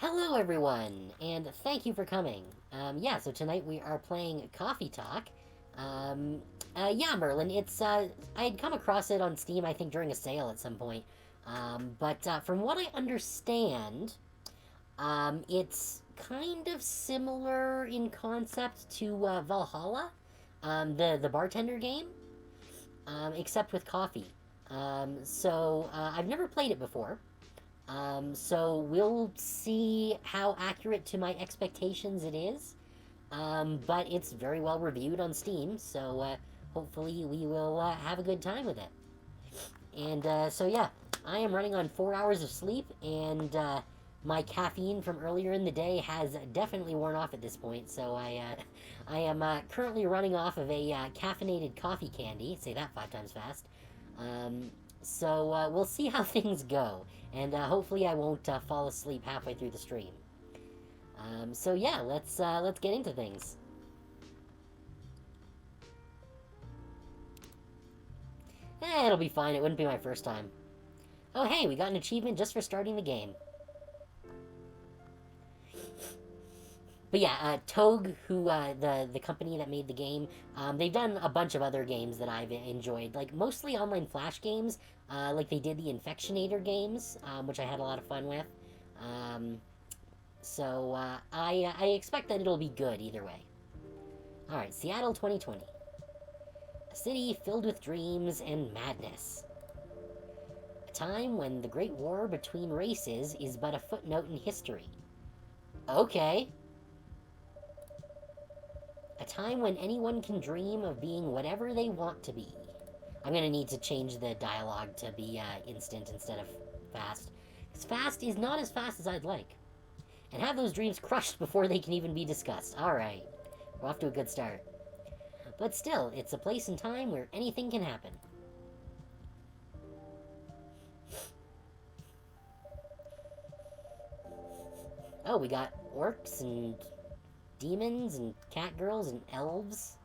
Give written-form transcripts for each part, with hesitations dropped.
Hello, everyone, and thank you for coming. Yeah, so tonight we are playing Coffee Talk. Um, yeah, Merlin, I had come across it on Steam, I think, during a sale at some point. But from what I understand, it's kind of similar in concept to Valhalla, the bartender game, except with coffee. I've never played it before. So we'll see how accurate to my expectations it is. But it's very well reviewed on Steam, so hopefully we will have a good time with it. Yeah, I am running on 4 hours of sleep, and my caffeine from earlier in the day has definitely worn off at this point. I am currently running off of a caffeinated coffee candy. Say that 5 times fast. Um, we'll see how things go, and hopefully I won't fall asleep halfway through the stream. Yeah, let's get into things. It'll be fine. It wouldn't be my first time. Oh hey, we got an achievement just for starting the game. But yeah, Togue, who the company that made the game, they've done a bunch of other games that I've enjoyed, like mostly online Flash games, like they did the Infectionator games, which I had a lot of fun with. Um, I expect that it'll be good either way. All right, Seattle 2020, a city filled with dreams and madness. A time when the Great War between races is but a footnote in history. Okay. A time when anyone can dream of being whatever they want to be. I'm gonna need to change the dialogue to be instant instead of fast. Because fast is not as fast as I'd like. And have those dreams crushed before they can even be discussed. Alright, we're off to a good start. But still, it's a place and time where anything can happen. Oh, we got orcs and demons and cat girls and elves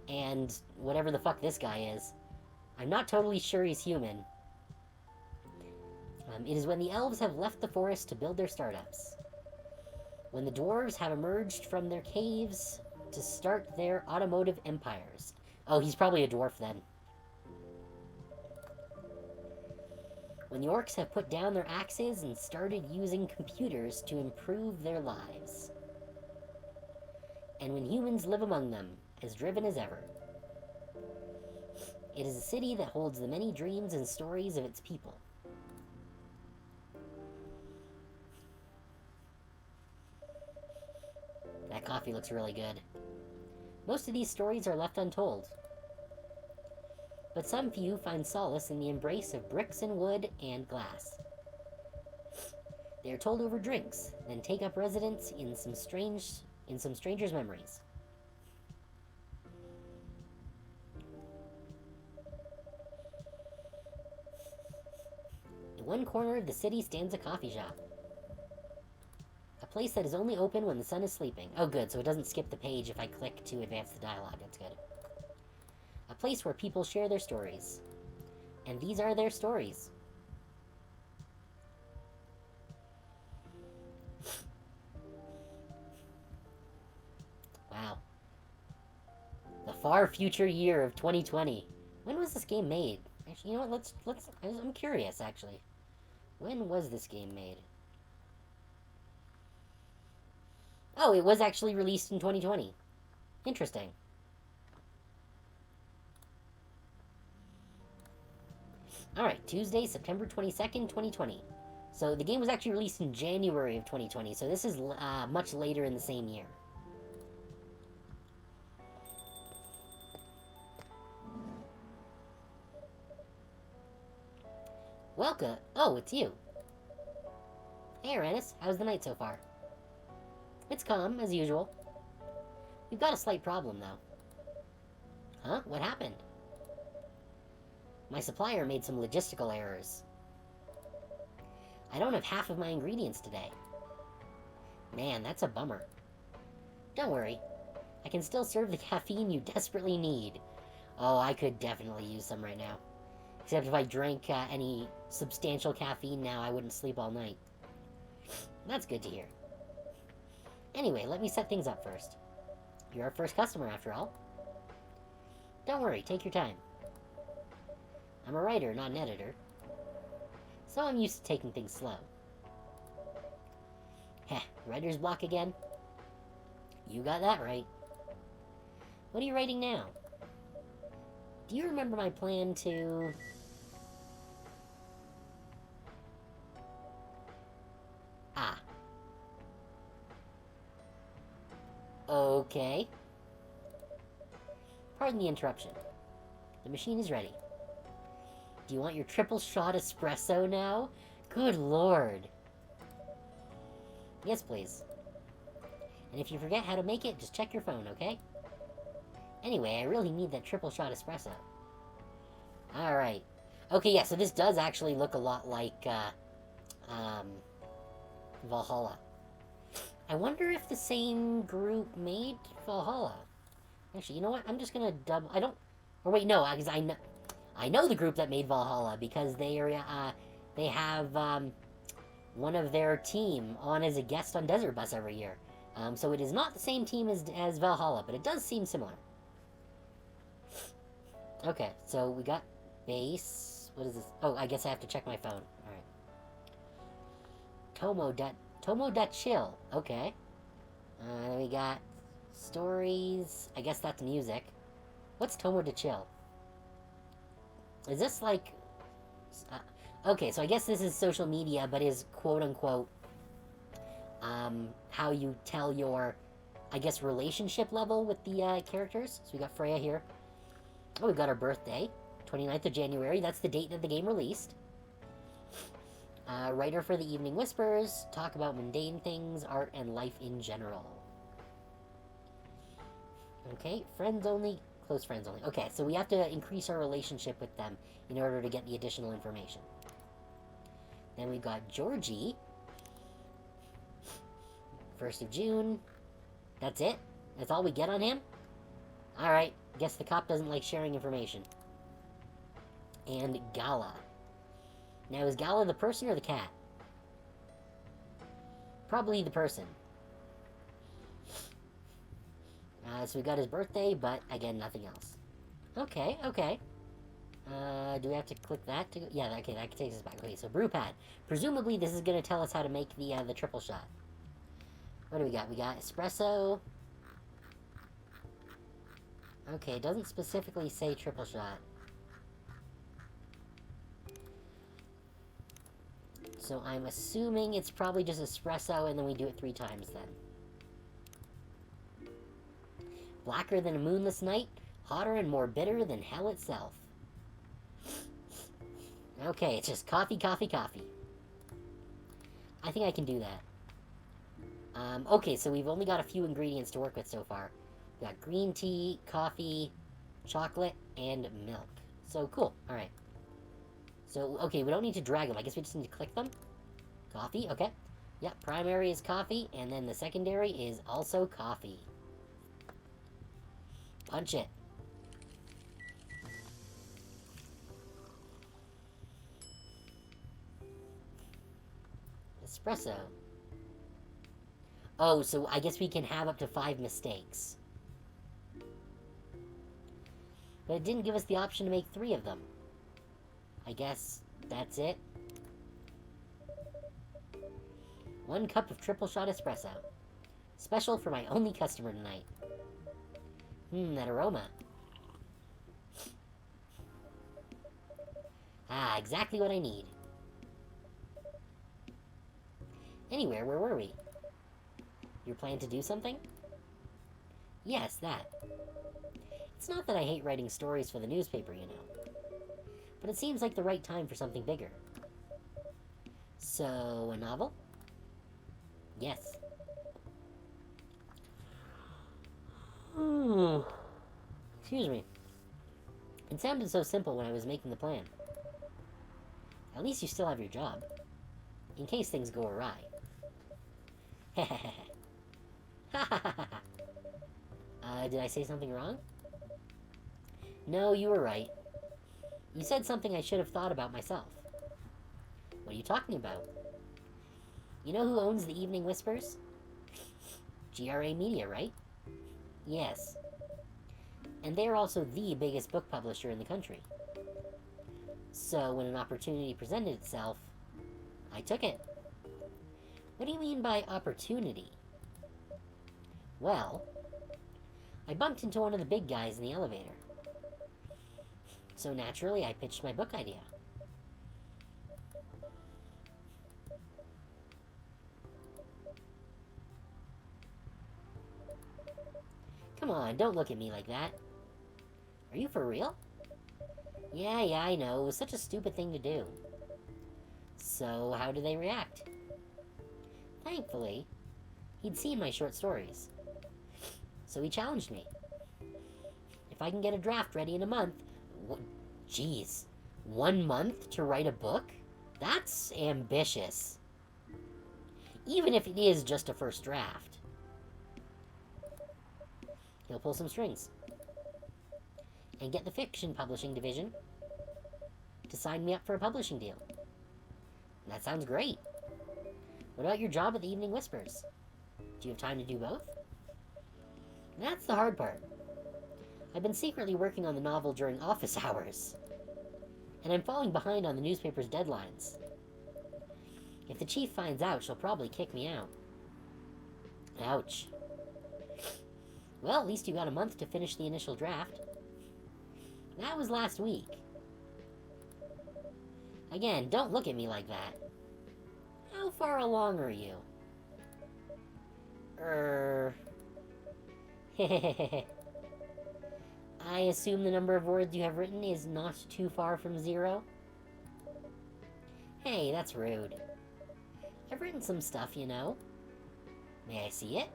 and whatever the fuck this guy is. I'm not totally sure he's human. It is when the elves have left the forest to build their startups. When the dwarves have emerged from their caves to start their automotive empires. Oh, he's probably a dwarf then. When the orcs have put down their axes and started using computers to improve their lives. And when humans live among them, as driven as ever. It is a city that holds the many dreams and stories of its people. That coffee looks really good. Most of these stories are left untold. But some few find solace in the embrace of bricks and wood and glass. They are told over drinks, then take up residence in some strangers' memories. In one corner of the city stands a coffee shop. A place that is only open when the sun is sleeping. Oh good, so it doesn't skip the page if I click to advance the dialogue. That's good. A place where people share their stories. And these are their stories. Wow. The far future year of 2020. When was this game made? Actually, you know what? I'm curious, actually. When was this game made? Oh, it was actually released in 2020. Interesting. Alright, Tuesday, September 22nd, 2020. So the game was actually released in January of 2020, so this is much later in the same year. Welcome. Oh, it's you. Hey, Aranis. How's the night so far? It's calm, as usual. We've got a slight problem, though. Huh? What happened? My supplier made some logistical errors. I don't have half of my ingredients today. Man, that's a bummer. Don't worry. I can still serve the caffeine you desperately need. Oh, I could definitely use some right now. Except if I drank any substantial caffeine now, I wouldn't sleep all night. That's good to hear. Anyway, let me set things up first. You're our first customer, after all. Don't worry, take your time. I'm a writer, not an editor. So I'm used to taking things slow. Heh, writer's block again? You got that right. What are you writing now? Do you remember my plan to... Ah. Okay. Pardon the interruption. The machine is ready. Do you want your triple shot espresso now? Good lord. Yes, please. And if you forget how to make it, just check your phone, okay? Anyway, I really need that triple shot espresso. Alright. Okay, yeah, so this does actually look a lot like, Valhalla. I wonder if the same group made Valhalla. Actually, you know what? I'm just gonna double... I don't... Or wait, no, because I know the group that made Valhalla, because they have, one of their team on as a guest on Desert Bus every year. So it is not the same team as Valhalla, but it does seem similar. Okay, so we got base. What is this? Oh, I guess I have to check my phone. Alright. Tomo.chill. Okay. Then we got stories. I guess that's music. What's Tomo.chill? Is this like... okay, so I guess this is social media, but is quote-unquote how you tell your, I guess, relationship level with the characters. So we got Freya here. Oh, we've got our birthday, 29th of January. That's the date that the game released. Writer for the Evening Whispers. Talk about mundane things, art, and life in general. Okay, friends only, close friends only. Okay, so we have to increase our relationship with them in order to get the additional information. Then we got Georgie. 1st of June. That's it? That's all we get on him? Alright, guess the cop doesn't like sharing information. And Gala. Now, is Gala the person or the cat? Probably the person. So we got his birthday, but again, nothing else. Okay, okay. Do we have to click that to go? Yeah, okay, that takes us back. Okay, so brew pad. Presumably, this is going to tell us how to make the triple shot. What do we got? We got espresso. Okay, it doesn't specifically say triple shot. So I'm assuming it's probably just espresso, and then we do it 3 times then. Blacker than a moonless night, hotter and more bitter than hell itself. Okay, it's just coffee, coffee, coffee. I think I can do that. Okay, so we've only got a few ingredients to work with so far. We got green tea, coffee, chocolate, and milk. So, cool. Alright. So, okay, we don't need to drag them. I guess we just need to click them. Coffee, okay. Yep, primary is coffee, and then the secondary is also coffee. Punch it. Espresso. Oh, so I guess we can have up to 5 mistakes. But it didn't give us the option to make 3 of them. I guess that's it. 1 cup of triple shot espresso. Special for my only customer tonight. That aroma. Ah, exactly what I need. Anywhere, where were we? Your plan to do something? Yes, that. It's not that I hate writing stories for the newspaper, you know. But it seems like the right time for something bigger. So, a novel? Yes. Excuse me. It sounded so simple when I was making the plan. At least you still have your job. In case things go awry. Did I say something wrong? No, you were right. You said something I should have thought about myself. What are you talking about? You know who owns the Evening Whispers? GRA Media, right? Yes. And they're also the biggest book publisher in the country. So when an opportunity presented itself, I took it. What do you mean by opportunity? Well, I bumped into one of the big guys in the elevator. So naturally, I pitched my book idea. Come on, don't look at me like that. Are you for real? Yeah, I know. It was such a stupid thing to do. So, how do they react? Thankfully, he'd seen my short stories. So he challenged me. If I can get a draft ready in a month... Jeez. 1 month to write a book? That's ambitious. Even if it is just a first draft. He'll pull some strings. And get the fiction publishing division to sign me up for a publishing deal. That sounds great. What about your job at the Evening Whispers? Do you have time to do both? That's the hard part. I've been secretly working on the novel during office hours. And I'm falling behind on the newspaper's deadlines. If the chief finds out, she'll probably kick me out. Ouch. Well, at least you got a month to finish the initial draft. That was last week. Again, don't look at me like that. How far along are you? I assume the number of words you have written is not too far from 0? Hey, that's rude. I've written some stuff, you know. May I see it?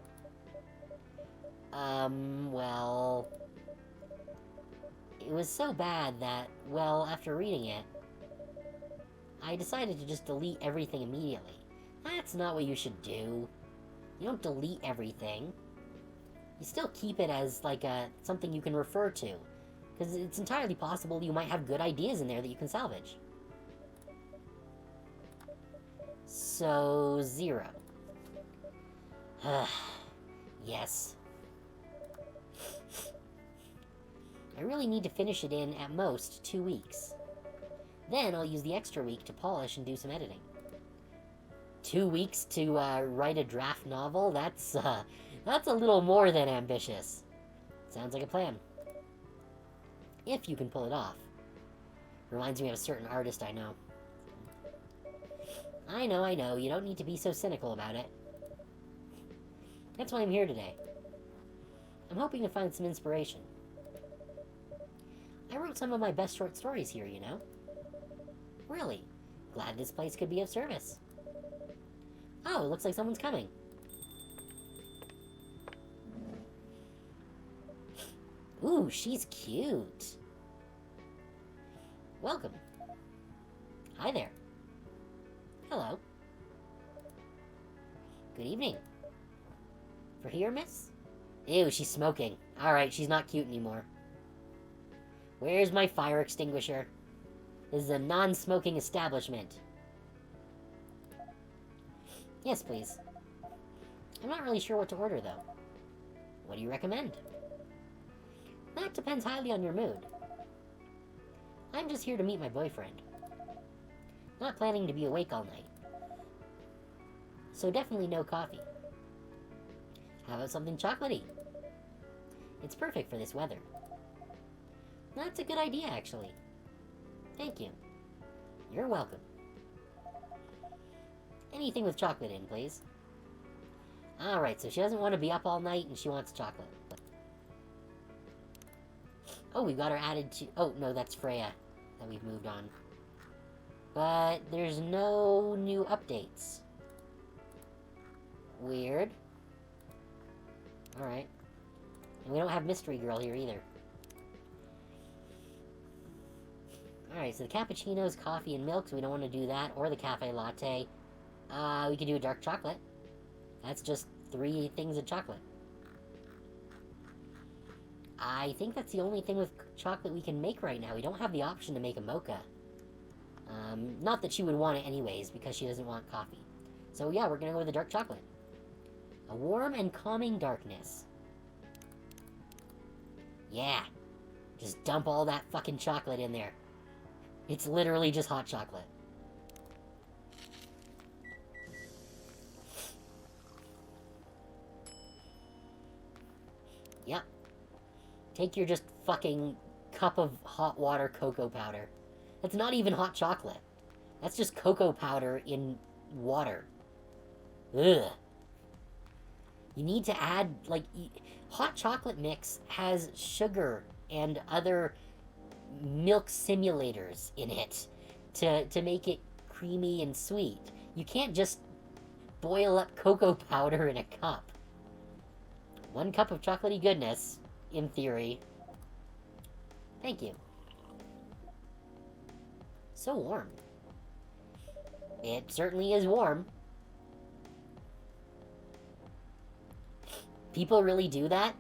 Well... It was so bad that, well, after reading it, I decided to just delete everything immediately. That's not what you should do. You don't delete everything. You still keep it as, like, something you can refer to. Because it's entirely possible you might have good ideas in there that you can salvage. So, 0. Yes. I really need to finish it in, at most, 2 weeks. Then I'll use the extra week to polish and do some editing. 2 weeks to, write a draft novel? That's a little more than ambitious. Sounds like a plan. If you can pull it off. Reminds me of a certain artist I know. I know, you don't need to be so cynical about it. That's why I'm here today. I'm hoping to find some inspiration. I wrote some of my best short stories here, you know? Really? Glad this place could be of service. Oh, it looks like someone's coming. Ooh, she's cute. Welcome. Hi there. Hello. Good evening. For here, miss? Ew, she's smoking. Alright, she's not cute anymore. Where's my fire extinguisher? This is a non-smoking establishment. Yes, please. I'm not really sure what to order, though. What do you recommend? That depends highly on your mood. I'm just here to meet my boyfriend. Not planning to be awake all night. So definitely no coffee. How about something chocolatey? It's perfect for this weather. That's a good idea, actually. Thank you. You're welcome. Anything with chocolate in, please. Alright, so she doesn't want to be up all night and she wants chocolate. Oh, we got her added to... Oh, no, that's Freya that we've moved on. But there's no new updates. Weird. Alright. And we don't have Mystery Girl here either. Alright, so the cappuccinos, coffee, and milk, so we don't want to do that. Or the cafe latte. We could do a dark chocolate. That's just 3 things of chocolate. I think that's the only thing with chocolate we can make right now. We don't have the option to make a mocha. Not that she would want it anyways, because she doesn't want coffee. So yeah, we're gonna go with the dark chocolate. A warm and calming darkness. Yeah. Just dump all that fucking chocolate in there. It's literally just hot chocolate. Yep. Take your just fucking cup of hot water cocoa powder. That's not even hot chocolate. That's just cocoa powder in water. Ugh. You need to add, like, hot chocolate mix has sugar and other milk simulators in it to make it creamy and sweet. You can't just boil up cocoa powder in a cup. 1 cup of chocolatey goodness, in theory. Thank you. So warm. It certainly is warm. People really do that?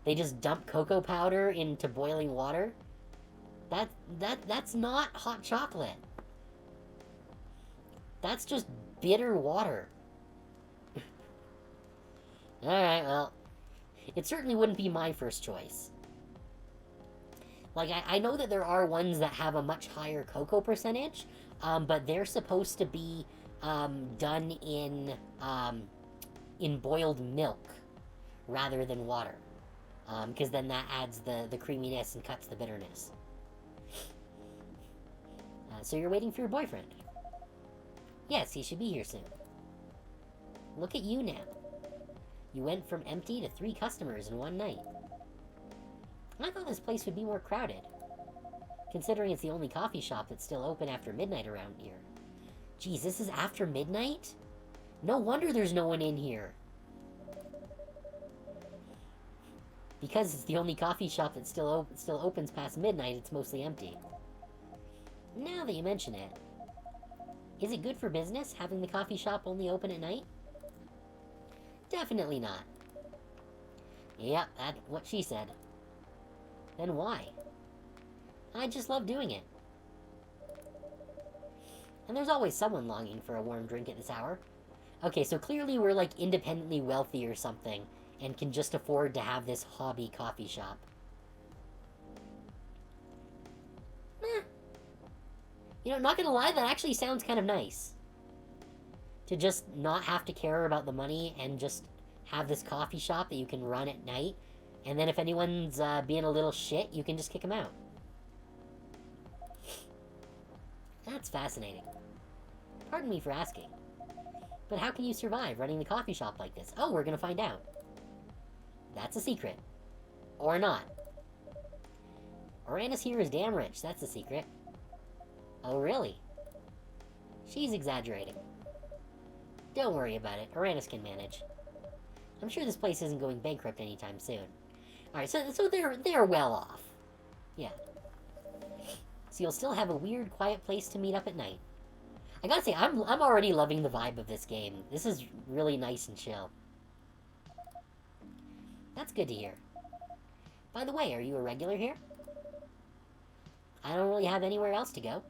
They just dump cocoa powder into boiling water? That's not hot chocolate. That's just bitter water. Alright, well, it certainly wouldn't be my first choice. Like, I know that there are ones that have a much higher cocoa percentage, but they're supposed to be done in boiled milk rather than water. Because then that adds the creaminess and cuts the bitterness. So you're waiting for your boyfriend? Yes, he should be here soon. Look at you now. You went from empty to 3 customers in 1 night. I thought this place would be more crowded, considering it's the only coffee shop that's still open after midnight around here. Geez, this is after midnight? No wonder there's no one in here. Because it's the only coffee shop that still opens past midnight, it's mostly empty. Now that you mention it, is it good for business having the coffee shop only open at night? Definitely not. Yep, that's what she said. Then why? I just love doing it. And there's always someone longing for a warm drink at this hour. Okay, so clearly we're like independently wealthy or something, and can just afford to have this hobby coffee shop. You know, not gonna lie, that actually sounds kind of nice. To just not have to care about the money and just have this coffee shop that you can run at night. And then if anyone's being a little shit, you can just kick them out. That's fascinating. Pardon me for asking. But how can you survive running the coffee shop like this? Oh, we're gonna find out. That's a secret. Or not. Uranus here is damn rich, that's a secret. Oh, really? She's exaggerating. Don't worry about it, Uranus can manage. I'm sure this place isn't going bankrupt anytime soon. Alright, so they're well off. Yeah. So you'll still have a weird, quiet place to meet up at night. I gotta say, I'm already loving the vibe of this game. This is really nice and chill. That's good to hear. By the way, are you a regular here? I don't really have anywhere else to go.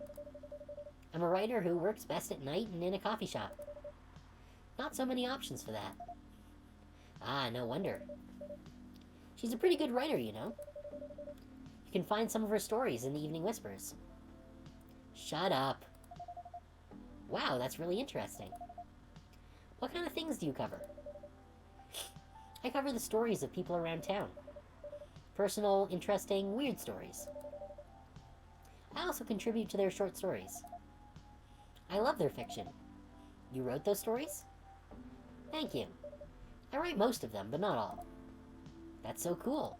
I'm a writer who works best at night and in a coffee shop. Not so many options for that. Ah, no wonder. She's a pretty good writer, you know. You can find some of her stories in the Evening Whispers. Shut up. Wow, that's really interesting. What kind of things do you cover? I cover the stories of people around town. Personal, interesting, weird stories. I also contribute to their short stories. I love their fiction. You wrote those stories? Thank you. I write most of them, but not all. That's so cool.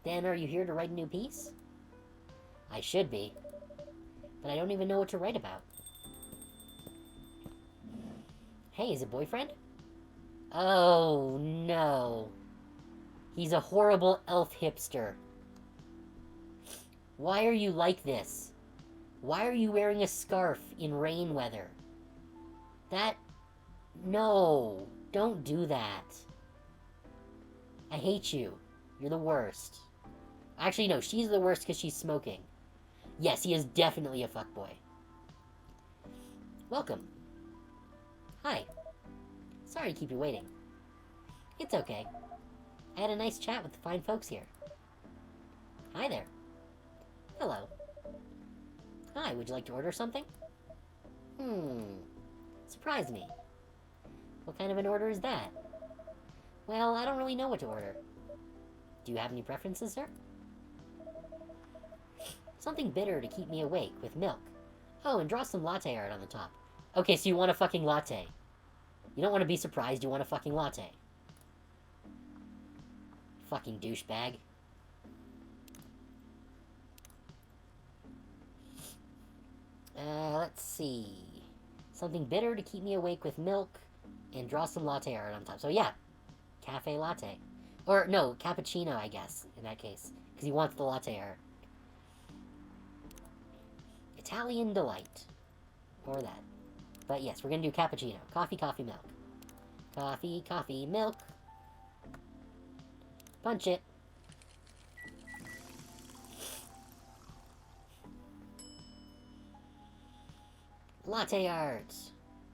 Then are you here to write a new piece? I should be. But I don't even know what to write about. Hey, is it boyfriend? Oh, no. He's a horrible elf hipster. Why are you like this? Why are you wearing a scarf in rain weather? No. Don't do that. I hate you. You're the worst. Actually, no, she's the worst because she's smoking. Yes, he is definitely a fuckboy. Welcome. Hi. Sorry to keep you waiting. It's okay. I had a nice chat with the fine folks here. Hi there. Hello. Hi, would you like to order something? Surprised me. What kind of an order is that? Well, I don't really know what to order. Do you have any preferences, sir? Something bitter to keep me awake, with milk. Oh, and draw some latte art on the top. Okay, so you want a fucking latte. You don't want to be surprised, you want a fucking latte. Fucking douchebag. Let's see. Something bitter to keep me awake with milk, and draw some latte art on top. So yeah, cafe latte. Or, no, cappuccino, I guess, in that case. Because he wants the latte art. Italian delight. Or that. But yes, we're gonna do cappuccino. Coffee, coffee, milk. Coffee, coffee, milk. Punch it. Latte art.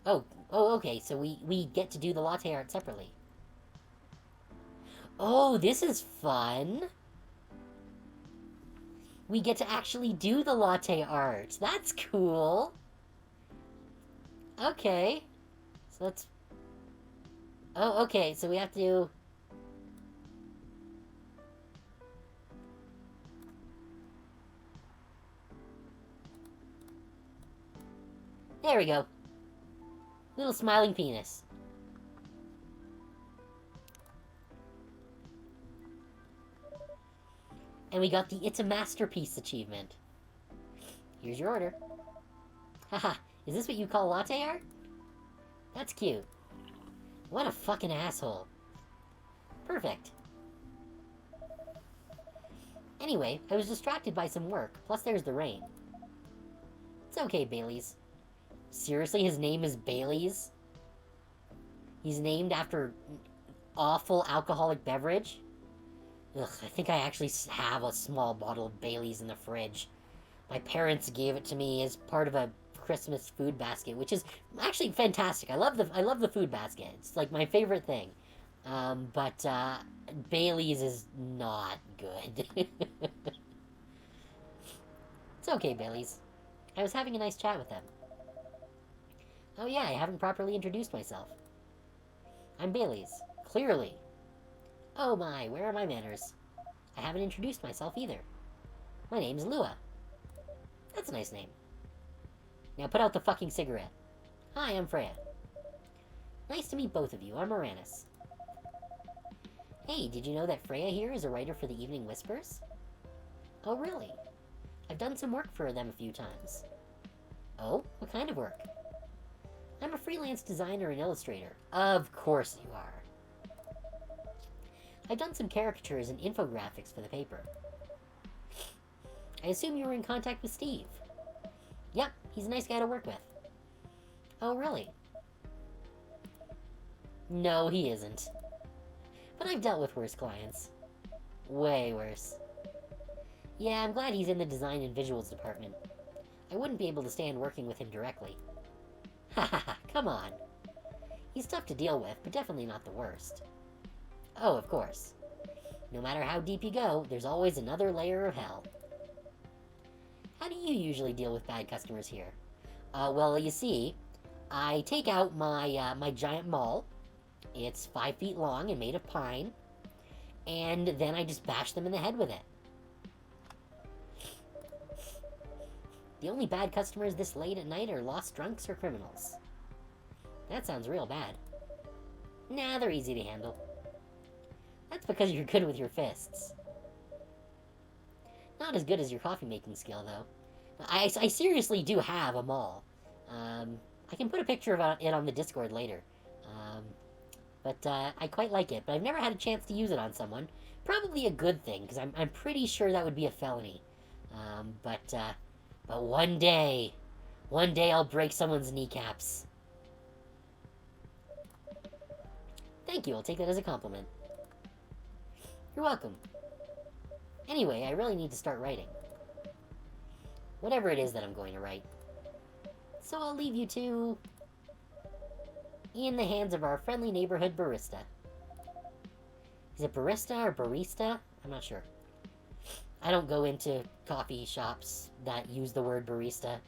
Oh, okay, so we get to do the latte art separately. Oh, this is fun. We get to actually do the latte art. That's cool. Okay. So let's... Oh, okay, so we have to do... There we go. Little smiling penis. And we got the It's a Masterpiece achievement. Here's your order. Haha, is this what you call latte art? That's cute. What a fucking asshole. Perfect. Anyway, I was distracted by some work, plus there's the rain. It's okay, Bailey's. Seriously, his name is Bailey's? He's named after awful alcoholic beverage? Ugh, I think I actually have a small bottle of Bailey's in the fridge. My parents gave it to me as part of a Christmas food basket, which is actually fantastic. I love the food basket. It's like my favorite thing. But Bailey's is not good. It's okay, Bailey's. I was having a nice chat with them. Oh yeah, I haven't properly introduced myself. I'm Bailey's. Clearly. Oh my, where are my manners? I haven't introduced myself either. My name's Lua. That's a nice name. Now put out the fucking cigarette. Hi, I'm Freya. Nice to meet both of you. I'm Moranis. Hey, did you know that Freya here is a writer for the Evening Whispers? Oh, really? I've done some work for them a few times. Oh? What kind of work? I'm a freelance designer and illustrator. Of course you are. I've done some caricatures and infographics for the paper. I assume you were in contact with Steve. Yep, he's a nice guy to work with. Oh, really? No, he isn't. But I've dealt with worse clients. Way worse. Yeah, I'm glad he's in the design and visuals department. I wouldn't be able to stand working with him directly. Ha ha ha, come on. He's tough to deal with, but definitely not the worst. Oh, of course. No matter how deep you go, there's always another layer of hell. How do you usually deal with bad customers here? Well, you see, I take out my, my giant maul. It's 5 feet long and made of pine. And then I just bash them in the head with it. The only bad customers this late at night are lost drunks or criminals. That sounds real bad. Nah, they're easy to handle. That's because you're good with your fists. Not as good as your coffee-making skill, though. I seriously do have a maul. I can put a picture of it on the Discord later. But I quite like it, but I've never had a chance to use it on someone. Probably a good thing, because I'm pretty sure that would be a felony. But one day I'll break someone's kneecaps. Thank you, I'll take that as a compliment. You're welcome. Anyway, I really need to start writing. Whatever it is that I'm going to write. So I'll leave you to... in the hands of our friendly neighborhood barista. Is it barista or barista? I'm not sure. I don't go into coffee shops that use the word barista.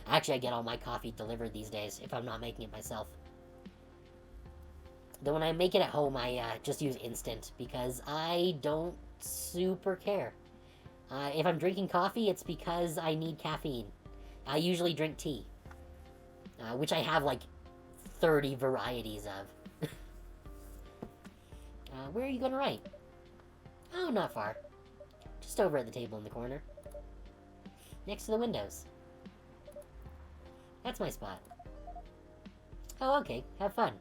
Actually, I get all my coffee delivered these days if I'm not making it myself. Though when I make it at home, I just use instant because I don't super care. If I'm drinking coffee, it's because I need caffeine. I usually drink tea, which I have like 30 varieties of. Where are you going to write? Oh, not far. Just over at the table in the corner. Next to the windows. That's my spot. Oh, okay. Have fun.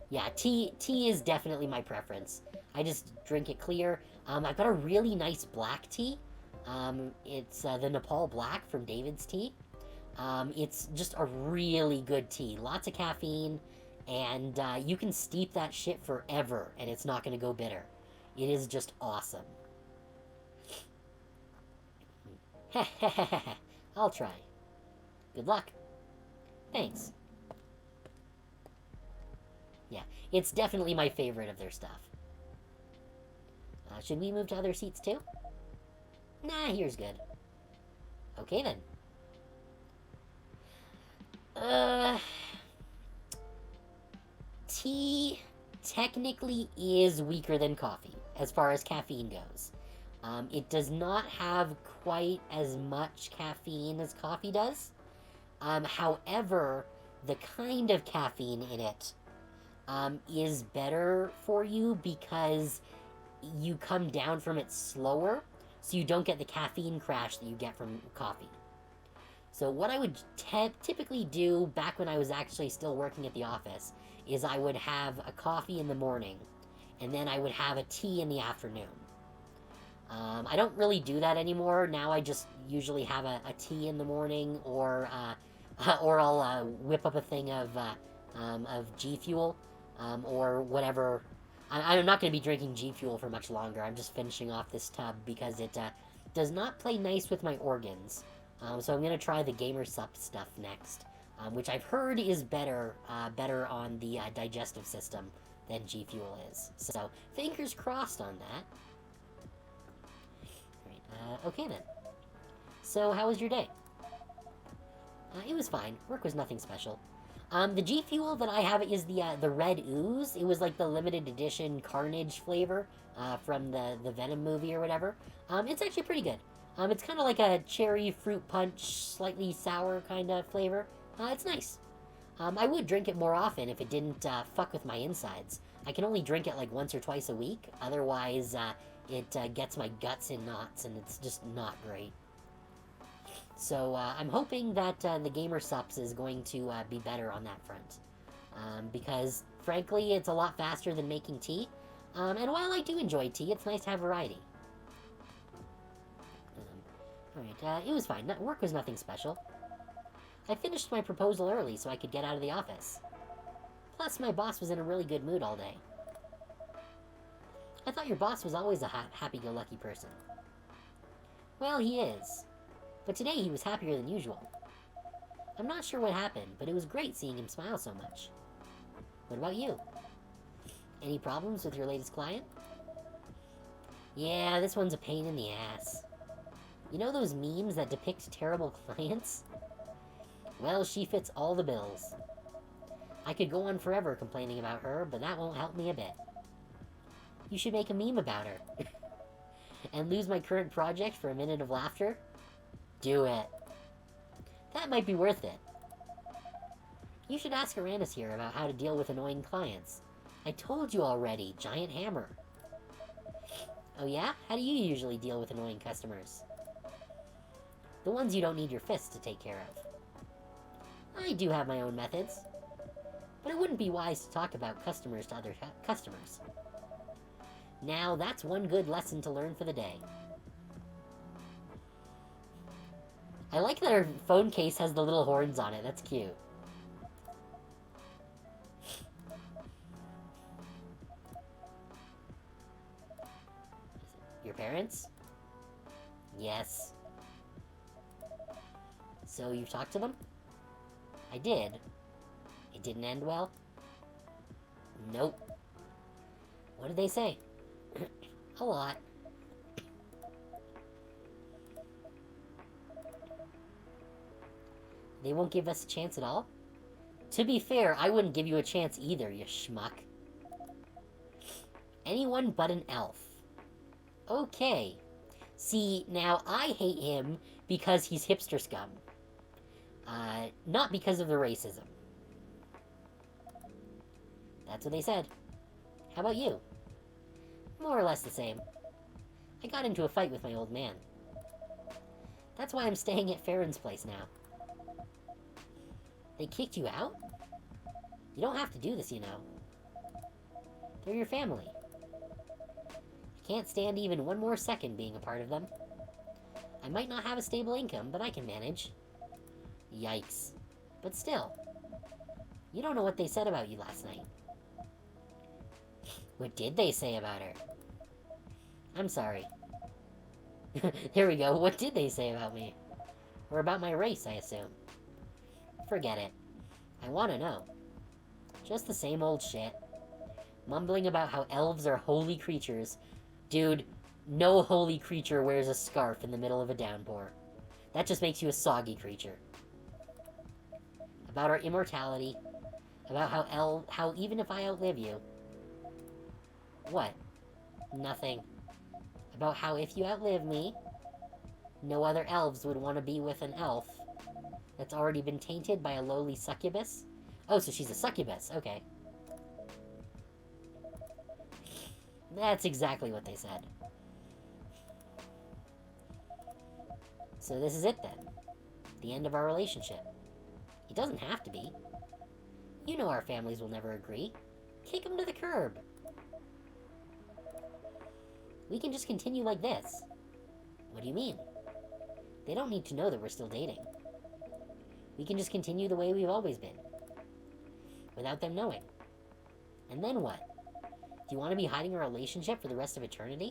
Yeah, tea is definitely my preference. I just drink it clear. I've got a really nice black tea. It's the Nepal Black from David's Tea. It's just a really good tea. Lots of caffeine, and you can steep that shit forever, and it's not going to go bitter. It is just awesome. I'll try. Good luck. Thanks. Yeah, it's definitely my favorite of their stuff. Should we move to other seats too? Nah, here's good. Okay then. Tea technically is weaker than coffee as far as caffeine goes. It does not have quite as much caffeine as coffee does. However, the kind of caffeine in it is better for you because you come down from it slower, so you don't get the caffeine crash that you get from coffee. So what I would typically do back when I was actually still working at the office is I would have a coffee in the morning, and then I would have a tea in the afternoon. I don't really do that anymore. Now I just usually have a tea in the morning, or I'll whip up a thing of G Fuel, or whatever. I'm not going to be drinking G Fuel for much longer. I'm just finishing off this tub because it does not play nice with my organs. So I'm going to try the Gamer Sup stuff next, which I've heard is better on the digestive system than G Fuel is. So fingers crossed on that. Right, okay then. So how was your day? It was fine. Work was nothing special. The G Fuel that I have is the Red Ooze. It was like the limited edition Carnage flavor from the Venom movie or whatever. It's actually pretty good. It's kind of like a cherry fruit punch, slightly sour kind of flavor. It's nice. I would drink it more often if it didn't fuck with my insides. I can only drink it like once or twice a week. Otherwise, it gets my guts in knots, and it's just not great. So I'm hoping that the Gamer Sups is going to be better on that front. Because, frankly, it's a lot faster than making tea. And while I do enjoy tea, it's nice to have variety. Alright, it was fine. Work was nothing special. I finished my proposal early so I could get out of the office. Plus, my boss was in a really good mood all day. I thought your boss was always a happy-go-lucky person. Well, he is. But today he was happier than usual. I'm not sure what happened, but it was great seeing him smile so much. What about you? Any problems with your latest client? Yeah, this one's a pain in the ass. You know those memes that depict terrible clients? Well, she fits all the bills. I could go on forever complaining about her, but that won't help me a bit. You should make a meme about her. And lose my current project for a minute of laughter? Do it. That might be worth it. You should ask Aranis here about how to deal with annoying clients. I told you already, giant hammer. Oh yeah? How do you usually deal with annoying customers? The ones you don't need your fists to take care of. I do have my own methods. But it wouldn't be wise to talk about customers to other customers. Now, that's one good lesson to learn for the day. I like that her phone case has the little horns on it. That's cute. Your parents? Yes. So you've talked to them? I did. It didn't end well? Nope. What did they say? A lot. They won't give us a chance at all? To be fair, I wouldn't give you a chance either, you schmuck. Anyone but an elf. Okay. See, now I hate him because he's hipster scum. Not because of the racism. That's what they said. How about you? More or less the same. I got into a fight with my old man. That's why I'm staying at Farron's place now. They kicked you out? You don't have to do this, you know. They're your family. I can't stand even one more second being a part of them. I might not have a stable income, but I can manage. Yikes. But still, you don't know what they said about you last night. What did they say about her? I'm sorry. There we go. What did they say about me? Or about my race, I assume. Forget it. I want to know. Just the same old shit. Mumbling about how elves are holy creatures. Dude, no holy creature wears a scarf in the middle of a downpour. That just makes you a soggy creature. About our immortality. About how even if I outlive you... What? Nothing. About how if you outlive me, no other elves would want to be with an elf that's already been tainted by a lowly succubus? Oh, so she's a succubus. Okay. That's exactly what they said. So this is it then. The end of our relationship. It doesn't have to be. You know our families will never agree. Kick them to the curb. We can just continue like this. What do you mean? They don't need to know that we're still dating. We can just continue the way we've always been. Without them knowing. And then what? Do you want to be hiding our relationship for the rest of eternity?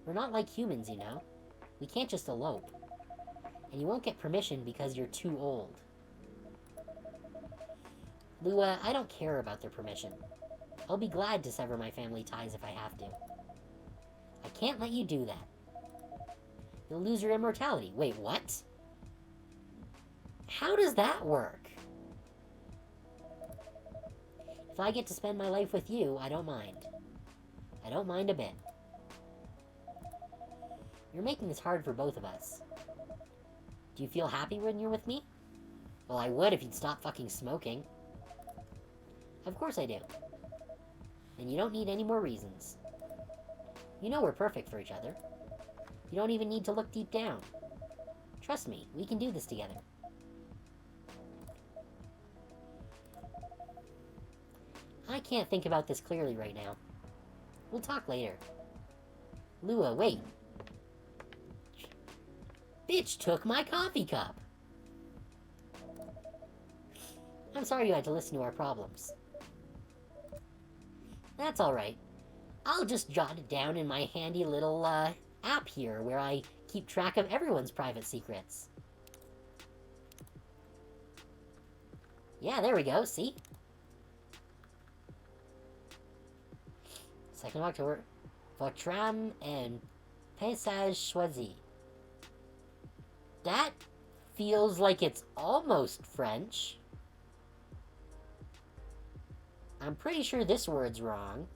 We're not like humans, you know. We can't just elope. And you won't get permission because you're too old. Lua, I don't care about their permission. I'll be glad to sever my family ties if I have to. I can't let you do that. You'll lose your immortality. Wait, what? How does that work? If I get to spend my life with you, I don't mind. I don't mind a bit. You're making this hard for both of us. Do you feel happy when you're with me? Well, I would if you'd stop fucking smoking. Of course I do. And you don't need any more reasons. You know we're perfect for each other. You don't even need to look deep down. Trust me, we can do this together. I can't think about this clearly right now. We'll talk later. Lua, wait. Bitch took my coffee cup! I'm sorry you had to listen to our problems. That's alright. I'll just jot it down in my handy little, app here where I keep track of everyone's private secrets. Yeah, there we go, see? 2nd of October. Votram and Paysage Choisi. That feels like it's almost French. I'm pretty sure this word's wrong.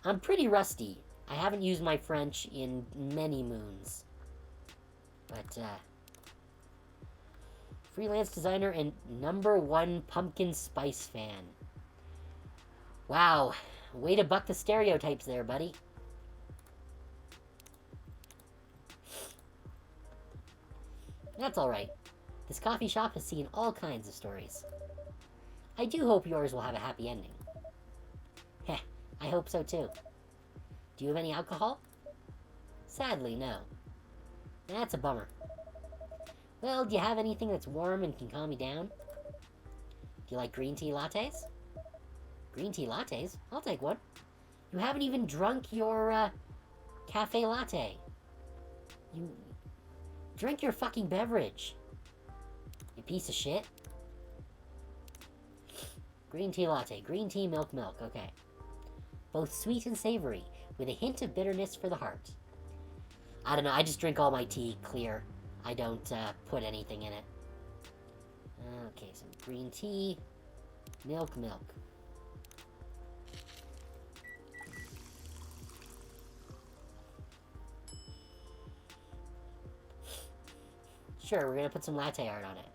I'm pretty rusty. I haven't used my French in many moons. But, freelance designer and #1 pumpkin spice fan. Wow. Way to buck the stereotypes there, buddy. That's alright. This coffee shop has seen all kinds of stories. I do hope yours will have a happy ending. Heh, I hope so too. Do you have any alcohol? Sadly, no. That's a bummer. Well, do you have anything that's warm and can calm me down? Do you like green tea lattes? Green tea lattes? I'll take one. You haven't even drunk your, cafe latte. You... drink your fucking beverage. You piece of shit. Green tea latte. Green tea, milk, milk. Okay. Both sweet and savory, with a hint of bitterness for the heart. I don't know, I just drink all my tea clear. I don't put anything in it. Okay, so green tea, milk, milk. Sure, we're gonna put some latte art on it.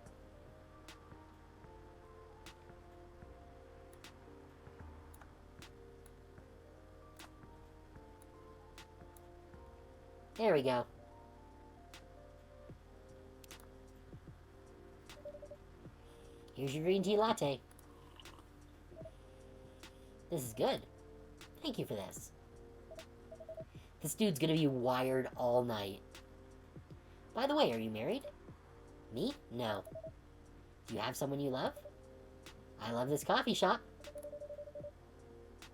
There we go. Here's your green tea latte. This is good. Thank you for this. This dude's gonna be wired all night. By the way, are you married? Me? No. Do you have someone you love? I love this coffee shop.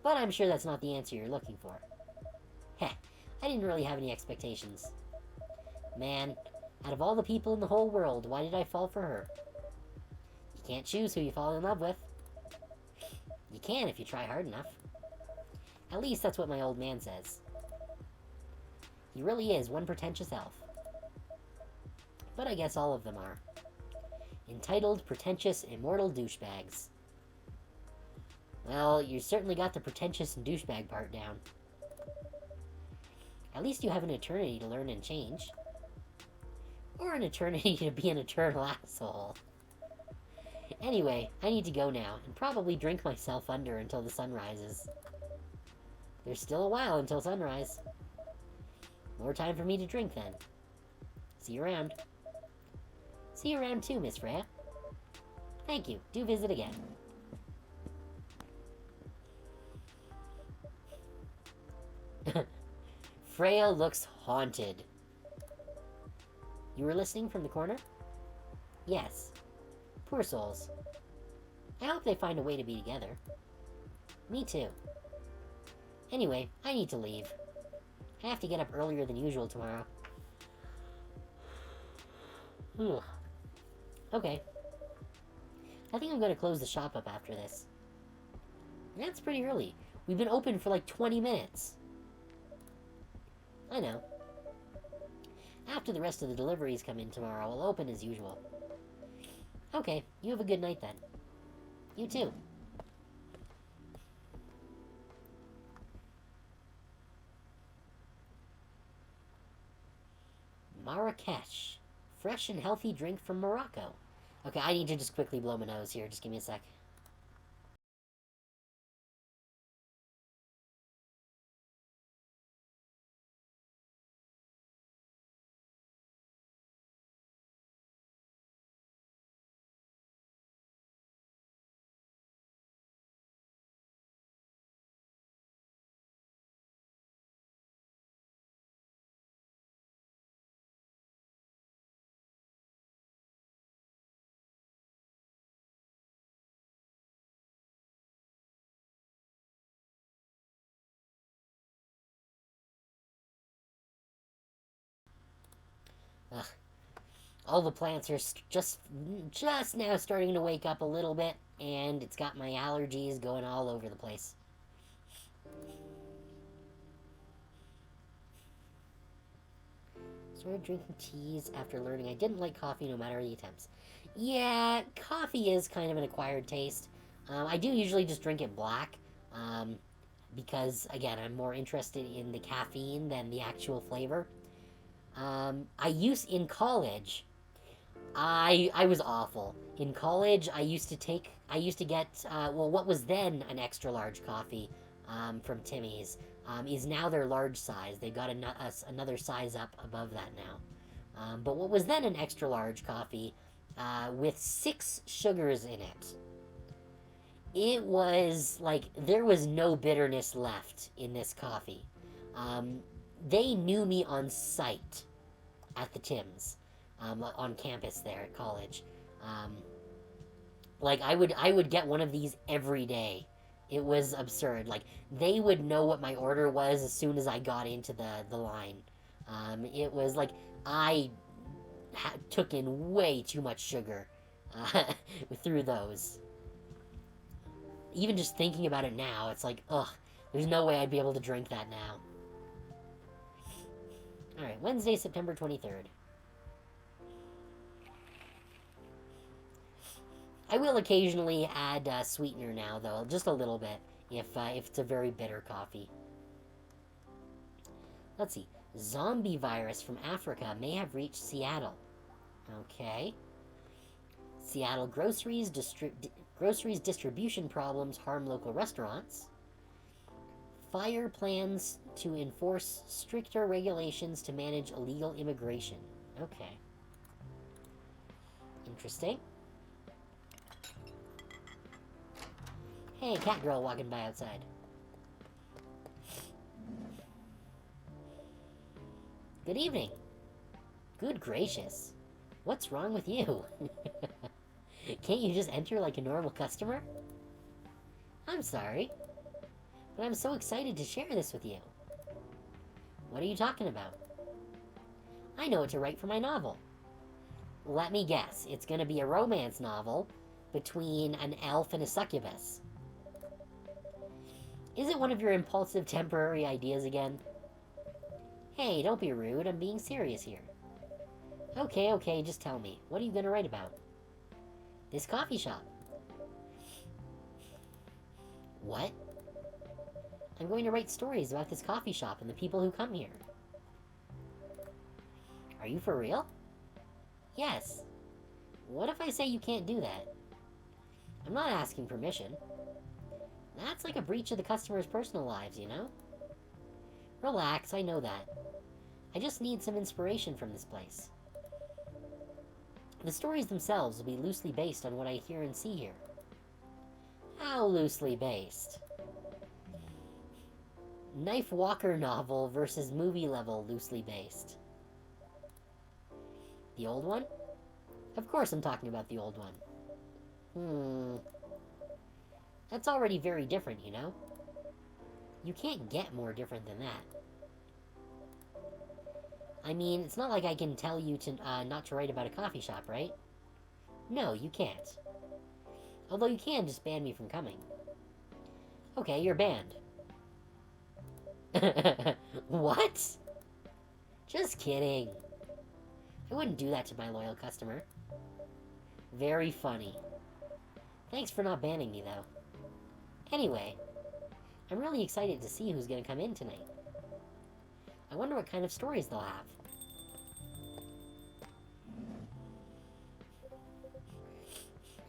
But I'm sure that's not the answer you're looking for. Heh, I didn't really have any expectations. Man, out of all the people in the whole world, why did I fall for her? You can't choose who you fall in love with. You can if you try hard enough. At least that's what my old man says. He really is one pretentious elf. But I guess all of them are. Entitled, pretentious, immortal douchebags. Well, you certainly got the pretentious and douchebag part down. At least you have an eternity to learn and change. Or an eternity to be an eternal asshole. Anyway, I need to go now, and probably drink myself under until the sun rises. There's still a while until sunrise. More time for me to drink then. See you around. See you around too, Miss Freya. Thank you. Do visit again. Freya looks haunted. You were listening from the corner? Yes. Poor souls. I hope they find a way to be together. Me too. Anyway, I need to leave. I have to get up earlier than usual tomorrow. Okay. I think I'm going to close the shop up after this. That's pretty early. We've been open for like 20 minutes. I know. After the rest of the deliveries come in tomorrow, I'll open as usual. Okay, you have a good night then. You too. Marrakesh. Fresh and healthy drink from Morocco. Okay, I need to just quickly blow my nose here. Just give me a sec. Ugh. All the plants are just now starting to wake up a little bit, and it's got my allergies going all over the place. Started drinking teas after learning I didn't like coffee no matter the attempts. Yeah, coffee is kind of an acquired taste. I do usually just drink it black, because, again, I'm more interested in the caffeine than the actual flavor. In college, I was awful. In college, I used to get, what was then an extra large coffee, from Timmy's, is now their large size. They've got another size up above that now. But what was then an extra large coffee, with 6 sugars in it. It was, like, there was no bitterness left in this coffee. They knew me on sight at the Tim's, on campus there at college. Like, I would get one of these every day. It was absurd. Like, they would know what my order was as soon as I got into the line. It was like, I took in way too much sugar through those. even just thinking about it now, it's like, ugh, there's no way I'd be able to drink that now. Alright, Wednesday, September 23rd. I will occasionally add sweetener now, though, just a little bit, if it's a very bitter coffee. Let's see. Zombie virus from Africa may have reached Seattle. Okay. Seattle groceries distribution problems harm local restaurants. Fire plans to enforce stricter regulations to manage illegal immigration. Okay. Interesting. Hey, cat girl walking by outside. Good evening. Good gracious. What's wrong with you? Can't you just enter like a normal customer? I'm sorry, but I'm so excited to share this with you. What are you talking about? I know what to write for my novel. Let me guess, it's gonna be a romance novel between an elf and a succubus. Is it one of your impulsive temporary ideas again? Hey, don't be rude, I'm being serious here. Okay, just tell me. What are you gonna write about? This coffee shop. What? I'm going to write stories about this coffee shop and the people who come here. Are you for real? Yes. What if I say you can't do that? I'm not asking permission. That's like a breach of the customer's personal lives, you know? Relax, I know that. I just need some inspiration from this place. The stories themselves will be loosely based on what I hear and see here. How loosely based? Knife Walker novel versus movie level loosely based. The old one? Of course I'm talking about the old one. That's already very different, you know? You can't get more different than that. I mean, it's not like I can tell you to not to write about a coffee shop, right? No, you can't. Although you can just ban me from coming. Okay, you're banned. What? Just kidding. I wouldn't do that to my loyal customer. Very funny. Thanks for not banning me, though. Anyway, I'm really excited to see who's gonna come in tonight. I wonder what kind of stories they'll have.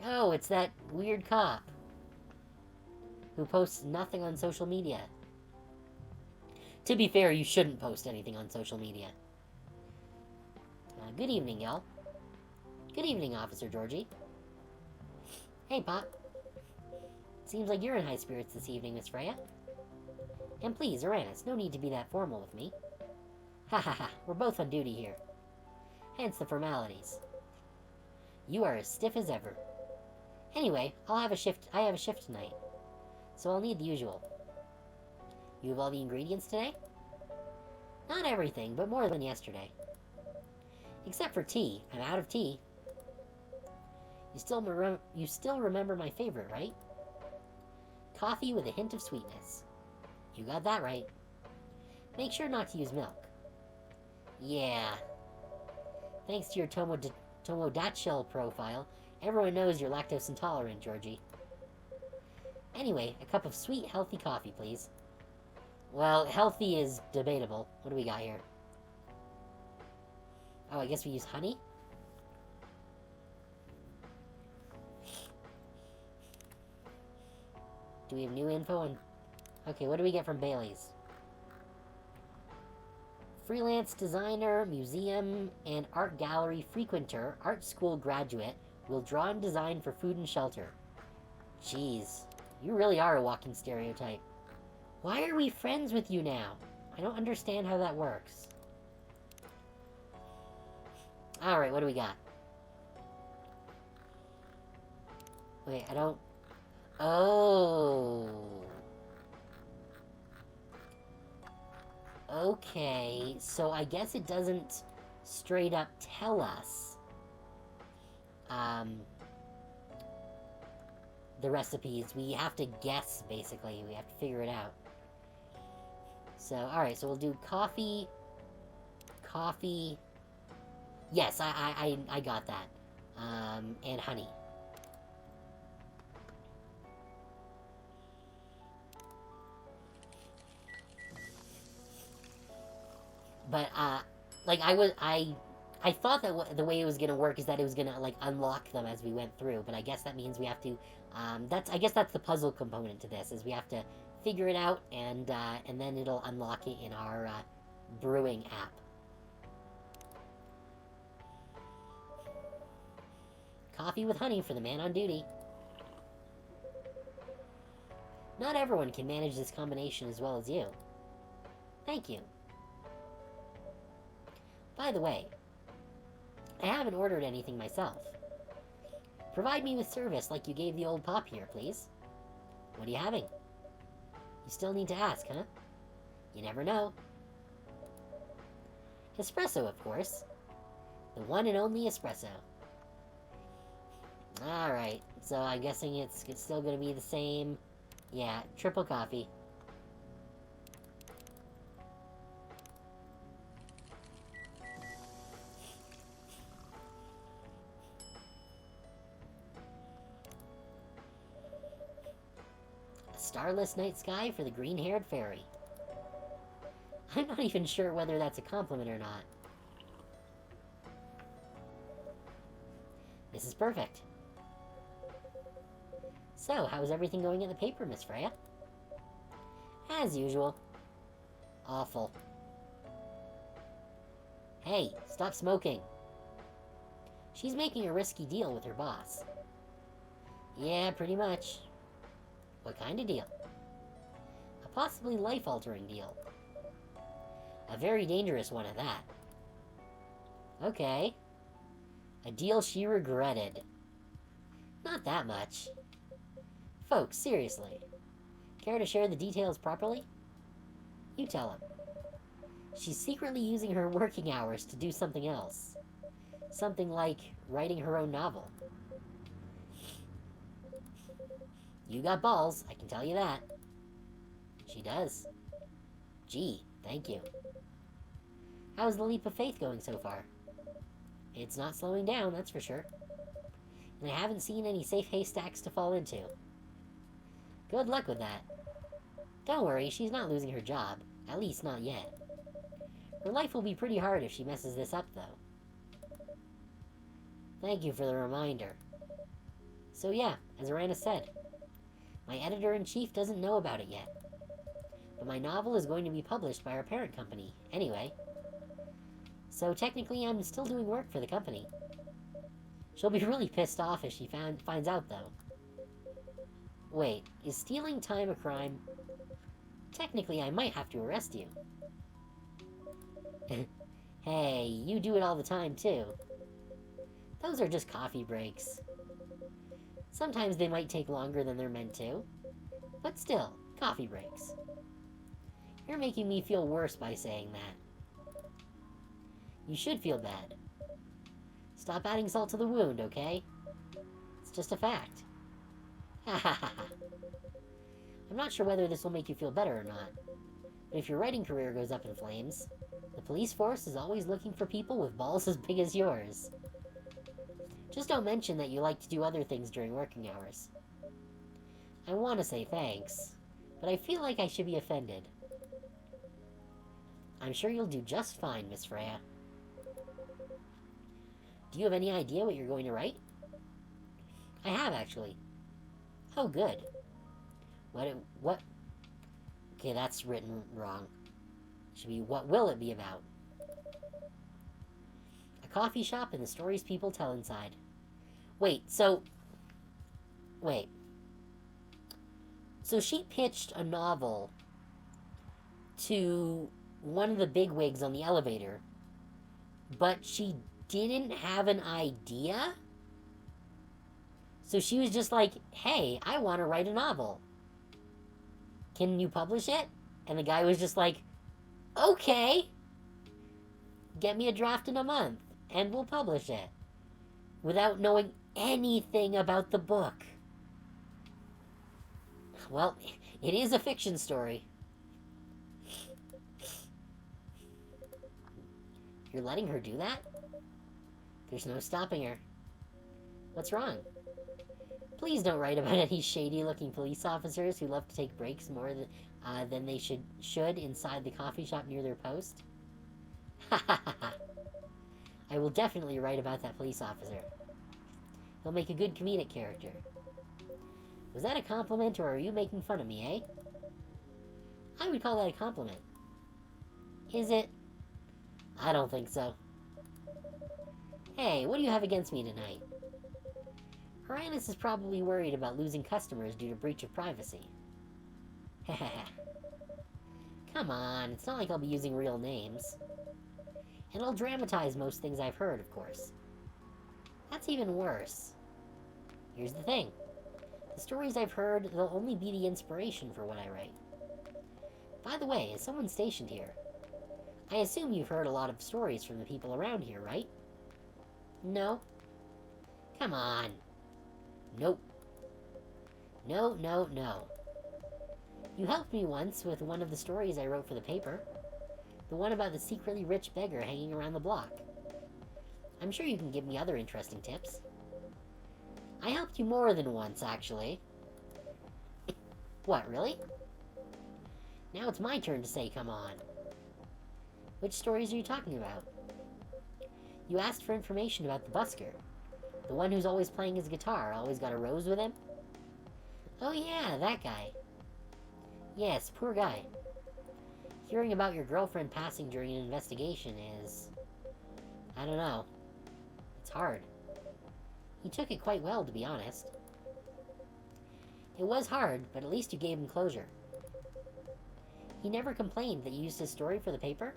Oh, it's that weird cop who posts nothing on social media. To be fair, you shouldn't post anything on social media. Good evening, y'all. Good evening, Officer Georgie. Hey, Pop. Seems like you're in high spirits this evening, Miss Freya. And please, Uranus, no need to be that formal with me. Ha ha ha, we're both on duty here. Hence the formalities. You are as stiff as ever. Anyway, I have a shift tonight, so I'll need the usual. You have all the ingredients today? Not everything, but more than yesterday. Except for tea. I'm out of tea. You still remember my favorite, right? Coffee with a hint of sweetness. You got that right. Make sure not to use milk. Yeah. Thanks to your Tomodachil profile, everyone knows you're lactose intolerant, Georgie. Anyway, a cup of sweet, healthy coffee, please. Well, healthy is debatable. What do we got here? Oh, I guess we use honey? Do we have new info on... Okay, what do we get from Bailey's? Freelance designer, museum, and art gallery frequenter, art school graduate, will draw and design for food and shelter. Jeez, you really are a walking stereotype. Why are we friends with you now? I don't understand how that works. Alright, what do we got? Wait, I don't... Oh... Okay, so I guess it doesn't straight up tell us. the recipes. We have to guess, basically. We have to figure it out. So, alright, so we'll do coffee. Coffee. Yes, I got that. And honey. But, like, I thought that the way it was gonna work is that it was gonna, like, unlock them as we went through, but I guess that means we have to, I guess that's the puzzle component to this, is we have to figure it out, and then it'll unlock it in our, brewing app. Coffee with honey for the man on duty. Not everyone can manage this combination as well as you. Thank you. By the way, I haven't ordered anything myself. Provide me with service like you gave the old pop here, please. What are you having? You still need to ask, huh? You never know. Espresso, of course. The one and only espresso. Alright, so I'm guessing it's still gonna be the same. Yeah, triple coffee. A starless night sky for the green-haired fairy. I'm not even sure whether that's a compliment or not. This is perfect. So, how's everything going in the paper, Miss Freya? As usual. Awful. Hey, stop smoking. She's making a risky deal with her boss. Yeah, pretty much. What kind of deal? A possibly life-altering deal. A very dangerous one at that. Okay. A deal she regretted. Not that much. Folks, seriously. Care to share the details properly? You tell him. She's secretly using her working hours to do something else. Something like writing her own novel. You got balls, I can tell you that. She does. Gee, thank you. How's the leap of faith going so far? It's not slowing down, that's for sure. And I haven't seen any safe haystacks to fall into. Good luck with that. Don't worry, she's not losing her job. At least not yet. Her life will be pretty hard if she messes this up, though. Thank you for the reminder. So yeah, as Arana said, my editor-in-chief doesn't know about it yet. But my novel is going to be published by our parent company, anyway. So technically I'm still doing work for the company. She'll be really pissed off if she finds out, though. Wait, is stealing time a crime? Technically, I might have to arrest you. Hey, you do it all the time, too. Those are just coffee breaks. Sometimes they might take longer than they're meant to. But still, coffee breaks. You're making me feel worse by saying that. You should feel bad. Stop adding salt to the wound, okay? It's just a fact. Ha ha ha ha. I'm not sure whether this will make you feel better or not, but if your writing career goes up in flames, the police force is always looking for people with balls as big as yours. Just don't mention that you like to do other things during working hours. I want to say thanks, but I feel like I should be offended. I'm sure you'll do just fine, Miss Freya. Do you have any idea what you're going to write? I have, actually. Oh, good. What? Okay, that's written wrong. Should be, what will it be about? A coffee shop and the stories people tell inside. Wait, so... Wait. So she pitched a novel to one of the bigwigs on the elevator, but she didn't have an idea? So she was just like, hey, I want to write a novel. Can you publish it? And the guy was just like, okay. Get me a draft in a month, and we'll publish it. Without knowing anything about the book. Well, it is a fiction story. You're letting her do that? There's no stopping her. What's wrong? Please don't write about any shady-looking police officers who love to take breaks more than they should inside the coffee shop near their post. Ha ha ha ha. I will definitely write about that police officer. He'll make a good comedic character. Was that a compliment, or are you making fun of me, eh? I would call that a compliment. Is it? I don't think so. Hey, what do you have against me tonight? Her Highness is probably worried about losing customers due to breach of privacy. Hehehe. Come on, it's not like I'll be using real names. And I'll dramatize most things I've heard, of course. That's even worse. Here's the thing. The stories I've heard, they'll only be the inspiration for what I write. By the way, is someone stationed here? I assume you've heard a lot of stories from the people around here, right? No? Come on. Nope. No, no, no. You helped me once with one of the stories I wrote for the paper. The one about the secretly rich beggar hanging around the block. I'm sure you can give me other interesting tips. I helped you more than once, actually. What, really? Now it's my turn to say come on. Which stories are you talking about? You asked for information about the busker. The one who's always playing his guitar, always got a rose with him? Oh yeah, that guy. Yes, poor guy. Hearing about your girlfriend passing during an investigation is... I don't know. It's hard. He took it quite well, to be honest. It was hard, but at least you gave him closure. He never complained that you used his story for the paper?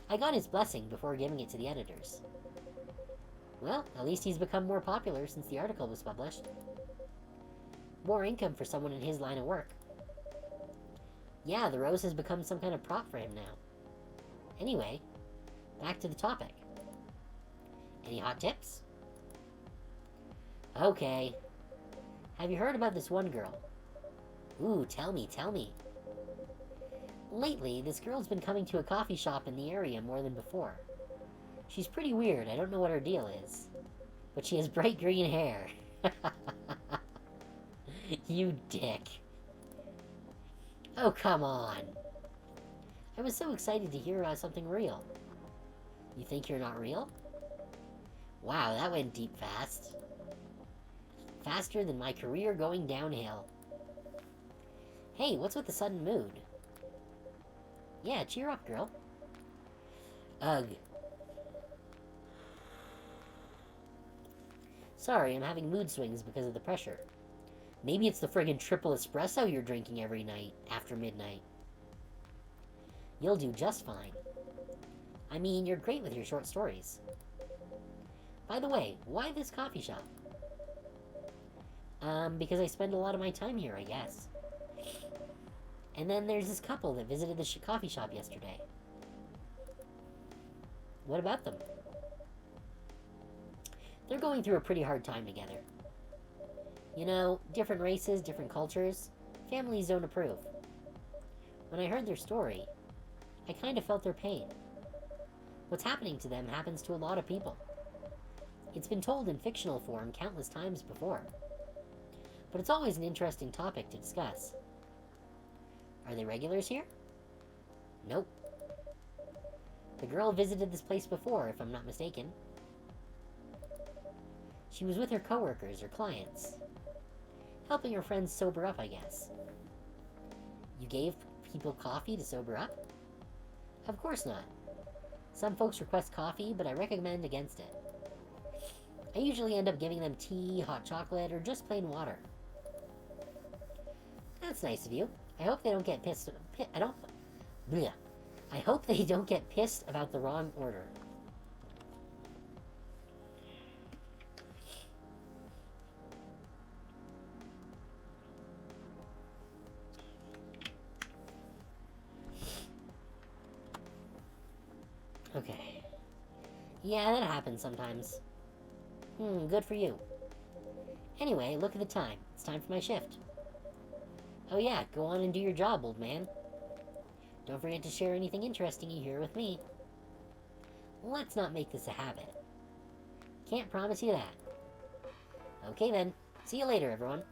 I got his blessing before giving it to the editors. Well, at least he's become more popular since the article was published. More income for someone in his line of work. Yeah, the rose has become some kind of prop for him now. Anyway, back to the topic. Any hot tips? Okay. Have you heard about this one girl? Ooh, tell me, tell me. Lately, this girl's been coming to a coffee shop in the area more than before. She's pretty weird, I don't know what her deal is. But she has bright green hair. You dick. Oh, come on. I was so excited to hear about something real. You think you're not real? Wow, that went deep fast. Faster than my career going downhill. Hey, what's with the sudden mood? Yeah, cheer up, girl. Ugh. Sorry, I'm having mood swings because of the pressure. Maybe it's the friggin' triple espresso you're drinking every night after midnight. You'll do just fine. I mean, you're great with your short stories. By the way, why this coffee shop? Because I spend a lot of my time here, I guess. And then there's this couple that visited the coffee shop yesterday. What about them? They're going through a pretty hard time together. You know, different races, different cultures, families don't approve. When I heard their story, I kind of felt their pain. What's happening to them happens to a lot of people. It's been told in fictional form countless times before. But it's always an interesting topic to discuss. Are they regulars here? Nope. The girl visited this place before, if I'm not mistaken. She was with her coworkers or clients. Helping her friends sober up, I guess. You gave people coffee to sober up? Of course not. Some folks request coffee, but I recommend against it. I usually end up giving them tea, hot chocolate, or just plain water. That's nice of you. I hope they don't get pissed. I hope they don't get pissed about the wrong order. Okay. Yeah, that happens sometimes. Good for you. Anyway, look at the time. It's time for my shift. Oh yeah, go on and do your job, old man. Don't forget to share anything interesting you hear with me. Let's not make this a habit. Can't promise you that. Okay then. See you later, everyone.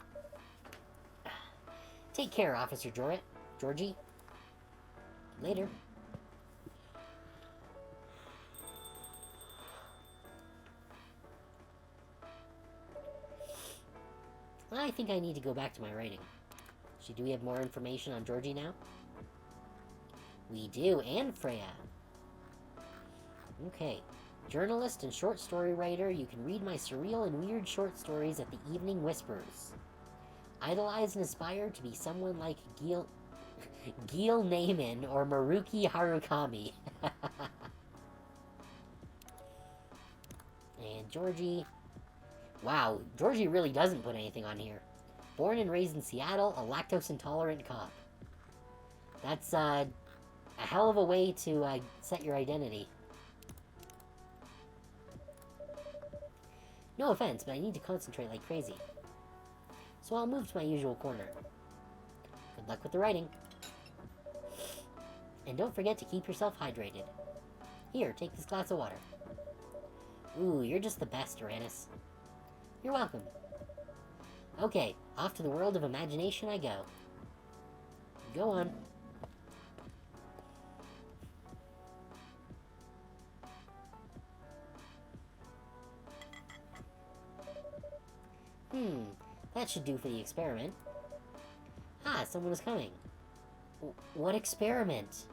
Take care, Officer Georgie. Later. I think I need to go back to my writing. Do we have more information on Georgie now? We do, and Freya. Okay. Journalist and short story writer, you can read my surreal and weird short stories at the Evening Whispers. Idolize and aspire to be someone like Gil Naiman or Maruki Harukami. And Georgie... Wow, Georgie really doesn't put anything on here. Born and raised in Seattle, a lactose-intolerant cop. That's, a hell of a way to, set your identity. No offense, but I need to concentrate like crazy. So I'll move to my usual corner. Good luck with the writing. And don't forget to keep yourself hydrated. Here, take this glass of water. Ooh, you're just the best, Uranus. You're welcome. Okay, off to the world of imagination I go. Go on. That should do for the experiment. Ah, someone is coming. What experiment?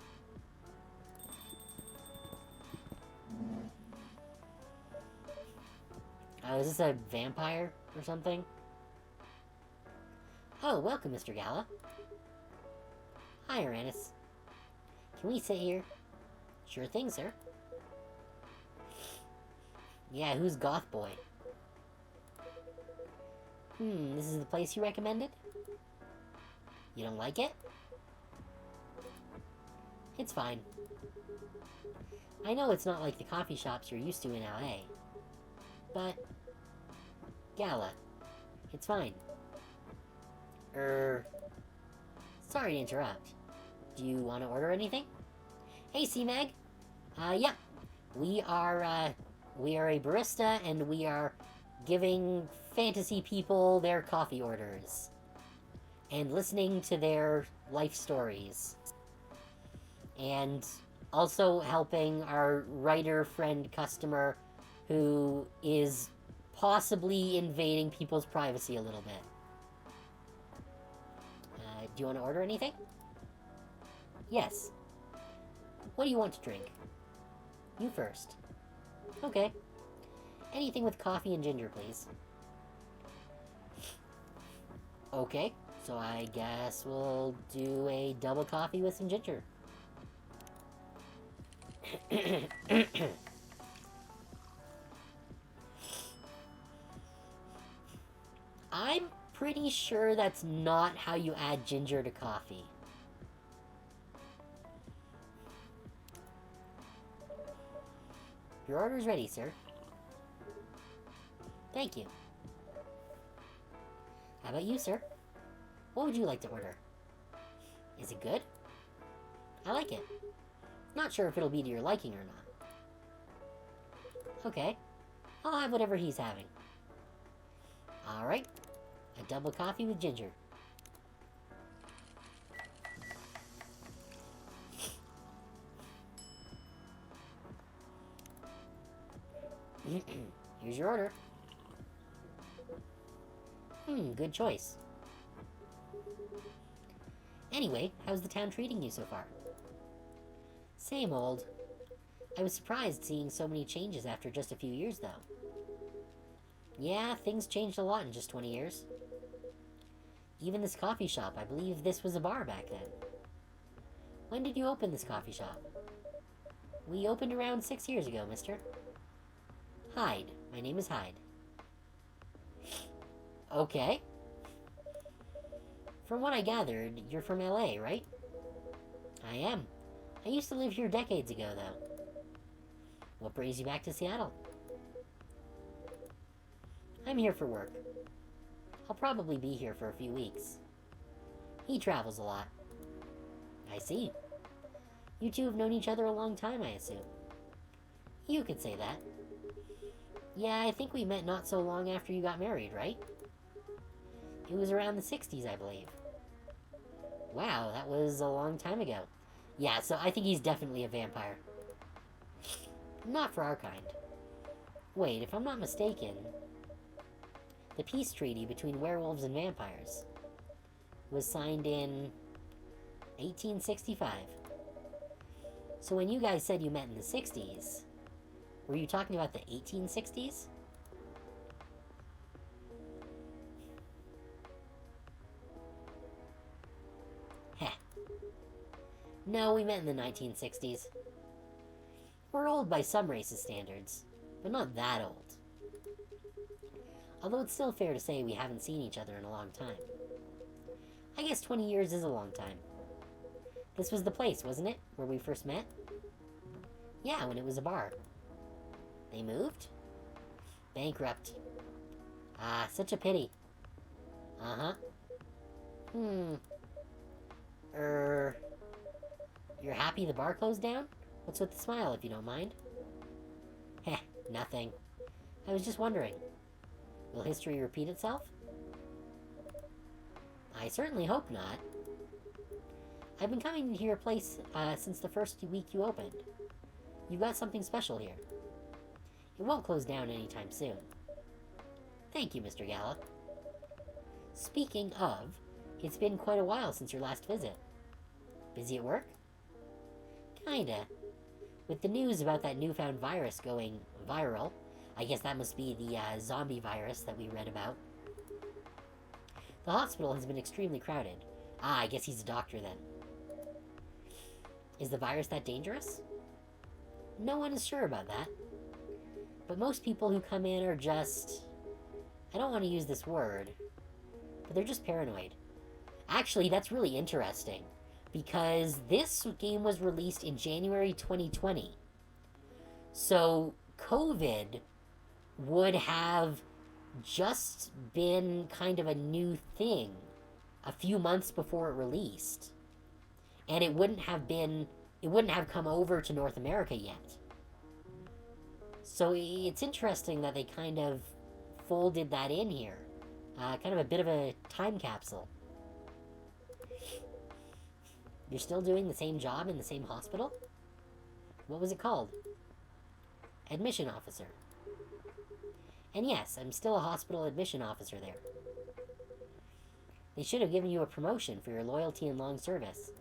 Oh, is this a vampire or something? Oh, welcome, Mr. Gala. Hi, Uranus. Can we sit here? Sure thing, sir. Yeah, who's Goth Boy? This is the place you recommended? You don't like it? It's fine. I know it's not like the coffee shops you're used to in LA. But... Gala. It's fine. Sorry to interrupt. Do you want to order anything? Hey, C-Mag. Yeah. We are a barista, and we are giving fantasy people their coffee orders. And listening to their life stories. And also helping our writer friend customer who is possibly invading people's privacy a little bit. Do you want to order anything? Yes. What do you want to drink? You first. Okay. Anything with coffee and ginger, please. Okay, so I guess we'll do a double coffee with some ginger. I'm pretty sure that's not how you add ginger to coffee. Your order's ready, sir. Thank you. How about you, sir? What would you like to order? Is it good? I like it. Not sure if it'll be to your liking or not. Okay. I'll have whatever he's having. Alright. A double coffee with ginger. Here's your order. Good choice. Anyway, how's the town treating you so far? Same old. I was surprised seeing so many changes after just a few years, though. Yeah, things changed a lot in just 20 years. Even this coffee shop, I believe this was a bar back then. When did you open this coffee shop? We opened around 6 years ago, mister. Hyde. My name is Hyde. Okay. From what I gathered, you're from LA, right? I am. I used to live here decades ago, though. What brings you back to Seattle? I'm here for work. I'll probably be here for a few weeks. He travels a lot. I see. You two have known each other a long time, I assume. You could say that. Yeah, I think we met not so long after you got married, right? It was around the 60s, I believe. Wow, that was a long time ago. Yeah, so I think he's definitely a vampire. Not for our kind. Wait, if I'm not mistaken, the peace treaty between werewolves and vampires was signed in 1865. So when you guys said you met in the 60s, were you talking about the 1860s? Heh. No, we met in the 1960s. We're old by some races' standards, but not that old. Although it's still fair to say we haven't seen each other in a long time. I guess 20 years is a long time. This was the place, wasn't it, where we first met? Yeah, when it was a bar. They moved? Bankrupt. Ah, such a pity. Uh-huh. You're happy the bar closed down? What's with the smile, if you don't mind? Heh, nothing. I was just wondering. Will history repeat itself? I certainly hope not. I've been coming to your place since the first week you opened. You've got something special here. It won't close down anytime soon. Thank you, Mr. Gala. Speaking of, it's been quite a while since your last visit. Busy at work? Kinda. With the news about that newfound virus going viral, I guess that must be the zombie virus that we read about. The hospital has been extremely crowded. Ah, I guess he's a doctor then. Is the virus that dangerous? No one is sure about that. But most people who come in are just... I don't want to use this word, but they're just paranoid. Actually, that's really interesting, because this game was released in January 2020. So, COVID would have just been kind of a new thing a few months before it released. And it wouldn't have come over to North America yet. So it's interesting that they kind of folded that in here. Kind of a bit of a time capsule. You're still doing the same job in the same hospital? What was it called? Admission officer. And yes, I'm still a hospital admission officer there. They should have given you a promotion for your loyalty and long service.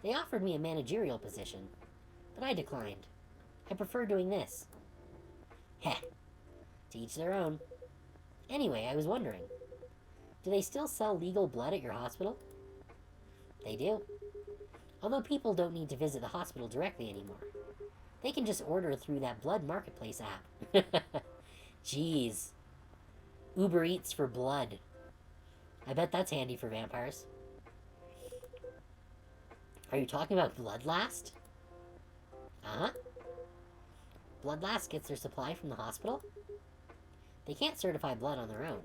They offered me a managerial position, but I declined. I prefer doing this. Heh. To each their own. Anyway, I was wondering, do they still sell legal blood at your hospital? They do. Although people don't need to visit the hospital directly anymore. They can just order through that blood marketplace app. Jeez. Uber Eats for blood. I bet that's handy for vampires. Are you talking about Bloodlast? Uh-huh. Bloodlast gets their supply from the hospital? They can't certify blood on their own.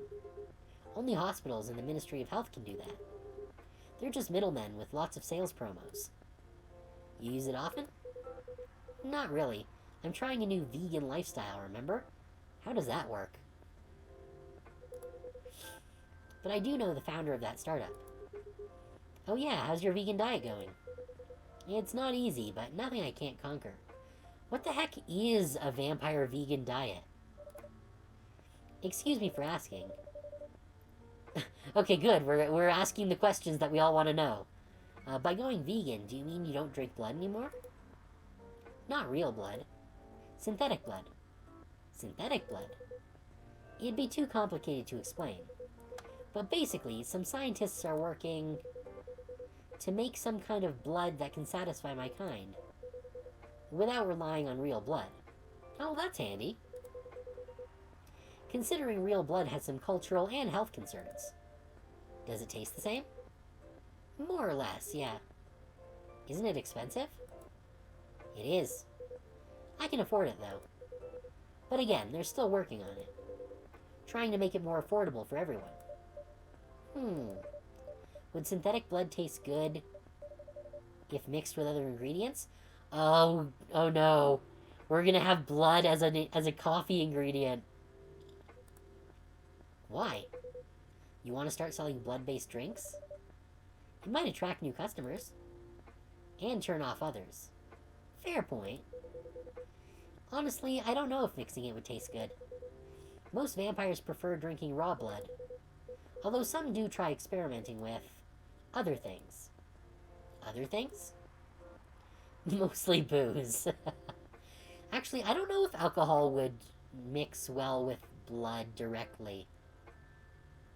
Only hospitals and the Ministry of Health can do that. They're just middlemen with lots of sales promos. You use it often? Not really. I'm trying a new vegan lifestyle, remember? How does that work? But I do know the founder of that startup. Oh yeah, how's your vegan diet going? It's not easy, but nothing I can't conquer. What the heck is a vampire vegan diet? Excuse me for asking. Okay, good. We're asking the questions that we all want to know. By going vegan, do you mean you don't drink blood anymore? Not real blood. Synthetic blood. Synthetic blood? It'd be too complicated to explain. But basically, some scientists are working to make some kind of blood that can satisfy my kind, without relying on real blood. Oh, that's handy. Considering real blood has some cultural and health concerns. Does it taste the same? More or less, yeah. Isn't it expensive? It is. I can afford it, though. But again, they're still working on it. Trying to make it more affordable for everyone. Would synthetic blood taste good if mixed with other ingredients? Oh, oh no. We're gonna have blood as a coffee ingredient. Why? You want to start selling blood-based drinks? It might attract new customers. And turn off others. Fair point. Honestly, I don't know if mixing it would taste good. Most vampires prefer drinking raw blood. Although some do try experimenting with other things. Other things? Mostly booze. Actually, I don't know if alcohol would mix well with blood directly.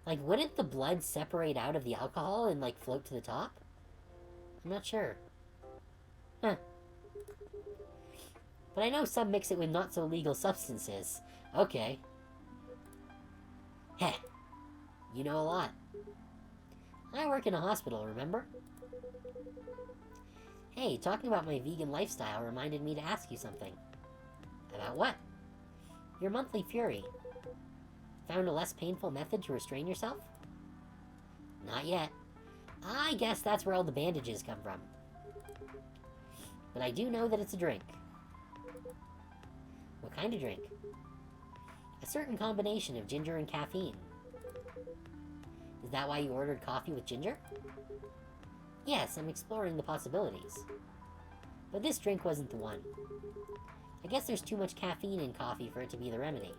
Like, wouldn't the blood separate out of the alcohol and, like, float to the top? I'm not sure. Huh. But I know some mix it with not-so-legal substances. Okay. Heh. You know a lot. I work in a hospital, remember? Hey, talking about my vegan lifestyle reminded me to ask you something. About what? Your monthly fury. Found a less painful method to restrain yourself? Not yet. I guess that's where all the bandages come from. But I do know that it's a drink. What kind of drink? A certain combination of ginger and caffeine. Is that why you ordered coffee with ginger? Yes, I'm exploring the possibilities. But this drink wasn't the one. I guess there's too much caffeine in coffee for it to be the remedy.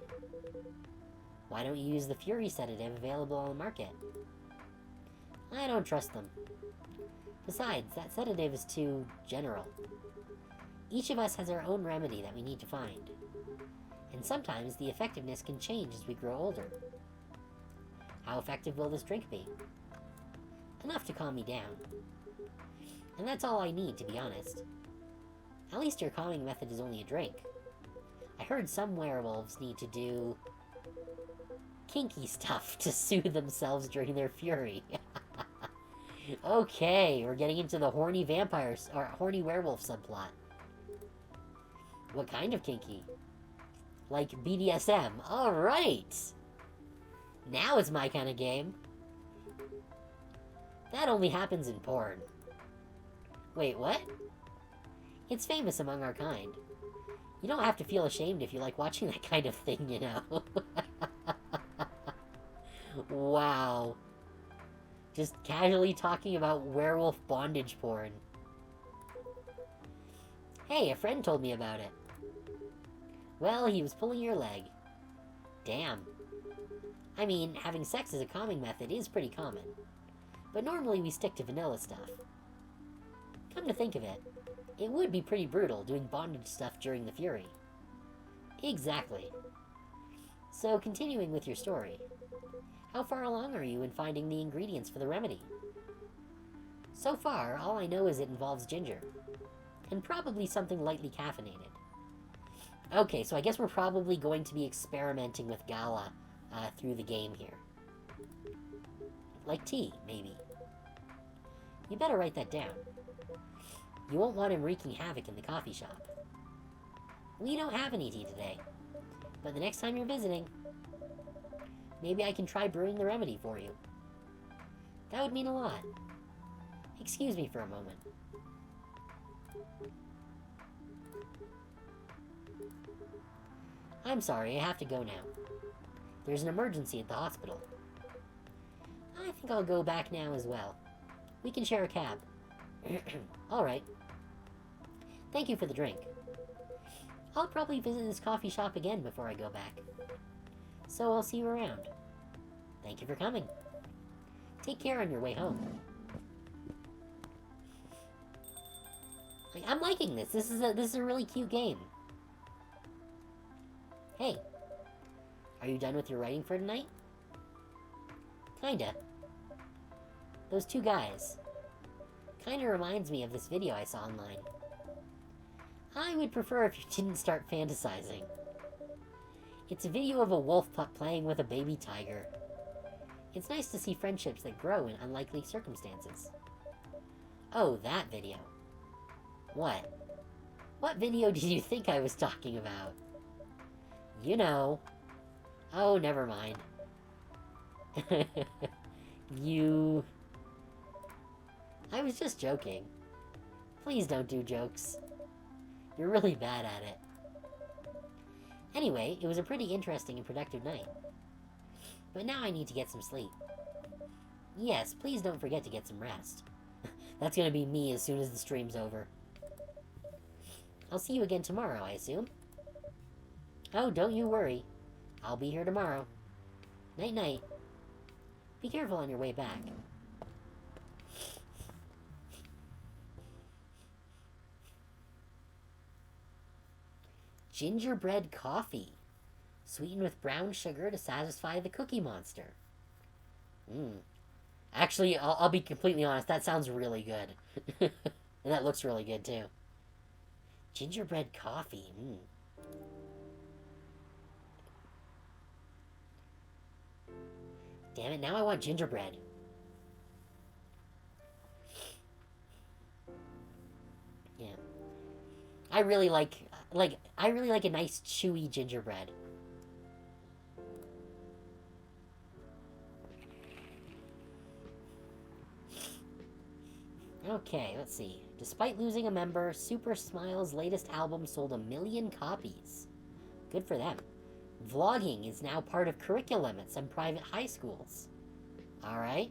Why don't you use the Fury sedative available on the market? I don't trust them. Besides, that sedative is too general. Each of us has our own remedy that we need to find. And sometimes the effectiveness can change as we grow older. How effective will this drink be? Enough to calm me down. And that's all I need, to be honest. At least your calming method is only a drink. I heard some werewolves need to do kinky stuff to soothe themselves during their fury. Okay, we're getting into the horny vampires, or horny werewolf subplot. What kind of kinky? Like BDSM. Alright! Now it's my kind of game. That only happens in porn. Wait, what? It's famous among our kind. You don't have to feel ashamed if you like watching that kind of thing, you know. Wow. Just casually talking about werewolf bondage porn. Hey, a friend told me about it. Well, he was pulling your leg. Damn. I mean, having sex as a calming method is pretty common. But normally we stick to vanilla stuff. Come to think of it, it would be pretty brutal doing bondage stuff during the fury. Exactly. So, continuing with your story. How far along are you in finding the ingredients for the remedy? So far, all I know is it involves ginger. And probably something lightly caffeinated. Okay, so I guess we're probably going to be experimenting with Gala through the game here. Like tea, maybe. You better write that down. You won't want him wreaking havoc in the coffee shop. We don't have any tea today. But the next time you're visiting, maybe I can try brewing the remedy for you. That would mean a lot. Excuse me for a moment. I'm sorry, I have to go now. There's an emergency at the hospital. I think I'll go back now as well. We can share a cab. Alright. Thank you for the drink. I'll probably visit this coffee shop again before I go back. So I'll see you around. Thank you for coming. Take care on your way home. I'm liking this. This is a really cute game. Hey. Are you done with your writing for tonight? Kinda. Those two guys. Kinda reminds me of this video I saw online. I would prefer if you didn't start fantasizing. It's a video of a wolf pup playing with a baby tiger. It's nice to see friendships that grow in unlikely circumstances. Oh, that video. What? What video did you think I was talking about? You know. Oh, never mind. You just joking. Please don't do jokes. You're really bad at it. Anyway, it was a pretty interesting and productive night. But now I need to get some sleep. Yes, please don't forget to get some rest. That's gonna be me as soon as the stream's over. I'll see you again tomorrow, I assume. Oh, don't you worry. I'll be here tomorrow. Night-night. Be careful on your way back. Gingerbread coffee. Sweetened with brown sugar to satisfy the cookie monster. Actually, I'll be completely honest, that sounds really good. And that looks really good, too. Gingerbread coffee. Damn it, now I want gingerbread. Yeah. I really like a nice chewy gingerbread. Okay, let's see. Despite losing a member, Super Smile's latest album sold 1 million copies. Good for them. Vlogging is now part of curriculum at some private high schools. Alright.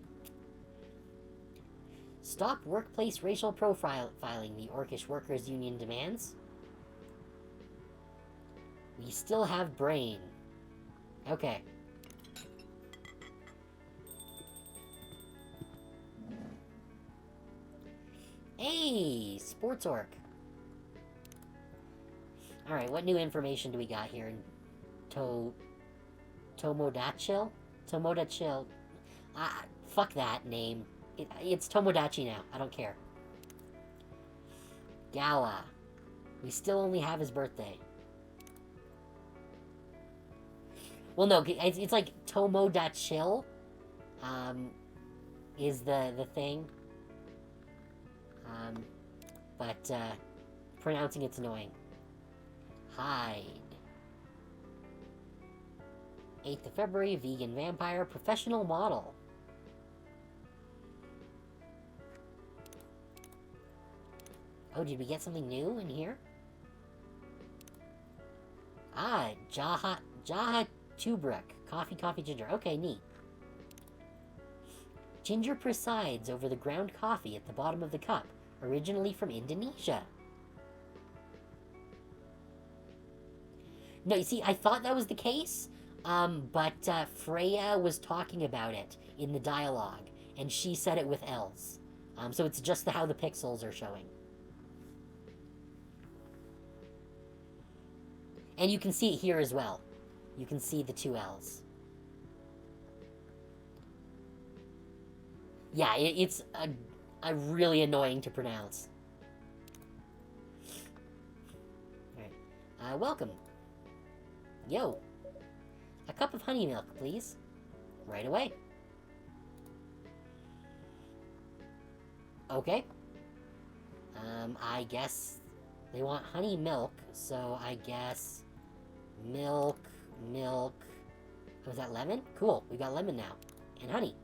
Stop workplace racial profiling, the Orcish Workers Union demands. We still have brain. Okay. Hey, Sports Orc. Alright, what new information do we got here in Tomodachil? Tomodachil. Fuck that name. It's Tomodachi now. I don't care. Gala. We still only have his birthday. Well, no, it's like Tomodachil. Is the thing. But pronouncing it's annoying. Hide. 8th of February, vegan vampire, professional model. Oh, did we get something new in here? Ah, Jaha Tubruk. Coffee, ginger. Okay, neat. Ginger presides over the ground coffee at the bottom of the cup, originally from Indonesia. No, you see, I thought that was the case, but Freya was talking about it in the dialogue, and she said it with L's. So it's just how the pixels are showing. And you can see it here as well. You can see the 2 L's. Yeah, it's a really annoying to pronounce. Alright. Welcome. Yo. A cup of honey milk, please. Right away. Okay. I guess they want honey milk, so I guess milk. Oh, is that lemon? Cool, we got lemon now. And honey.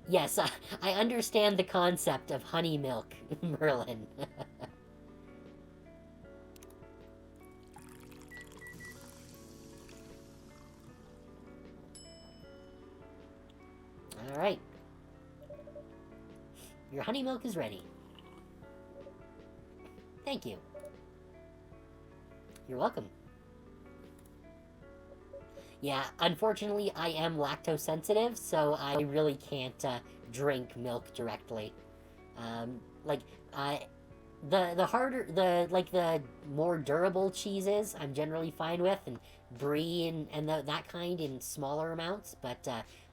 Yes, I understand the concept of honey milk, Merlin. Alright. Your honey milk is ready. Thank you. You're welcome. Yeah, unfortunately, I am lactose sensitive, so I really can't drink milk directly. The more durable cheeses, I'm generally fine with, and brie and that kind in smaller amounts, but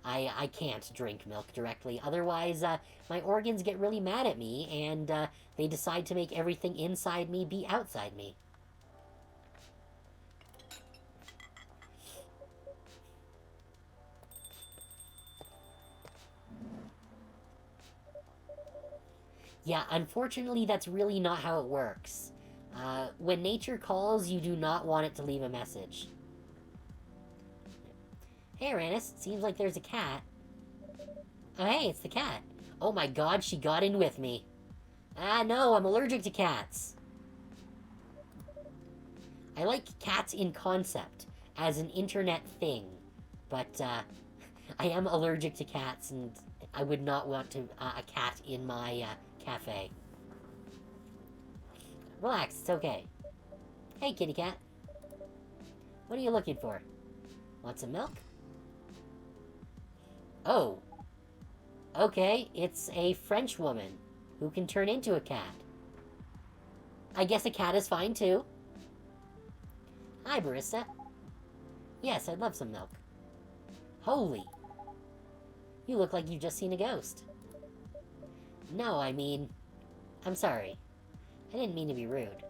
I can't drink milk directly. Otherwise, my organs get really mad at me, and they decide to make everything inside me be outside me. Yeah, unfortunately, that's really not how it works. When nature calls, you do not want it to leave a message. Hey, Aranis, seems like there's a cat. Oh, hey, it's the cat. Oh my god, she got in with me. Ah, no, I'm allergic to cats. I like cats in concept, as an internet thing. But, I am allergic to cats, and I would not want a cat in my, cafe. Relax, it's okay. Hey, kitty cat. What are you looking for? Want some milk? Oh. Okay, it's a French woman who can turn into a cat. I guess a cat is fine, too. Hi, barista. Yes, I'd love some milk. Holy. You look like you've just seen a ghost. No, I mean... I'm sorry. I didn't mean to be rude.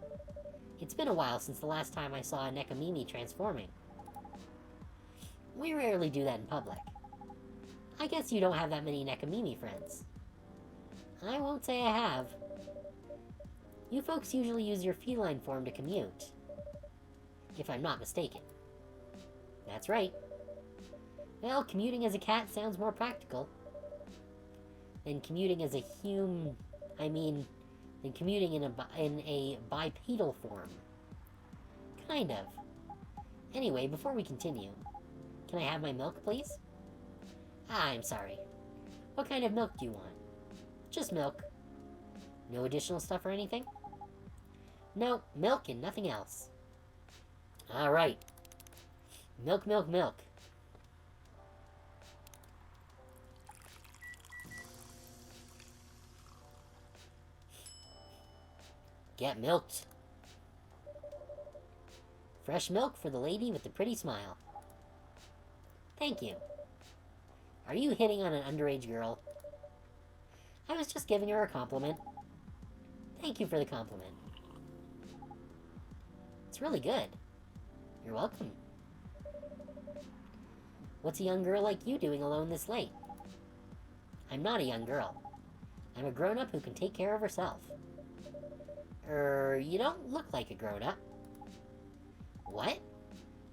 It's been a while since the last time I saw a Nekomimi transforming. We rarely do that in public. I guess you don't have that many Nekomimi friends. I won't say I have. You folks usually use your feline form to commute. If I'm not mistaken. That's right. Well, commuting as a cat sounds more practical. Than commuting as a than commuting in a bipedal form. Kind of. Anyway, before we continue, can I have my milk, please? Ah, I'm sorry. What kind of milk do you want? Just milk. No additional stuff or anything? No, milk and nothing else. Alright. Milk, milk, milk. Get milked. Fresh milk for the lady with the pretty smile. Thank you. Are you hitting on an underage girl? I was just giving her a compliment. Thank you for the compliment. It's really good. You're welcome. What's a young girl like you doing alone this late? I'm not a young girl. I'm a grown-up who can take care of herself. You don't look like a grown-up. What?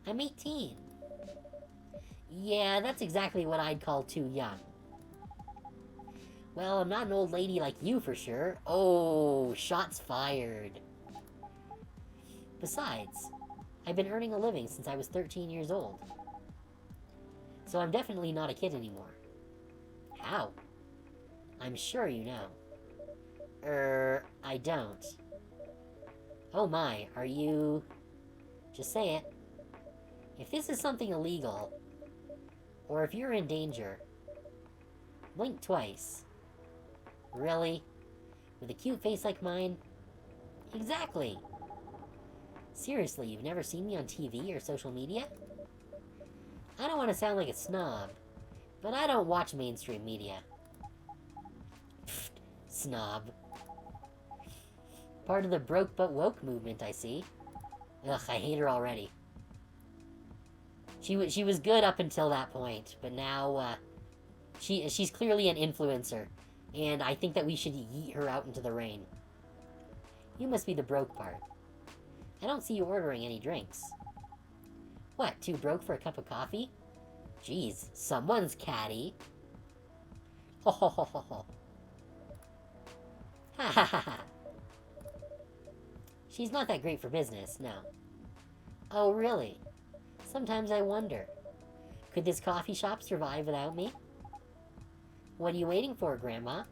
I'm 18. Yeah, that's exactly what I'd call too young. Well, I'm not an old lady like you for sure. Oh, shots fired. Besides, I've been earning a living since I was 13 years old. So I'm definitely not a kid anymore. How? I'm sure you know. I don't. Oh my, are you... Just say it. If this is something illegal, or if you're in danger, blink twice. Really? With a cute face like mine? Exactly! Seriously, you've never seen me on TV or social media? I don't want to sound like a snob, but I don't watch mainstream media. Pfft, snob. Part of the broke but woke movement, I see. Ugh, I hate her already. She was good up until that point, but now, she's clearly an influencer, and I think that we should yeet her out into the rain. You must be the broke part. I don't see you ordering any drinks. What, too broke for a cup of coffee? Jeez, someone's catty. Ho ho ho ho ho. Ha ha ha ha. She's not that great for business, no. Oh, really? Sometimes I wonder. Could this coffee shop survive without me? What are you waiting for, Grandma?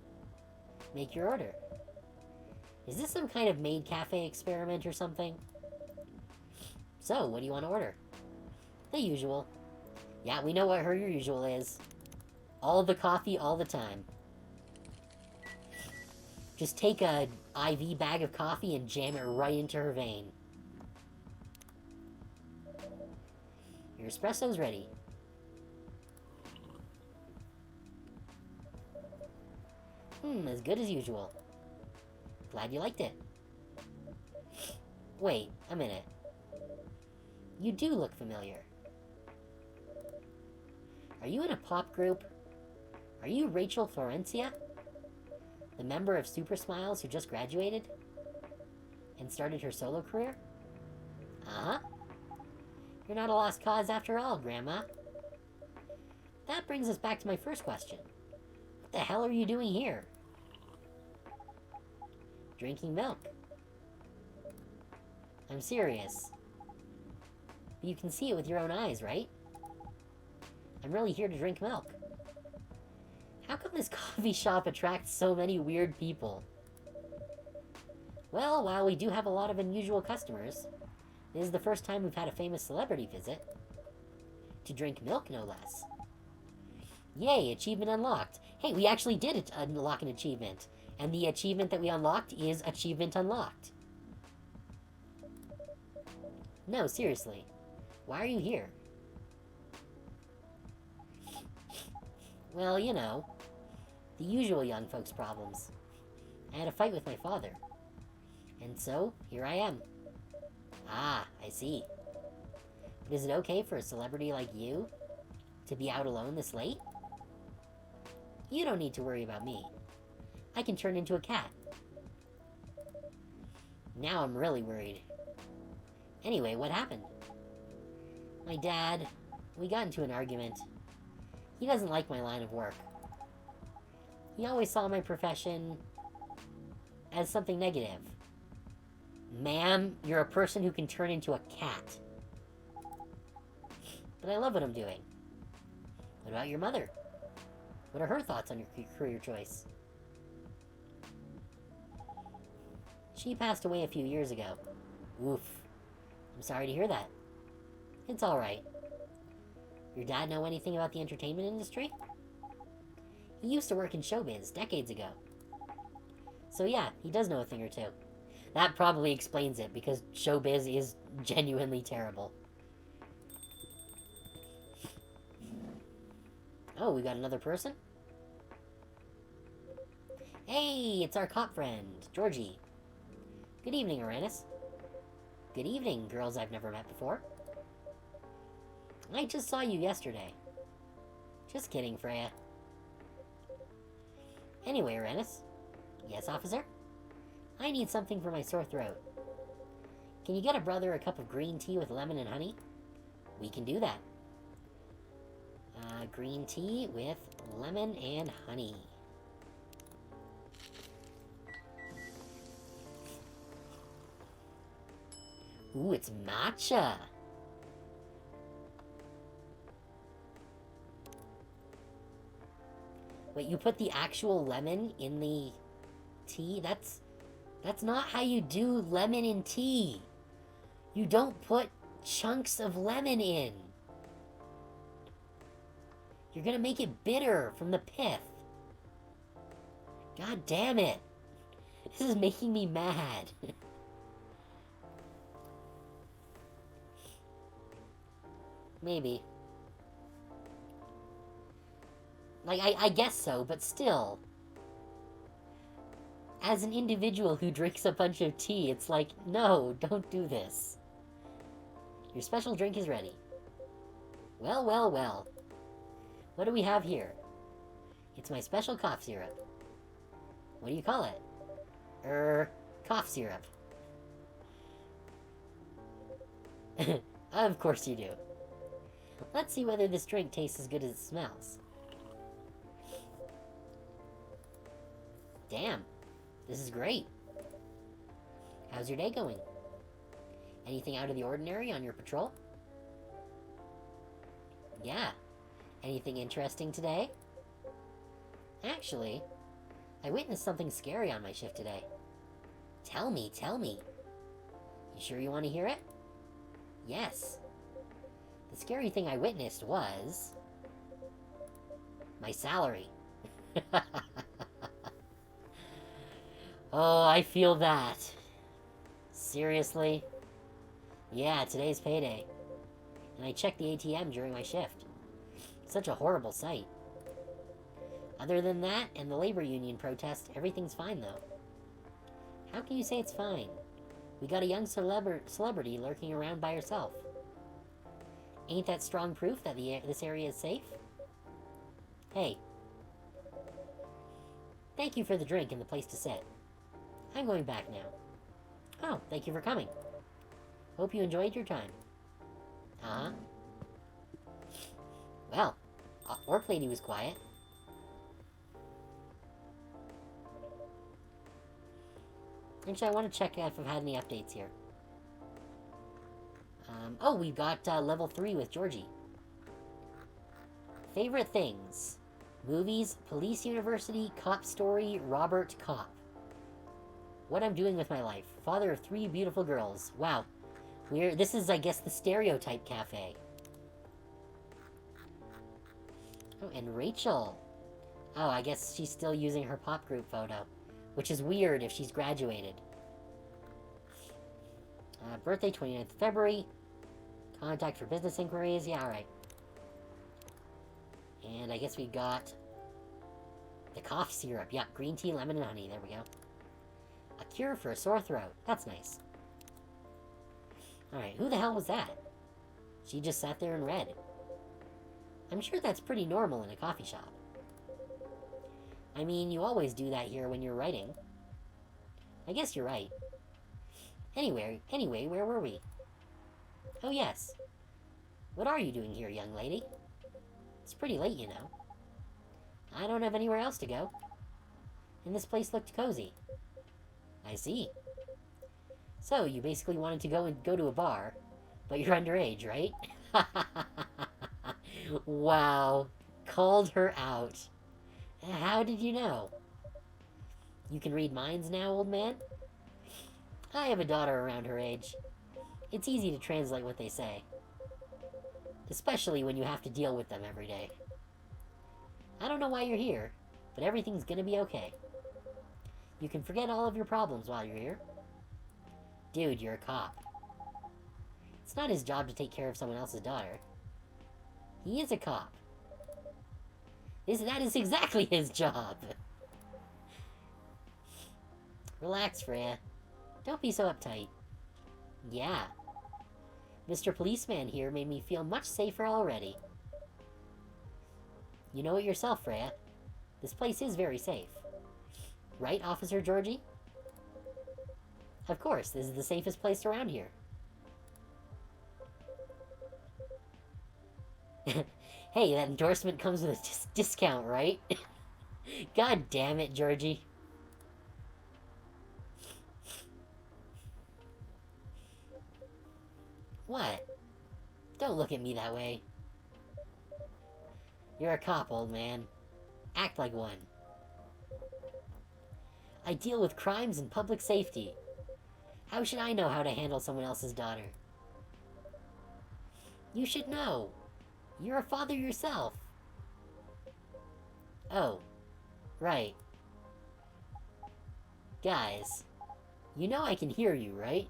Make your order. Is this some kind of maid cafe experiment or something? So, what do you want to order? The usual. Yeah, we know what her usual is. All the coffee, all the time. Just take a IV bag of coffee and jam it right into her vein. Your espresso's ready. As good as usual. Glad you liked it. Wait, a minute. You do look familiar. Are you in a pop group? Are you Rachel Florencia? The member of Super Smiles who just graduated? And started her solo career? Uh-huh. You're not a lost cause after all, Grandma. That brings us back to my first question. What the hell are you doing here? Drinking milk. I'm serious. But you can see it with your own eyes, right? I'm really here to drink milk. How come this coffee shop attracts so many weird people? Well, while we do have a lot of unusual customers, this is the first time we've had a famous celebrity visit. To drink milk, no less. Yay, achievement unlocked. Hey, we actually did unlock an achievement. And the achievement that we unlocked is achievement unlocked. No, seriously. Why are you here? Well, you know, the usual young folks' problems. I had a fight with my father. And so, here I am. Ah, I see. But is it okay for a celebrity like you to be out alone this late? You don't need to worry about me. I can turn into a cat. Now I'm really worried. Anyway, what happened? My dad, we got into an argument. He doesn't like my line of work. He always saw my profession as something negative. Ma'am, you're a person who can turn into a cat. But I love what I'm doing. What about your mother? What are her thoughts on your career choice? She passed away a few years ago. Oof. I'm sorry to hear that. It's alright. Your dad know anything about the entertainment industry? He used to work in showbiz decades ago. So yeah, he does know a thing or two. That probably explains it, because showbiz is genuinely terrible. Oh, we got another person? Hey, it's our cop friend, Georgie. Good evening, Uranus. Good evening, girls I've never met before. I just saw you yesterday. Just kidding, Freya. Anyway, Uranus. Yes, officer? I need something for my sore throat. Can you get a brother a cup of green tea with lemon and honey? We can do that. Green tea with lemon and honey. Ooh, it's matcha. Wait, you put the actual lemon in the tea? That's not how you do lemon in tea. You don't put chunks of lemon in. You're gonna make it bitter from the pith. God damn it. This is making me mad. Maybe. Like, I guess so, but still. As an individual who drinks a bunch of tea, it's like, no, don't do this. Your special drink is ready. Well, well, well. What do we have here? It's my special cough syrup. What do you call it? Cough syrup. Of course you do. Let's see whether this drink tastes as good as it smells. Damn, this is great. How's your day going? Anything out of the ordinary on your patrol? Yeah. Anything interesting today? Actually, I witnessed something scary on my shift today. Tell me, tell me. You sure you want to hear it? Yes. The scary thing I witnessed was... my salary. Oh, I feel that. Seriously? Yeah, today's payday. And I checked the ATM during my shift. Such a horrible sight. Other than that, and the labor union protest, everything's fine, though. How can you say it's fine? We got a young celebrity lurking around by herself. Ain't that strong proof that this area is safe? Hey. Thank you for the drink and the place to sit. I'm going back now. Oh, thank you for coming. Hope you enjoyed your time. Uh-huh. Well, work lady was quiet. Actually, I want to check if I've had any updates here. Oh, we've got level 3 with Georgie. Favorite things. Movies, police university, cop story, Robert Cop. What I'm doing with my life. Father of 3 beautiful girls. Wow. This is, I guess, the stereotype cafe. Oh, and Rachel. Oh, I guess she's still using her pop group photo. Which is weird if she's graduated. Birthday, 29th February. Contact for business inquiries. Yeah, alright. And I guess we got the cough syrup. Yeah, green tea, lemon, and honey. There we go. A cure for a sore throat. That's nice. Alright, who the hell was that? She just sat there and read. I'm sure that's pretty normal in a coffee shop. I mean, you always do that here when you're writing. I guess you're right. Anyway, where were we? Oh yes. What are you doing here, young lady? It's pretty late, you know. I don't have anywhere else to go. And this place looked cozy. I see. So, you basically wanted to go to a bar, but you're underage, right? Wow. Called her out. How did you know? You can read minds now, old man? I have a daughter around her age. It's easy to translate what they say. Especially when you have to deal with them every day. I don't know why you're here, but everything's gonna be okay. You can forget all of your problems while you're here. Dude, you're a cop. It's not his job to take care of someone else's daughter. He is a cop. That is exactly his job! Relax, Freya. Don't be so uptight. Yeah. Mr. Policeman here made me feel much safer already. You know it yourself, Freya. This place is very safe. Right, Officer Georgie? Of course, this is the safest place around here. Hey, that endorsement comes with a discount, right? God damn it, Georgie. What? Don't look at me that way. You're a cop, old man. Act like one. I deal with crimes and public safety. How should I know how to handle someone else's daughter? You should know. You're a father yourself. Oh. Right. Guys. You know I can hear you, right?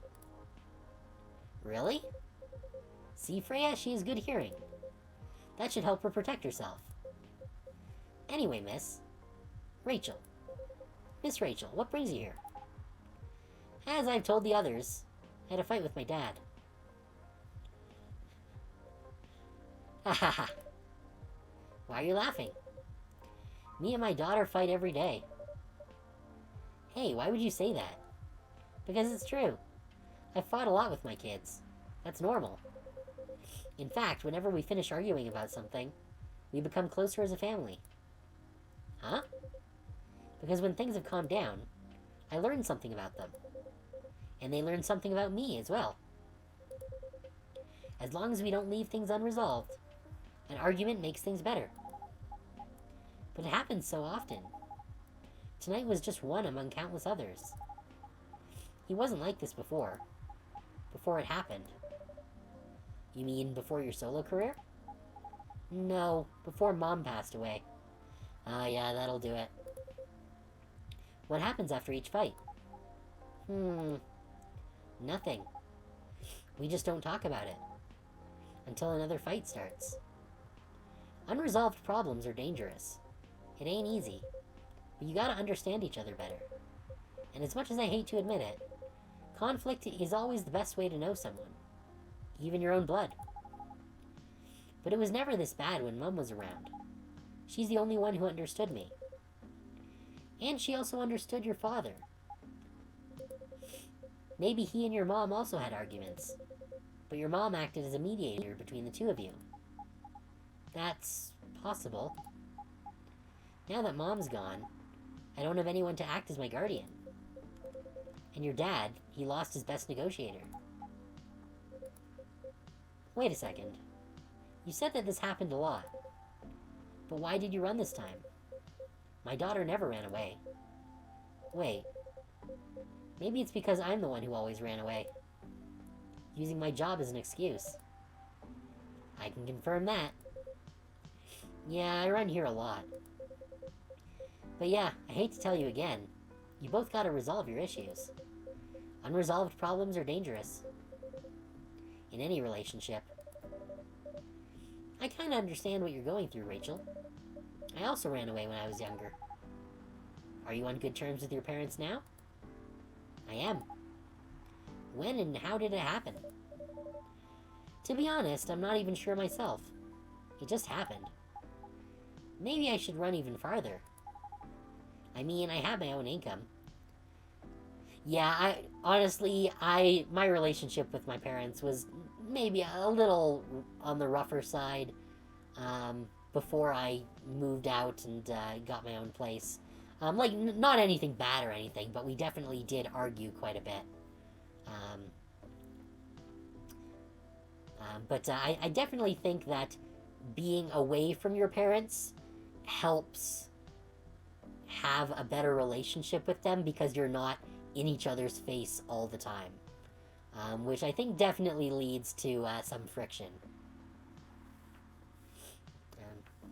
Really? See, Freya, she has good hearing. That should help her protect herself. Anyway, miss. Rachel. Miss Rachel, what brings you here? As I've told the others, I had a fight with my dad. Ha ha ha. Why are you laughing? Me and my daughter fight every day. Hey, why would you say that? Because it's true. I fought a lot with my kids. That's normal. In fact, whenever we finish arguing about something, we become closer as a family. Huh? Because when things have calmed down, I learn something about them. And they learn something about me as well. As long as we don't leave things unresolved, an argument makes things better. But it happens so often. Tonight was just one among countless others. He wasn't like this before. Before it happened. You mean before your solo career? No, before Mom passed away. Ah, yeah, that'll do it. What happens after each fight? Nothing. We just don't talk about it. Until another fight starts. Unresolved problems are dangerous. It ain't easy. But you gotta understand each other better. And as much as I hate to admit it, conflict is always the best way to know someone. Even your own blood. But it was never this bad when Mum was around. She's the only one who understood me. And she also understood your father. Maybe he and your mom also had arguments. But your mom acted as a mediator between the two of you. That's possible. Now that Mom's gone, I don't have anyone to act as my guardian. And your dad, he lost his best negotiator. Wait a second. You said that this happened a lot. But why did you run this time? My daughter never ran away. Wait. Maybe it's because I'm the one who always ran away. Using my job as an excuse. I can confirm that. Yeah, I run here a lot. But yeah, I hate to tell you again. You both gotta resolve your issues. Unresolved problems are dangerous. In any relationship. I kinda understand what you're going through, Rachel. I also ran away when I was younger. Are you on good terms with your parents now? I am. When and how did it happen? To be honest, I'm not even sure myself. It just happened. Maybe I should run even farther. I mean, I have my own income. Yeah, my relationship with my parents was maybe a little on the rougher side, before I moved out and, got my own place. Not anything bad or anything, but we definitely did argue quite a bit. But I definitely think that being away from your parents helps have a better relationship with them because you're not in each other's face all the time. Which I think definitely leads to some friction.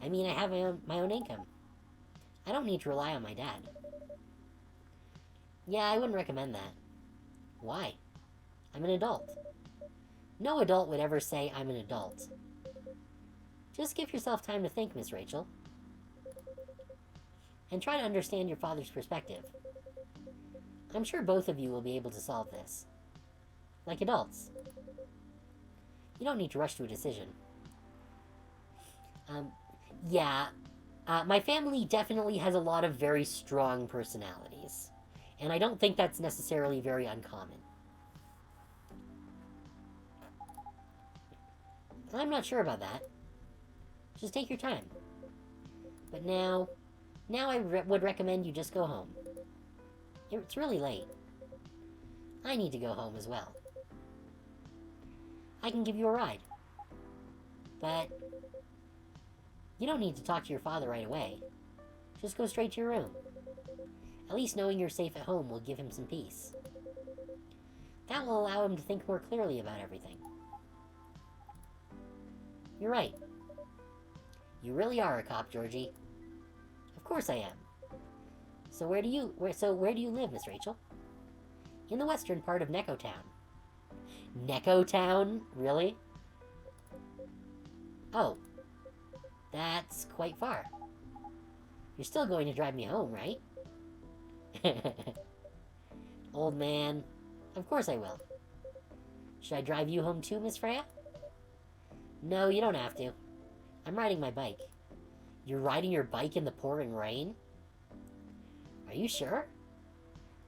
I mean, I have my own income. I don't need to rely on my dad. Yeah, I wouldn't recommend that. Why? I'm an adult. No adult would ever say I'm an adult. Just give yourself time to think, Miss Rachel. And try to understand your father's perspective. I'm sure both of you will be able to solve this. Like adults. You don't need to rush to a decision. Yeah, my family definitely has a lot of very strong personalities. And I don't think that's necessarily very uncommon. I'm not sure about that. Just take your time. But now I would recommend you just go home. It's really late. I need to go home as well. I can give you a ride. But you don't need to talk to your father right away. Just go straight to your room. At least knowing you're safe at home will give him some peace. That will allow him to think more clearly about everything. You're right. You really are a cop, Georgie. Of course I am. So where do you live, Miss Rachel? In the western part of Neko Town. Neko Town? Really? Oh. That's quite far. You're still going to drive me home, right? Old man. Of course I will. Should I drive you home too, Miss Freya? No, you don't have to. I'm riding my bike. You're riding your bike in the pouring rain? Are you sure?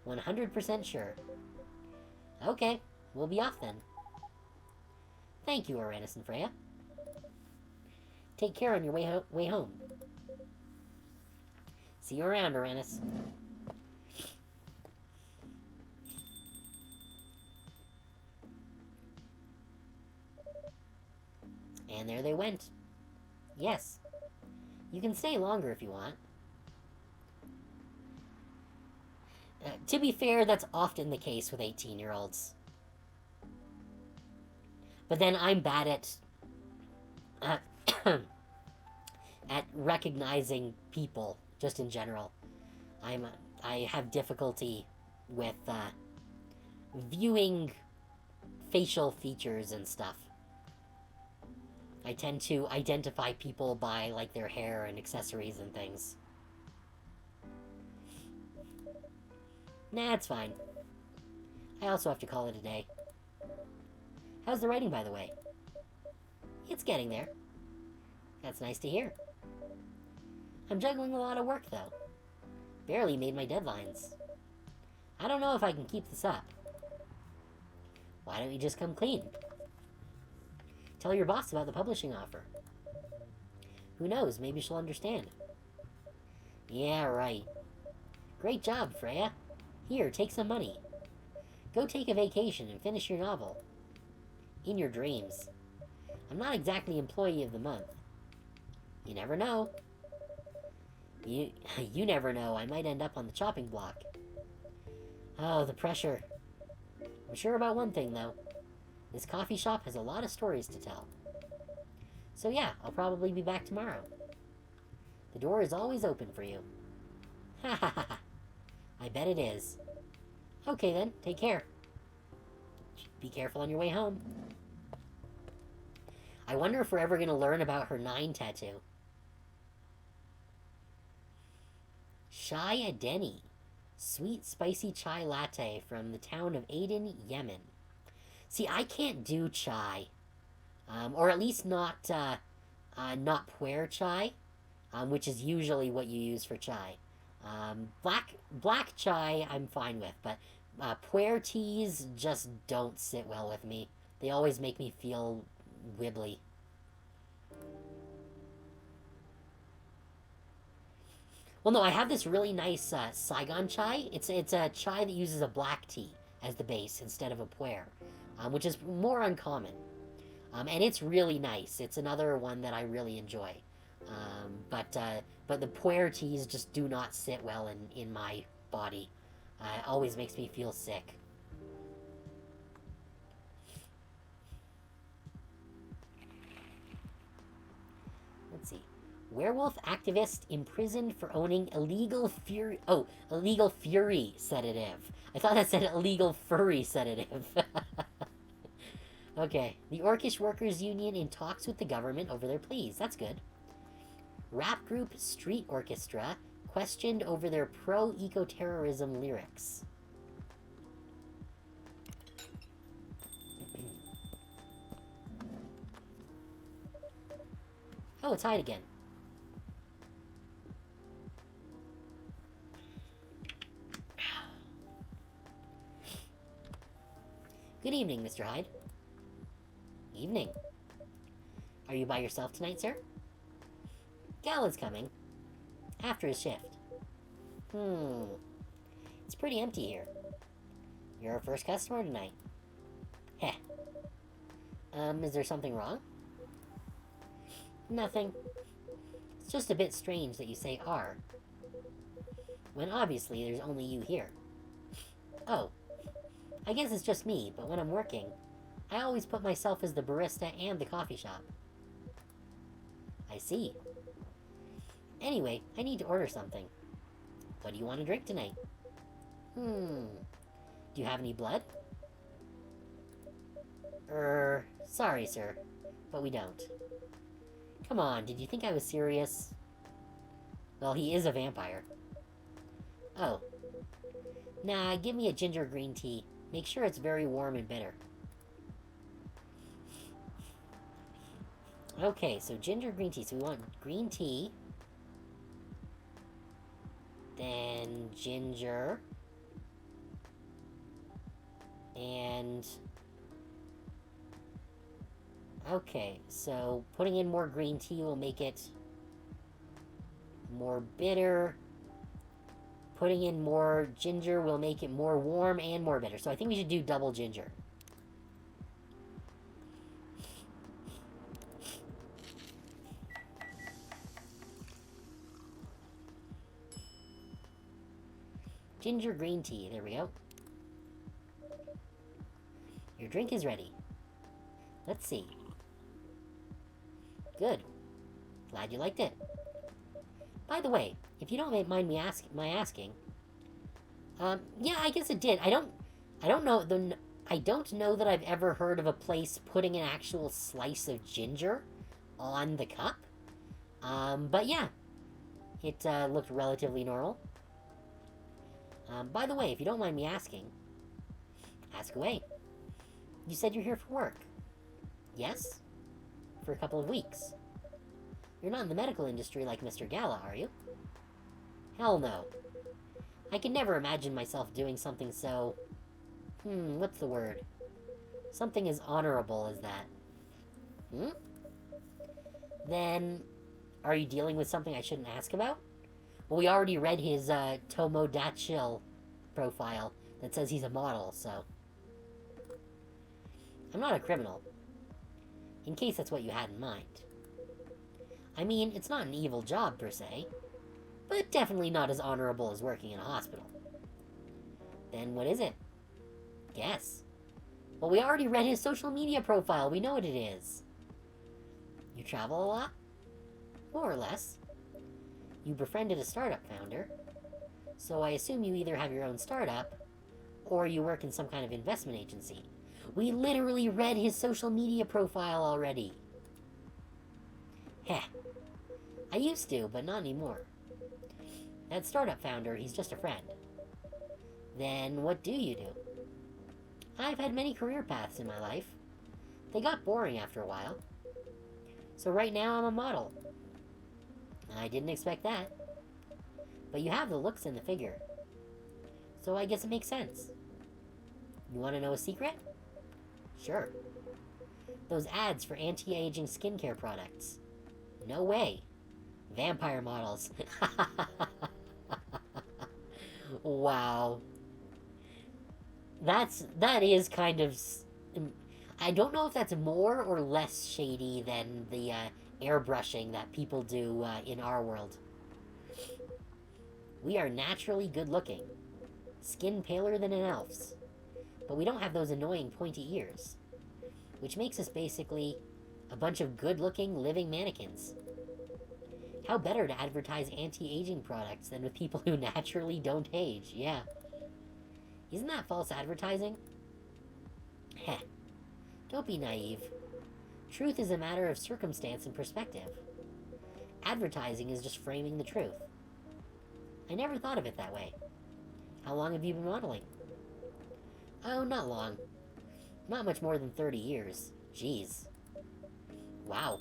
100% sure. Okay, we'll be off then. Thank you, Uranus and Freya. Take care on your way home. See you around, Uranus. And there they went. Yes. You can stay longer if you want. To be fair, that's often the case with 18-year-olds. But then I'm bad at at recognizing people, just in general. I have difficulty with viewing facial features and stuff. I tend to identify people by, like, their hair and accessories and things. Nah, it's fine. I also have to call it a day. How's the writing, by the way? It's getting there. That's nice to hear. I'm juggling a lot of work, though. Barely made my deadlines. I don't know if I can keep this up. Why don't you just come clean? Tell your boss about the publishing offer. Who knows, maybe she'll understand. Yeah, right. Great job, Freya. Here, take some money. Go take a vacation and finish your novel. In your dreams. I'm not exactly employee of the month. You never know. You never know. I might end up on the chopping block. Oh, the pressure. I'm sure about one thing, though. This coffee shop has a lot of stories to tell. So yeah, I'll probably be back tomorrow. The door is always open for you. Ha ha ha ha. I bet it is. Okay then, take care. Be careful on your way home. I wonder if we're ever going to learn about her 9 tattoo. Chai Adeni. Sweet spicy chai latte from the town of Aden, Yemen. See, I can't do chai. Or at least not puer chai, which is usually what you use for chai. Black chai I'm fine with, but puer teas just don't sit well with me. They always make me feel wibbly. Well, no, I have this really nice Saigon chai. It's a chai that uses a black tea as the base instead of a puer, which is more uncommon. And it's really nice. It's another one that I really enjoy. But the puer teas just do not sit well in my body. It always makes me feel sick. Let's see. Werewolf activist imprisoned for owning illegal fury sedative. I thought that said illegal furry sedative. Okay. The Orcish Workers Union in talks with the government over their pleas. That's good. Rap group Street Orchestra questioned over their pro-eco-terrorism lyrics. Oh, it's Hyde again. Good evening, Mr. Hyde. Evening. Are you by yourself tonight, sir? Galen's coming. After his shift. It's pretty empty here. You're our first customer tonight. Heh. Is there something wrong? Nothing. It's just a bit strange that you say "are," when obviously there's only you here. Oh. I guess it's just me, but when I'm working, I always put myself as the barista and the coffee shop. I see. Anyway, I need to order something. What do you want to drink tonight? Do you have any blood? Sorry, sir, but we don't. Come on, did you think I was serious? Well, he is a vampire. Oh. Nah, give me a ginger green tea. Make sure it's very warm and bitter. Okay, so ginger green tea. So we want green tea. Then ginger. And... okay, so putting in more green tea will make it more bitter. Putting in more ginger will make it more warm and more bitter. So I think we should do double ginger. Ginger green tea. There we go. Your drink is ready. Let's see. Good. Glad you liked it. By the way, if you don't mind me asking, yeah, I guess it did. I don't know that I've ever heard of a place putting an actual slice of ginger on the cup. But yeah, it looked relatively normal. By the way, if you don't mind me asking, ask away. You said you're here for work. Yes? For a couple of weeks. You're not in the medical industry like Mr. Gala, are you? Hell no. I can never imagine myself doing something so... what's the word? Something as honorable as that. Then, are you dealing with something I shouldn't ask about? Well, we already read his Tomodachil profile that says he's a model, so... I'm not a criminal. In case that's what you had in mind. I mean, it's not an evil job per se, but definitely not as honorable as working in a hospital. Then what is it? Guess. Well, we already read his social media profile. We know what it is. You travel a lot? More or less. You befriended a startup founder, so I assume you either have your own startup, or you work in some kind of investment agency. We literally read his social media profile already. Heh. I used to, but not anymore. That startup founder, he's just a friend. Then what do you do? I've had many career paths in my life. They got boring after a while. So right now I'm a model. I didn't expect that. But you have the looks and the figure. So I guess it makes sense. You want to know a secret? Sure. Those ads for anti-aging skincare products. No way. Vampire models. Wow. That is kind of... I don't know if that's more or less shady than the airbrushing that people do in our world. We are naturally good looking. Skin paler than an elf's. But we don't have those annoying pointy ears. Which makes us basically a bunch of good looking living mannequins. How better to advertise anti-aging products than with people who naturally don't age, yeah. Isn't that false advertising? Heh. Don't be naive. Truth is a matter of circumstance and perspective. Advertising is just framing the truth. I never thought of it that way. How long have you been modeling? Oh, not long. Not much more than 30 years. Jeez. Wow.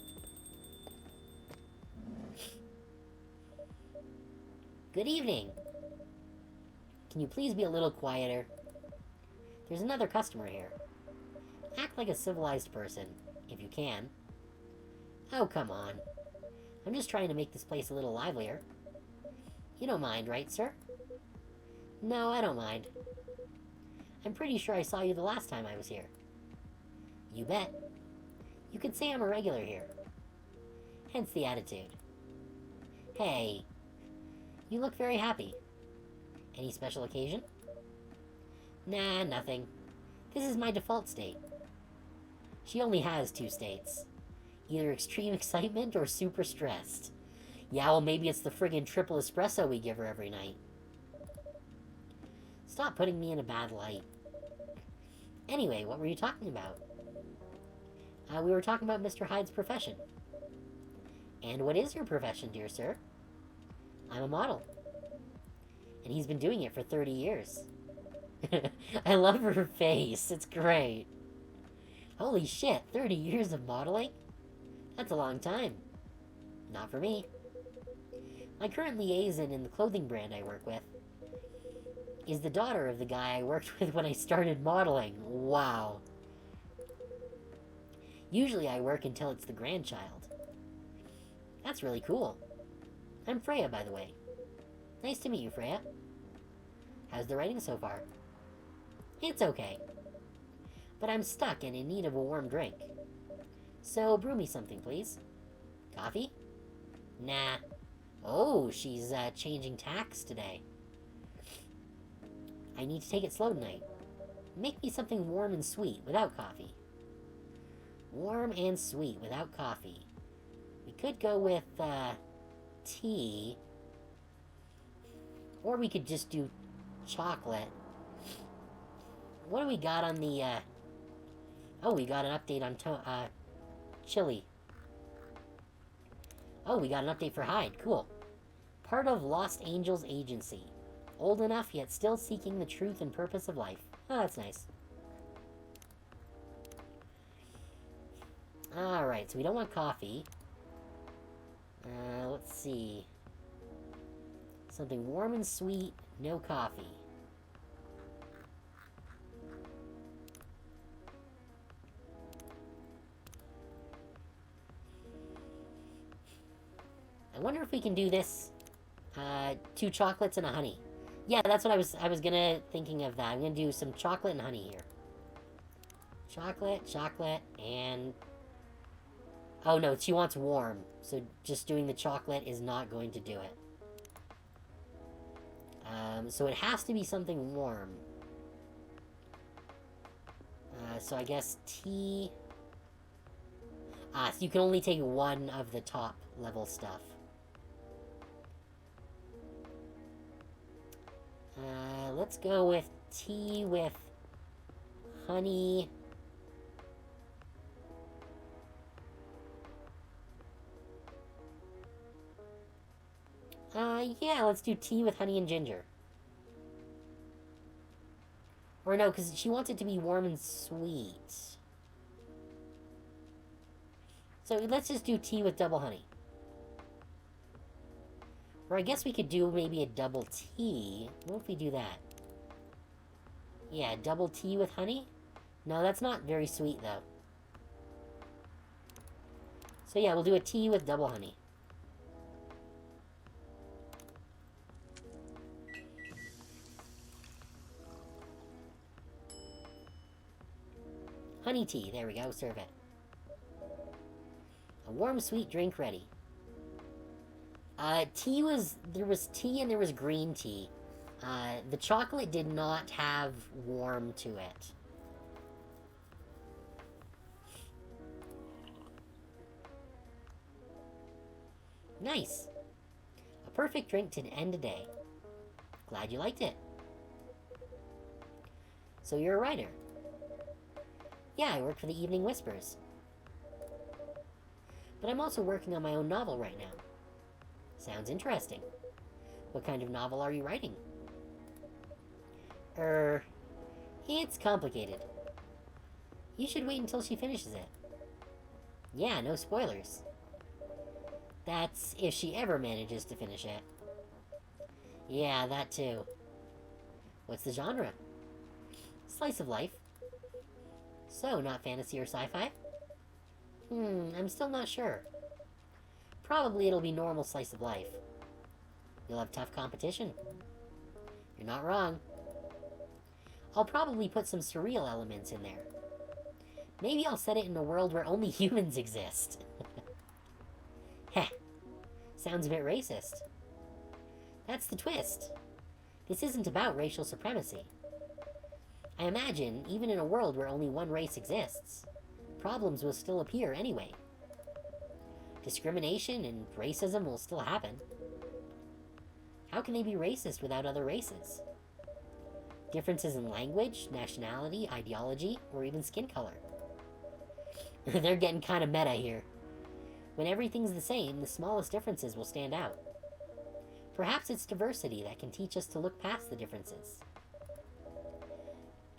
Good evening. Can you please be a little quieter? There's another customer here. Act like a civilized person, if you can. Oh, come on. I'm just trying to make this place a little livelier. You don't mind, right, sir? No, I don't mind. I'm pretty sure I saw you the last time I was here. You bet. You could say I'm a regular here. Hence the attitude. Hey. You look very happy. Any special occasion? Nah, nothing. This is my default state. She only has 2 states. Either extreme excitement or super stressed. Yeah, well, maybe it's the friggin' triple espresso we give her every night. Stop putting me in a bad light. Anyway, what were you talking about? We were talking about Mr. Hyde's profession. And what is your profession, dear sir? I'm a model. And he's been doing it for 30 years. I love her face. It's great. Holy shit, 30 years of modeling? That's a long time. Not for me. My current liaison in the clothing brand I work with is the daughter of the guy I worked with when I started modeling. Wow. Usually I work until it's the grandchild. That's really cool. I'm Freya, by the way. Nice to meet you, Freya. How's the writing so far? It's okay. But I'm stuck and in need of a warm drink. So brew me something, please. Coffee? Nah. Oh, she's changing tacks today. I need to take it slow tonight. Make me something warm and sweet without coffee. Warm and sweet without coffee. We could go with tea. Or we could just do chocolate. What do we got on the oh, we got an update on chili. Oh, we got an update for Hyde. Cool. Part of Lost Angels Agency. Old enough, yet still seeking the truth and purpose of life. Oh, that's nice. Alright, so we don't want coffee. Let's see. Something warm and sweet, no coffee. I wonder if we can do this. 2 chocolates and a honey. Yeah, that's what I was thinking of that. I'm gonna do some chocolate and honey here. Chocolate, chocolate, and... Oh no, she wants warm. So just doing the chocolate is not going to do it. So it has to be something warm. So I guess tea... so you can only take one of the top level stuff. Let's go with tea with honey. Yeah, let's do tea with honey and ginger. Or no, because she wants it to be warm and sweet. So let's just do tea with double honey. Or I guess we could do maybe a double tea. What if we do that? Yeah, double tea with honey? No, that's not very sweet, though. So yeah, we'll do a tea with double honey. Honey tea, there we go, serve it. A warm, sweet drink ready. There was tea and there was green tea. The chocolate did not have warm to it. Nice. A perfect drink to end a day. Glad you liked it. So you're a writer? Yeah, I work for the Evening Whispers. But I'm also working on my own novel right now. Sounds interesting. What kind of novel are you writing? It's complicated. You should wait until she finishes it. Yeah, no spoilers. That's if she ever manages to finish it. Yeah, that too. What's the genre? Slice of life. So, not fantasy or sci-fi? I'm still not sure. Probably it'll be normal slice of life. You'll have tough competition. You're not wrong. I'll probably put some surreal elements in there. Maybe I'll set it in a world where only humans exist. Heh. Sounds a bit racist. That's the twist. This isn't about racial supremacy. I imagine, even in a world where only one race exists, problems will still appear anyway. Discrimination and racism will still happen. How can they be racist without other races? Differences in language, nationality, ideology, or even skin color. They're getting kind of meta here. When everything's the same, the smallest differences will stand out. Perhaps it's diversity that can teach us to look past the differences.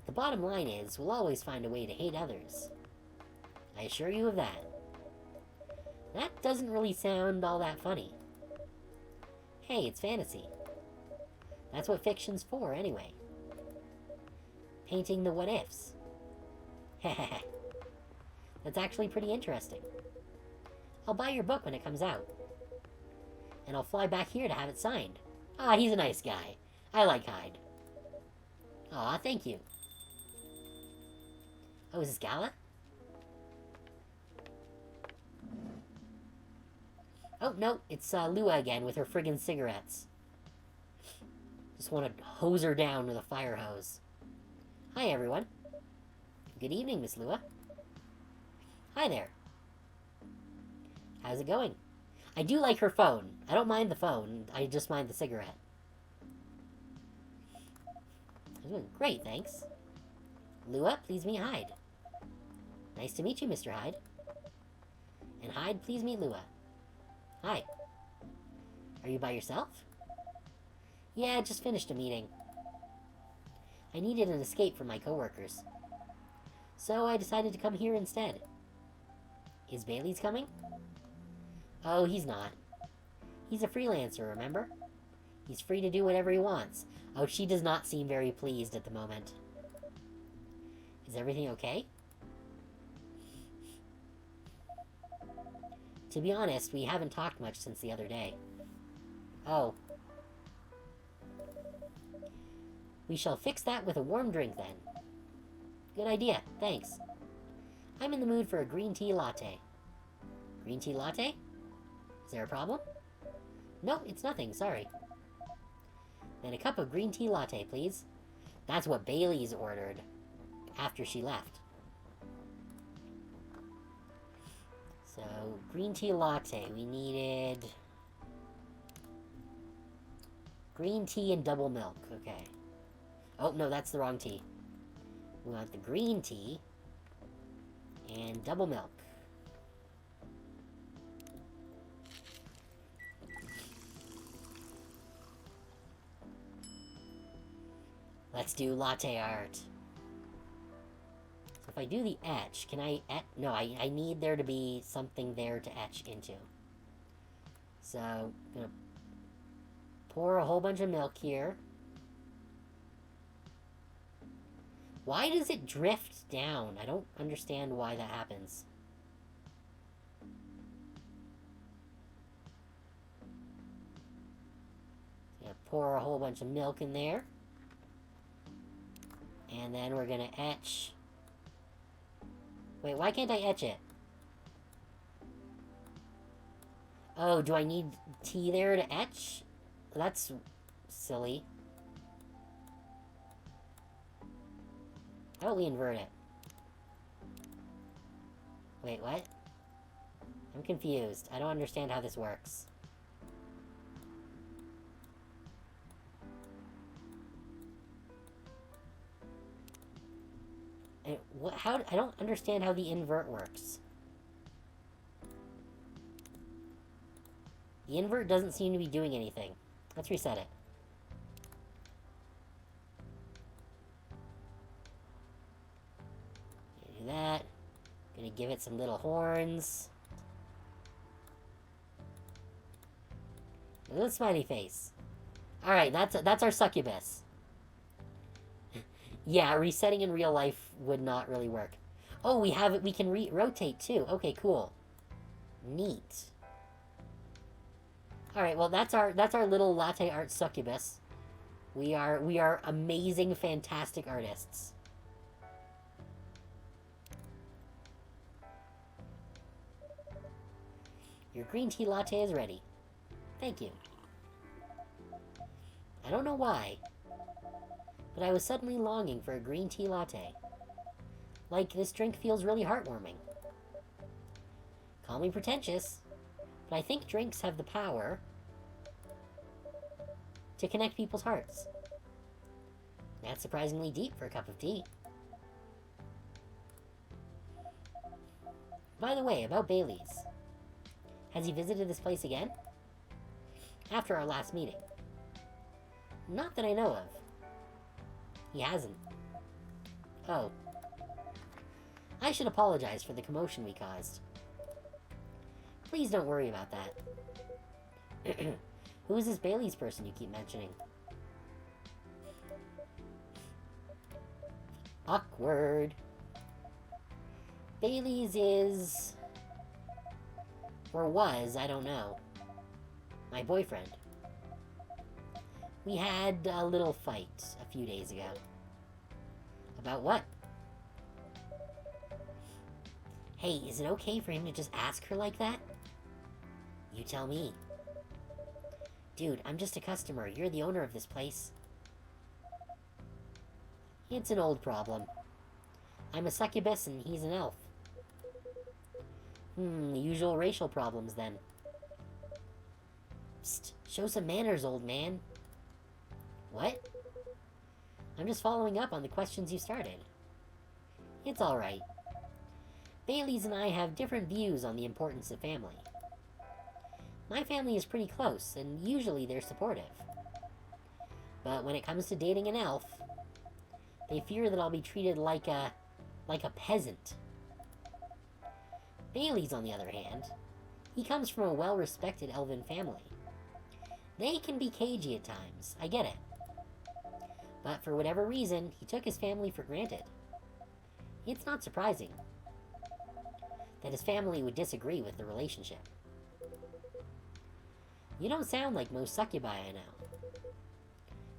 The bottom line is, we'll always find a way to hate others. I assure you of that. That doesn't really sound all that funny. Hey, it's fantasy. That's what fiction's for, anyway. Painting the what-ifs. Heh. That's actually pretty interesting. I'll buy your book when it comes out. And I'll fly back here to have it signed. He's a nice guy. I like Hyde. Aw, thank you. Oh, is this Gala? Oh, no, it's Lua again with her friggin' cigarettes. Just want to hose her down with a fire hose. Hi, everyone. Good evening, Miss Lua. Hi there. How's it going? I do like her phone. I don't mind the phone. I just mind the cigarette. Great, thanks. Lua, please meet Hyde. Nice to meet you, Mr. Hyde. And Hyde, please meet Lua. Hi. Are you by yourself? Yeah, just finished a meeting. I needed an escape from my coworkers. So I decided to come here instead. Is Bailey's coming? Oh, he's not. He's a freelancer, remember? He's free to do whatever he wants. Oh, she does not seem very pleased at the moment. Is everything okay? To be honest, we haven't talked much since the other day. Oh. We shall fix that with a warm drink, then. Good idea, thanks. I'm in the mood for a green tea latte. Green tea latte? Is there a problem? Nope, it's nothing, sorry. Then a cup of green tea latte, please. That's what Bailey's ordered after she left. So, green tea latte. We needed green tea and double milk. Okay. Oh, no, that's the wrong tea. We want the green tea and double milk. Let's do latte art. So if I do the etch, can I etch? No, I need there to be something there to etch into. So, I'm gonna pour a whole bunch of milk here. Why does it drift down? I don't understand why that happens. Gonna pour a whole bunch of milk in there. And then we're gonna etch. Wait, why can't I etch it? Oh, do I need tea there to etch? That's silly. How about we invert it? Wait, what? I'm confused. I don't understand how this works. I don't understand how the invert works. The invert doesn't seem to be doing anything. Let's reset it. Gonna do that. Gonna give it some little horns. A little smiley face. Alright, that's our succubus. Yeah, resetting in real life would not really work. Oh, we have it. We can rotate too. Okay, cool. Neat. All right, well that's our little latte art succubus. We are amazing, fantastic artists. Your green tea latte is ready. Thank you. I don't know why, but I was suddenly longing for a green tea latte. Like, this drink feels really heartwarming. Call me pretentious, but I think drinks have the power to connect people's hearts. That's surprisingly deep for a cup of tea. By the way, about Bailey's. Has he visited this place again? After our last meeting. Not that I know of. He hasn't. Oh. I should apologize for the commotion we caused. Please don't worry about that. Who is this Bailey's person you keep mentioning? Awkward. Bailey's is... or was, I don't know. My boyfriend. We had a little fight a few days ago. About what? Hey, is it okay for him to just ask her like that? You tell me. Dude, I'm just a customer. You're the owner of this place. It's an old problem. I'm a succubus and he's an elf. The usual racial problems then. Psst, show some manners, old man. What? I'm just following up on the questions you started. It's alright. Bailey's and I have different views on the importance of family. My family is pretty close, and usually they're supportive. But when it comes to dating an elf, they fear that I'll be treated like a peasant. Bailey's, on the other hand, he comes from a well-respected elven family. They can be cagey at times, I get it. But for whatever reason, he took his family for granted. It's not surprising that his family would disagree with the relationship. You don't sound like most succubi I know.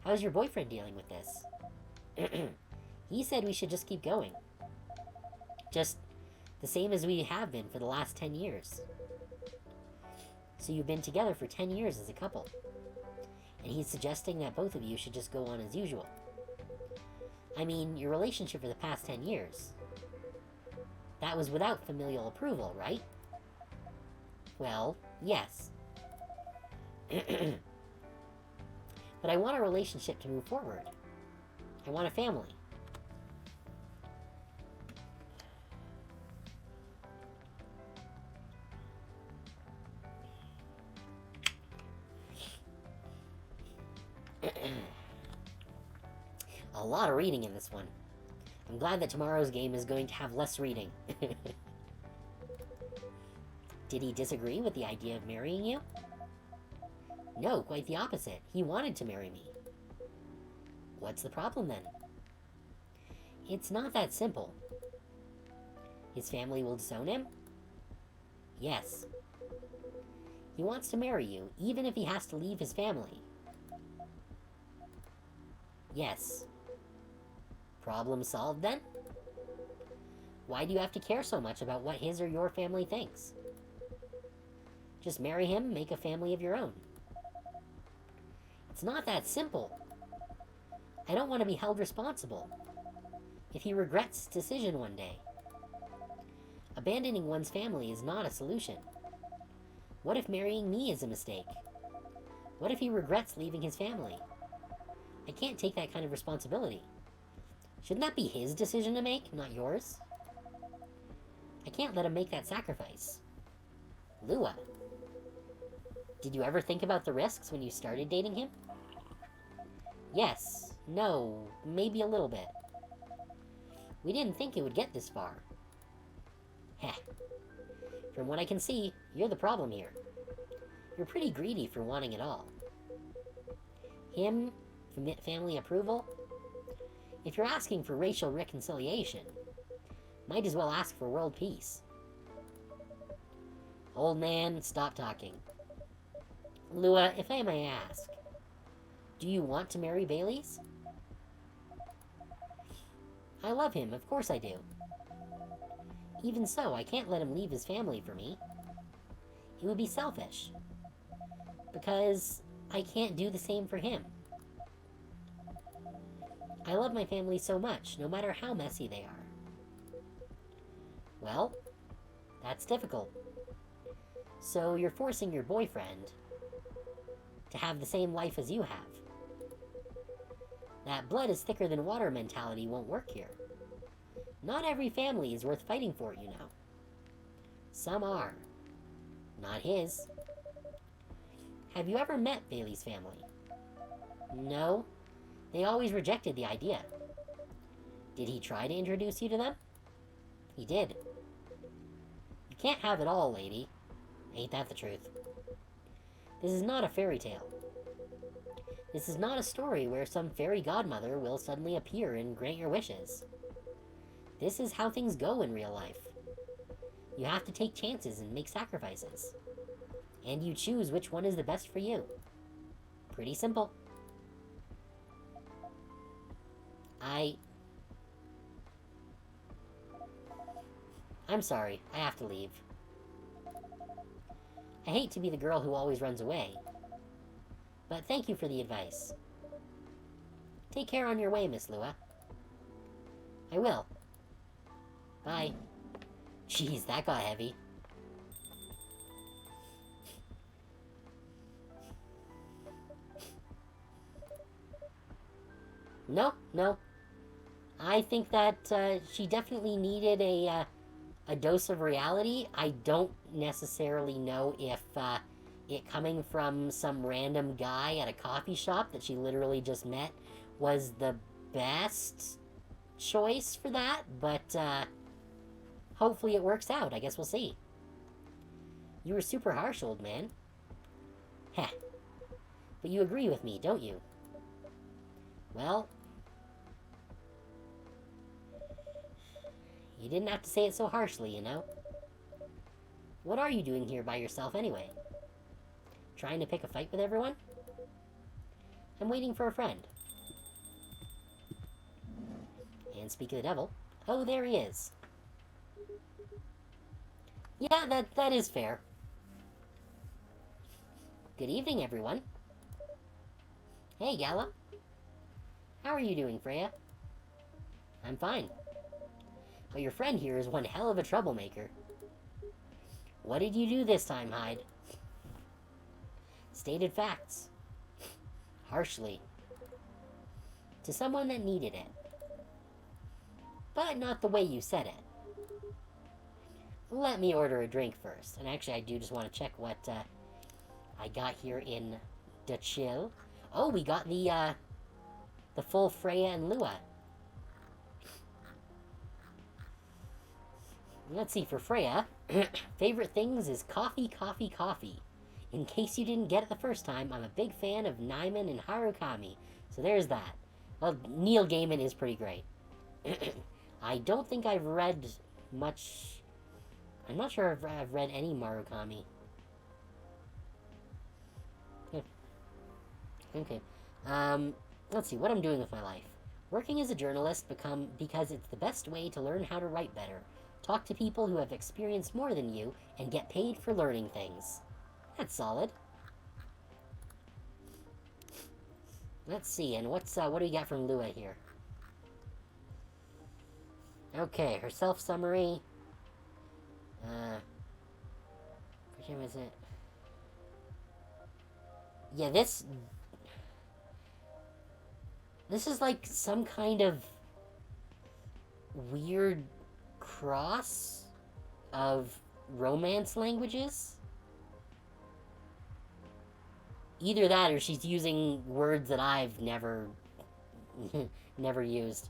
How's your boyfriend dealing with this? He said we should just keep going. Just The same as we have been for the last 10 years. So you've been together for 10 years as a couple. And he's suggesting that both of you should just go on as usual. I mean, your relationship for the past 10 years. That was without familial approval, right? Well, yes. But I want a relationship to move forward. I want a family. A lot of reading in this one. I'm glad that tomorrow's game is going to have less reading. Did he disagree with the idea of marrying you? No, quite the opposite. He wanted to marry me. What's the problem then? It's not that simple. His family will disown him? Yes. He wants to marry you, even if he has to leave his family. Yes. Problem solved then? Why do you have to care so much about what his or your family thinks? Just marry him, make a family of your own. It's not that simple. I don't want to be held responsible if he regrets his decision one day. Abandoning one's family is not a solution. What if marrying me is a mistake? What if he regrets leaving his family? I can't take that kind of responsibility. Shouldn't that be his decision to make, not yours? I can't let him make that sacrifice. Lua, did you ever think about the risks when you started dating him? Yes, no, maybe a little bit. We didn't think it would get this far. Heh. From what I can see, you're the problem here. You're pretty greedy for wanting it all. Him, family approval? If you're asking for racial reconciliation, might as well ask for world peace. Old man, stop talking. Lua, if I may ask, do you want to marry Bailey's? I love him, of course I do. Even so, I can't let him leave his family for me. It would be selfish. Because I can't do the same for him. I love my family so much, no matter how messy they are. Well, that's difficult. So you're forcing your boyfriend to have the same life as you have. That blood is thicker than water mentality won't work here. Not every family is worth fighting for, you know. Some are. Not his. Have you ever met Bailey's family? No. They always rejected the idea. Did he try to introduce you to them? He did. You can't have it all, lady. Ain't that the truth? This is not a fairy tale. This is not a story where some fairy godmother will suddenly appear and grant your wishes. This is how things go in real life. You have to take chances and make sacrifices. And you choose which one is the best for you. Pretty simple. I'm sorry, I have to leave. I hate to be the girl who always runs away. But thank you for the advice. Take care on your way, Miss Lua. I will. Bye. Jeez, that got heavy. No. I think that she definitely needed a dose of reality. I don't necessarily know if it coming from some random guy at a coffee shop that she literally just met was the best choice for that, but hopefully it works out. I guess we'll see. You were super harsh, old man. Heh. But you agree with me, don't you? Well, you didn't have to say it so harshly, you know? What are you doing here by yourself anyway? Trying to pick a fight with everyone? I'm waiting for a friend. And speak of the devil, oh, there he is. Yeah, that is fair. Good evening, everyone. Hey, Gala. How are you doing, Freya? I'm fine. But your friend here is one hell of a troublemaker. What did you do this time, Hyde? Stated facts. Harshly. To someone that needed it. But not the way you said it. Let me order a drink first. And actually, I do just want to check what I got here in the chill. Oh, we got the full Freya and Lua. Let's see, for Freya, favorite things is coffee, coffee, coffee. In case you didn't get it the first time, I'm a big fan of Nyman and Harukami. So there's that. Well, Neil Gaiman is pretty great. I don't think I've read much... I'm not sure if I've read any Marukami. Okay. Let's see, what I'm doing with my life. Working as a journalist because it's the best way to learn how to write better. Talk to people who have experienced more than you, and get paid for learning things. That's solid. Let's see, and what do we got from Lua here? Okay, her self-summary. Which one is it? Yeah, this is like some kind of weird cross of romance languages. Either that or she's using words that I've never used.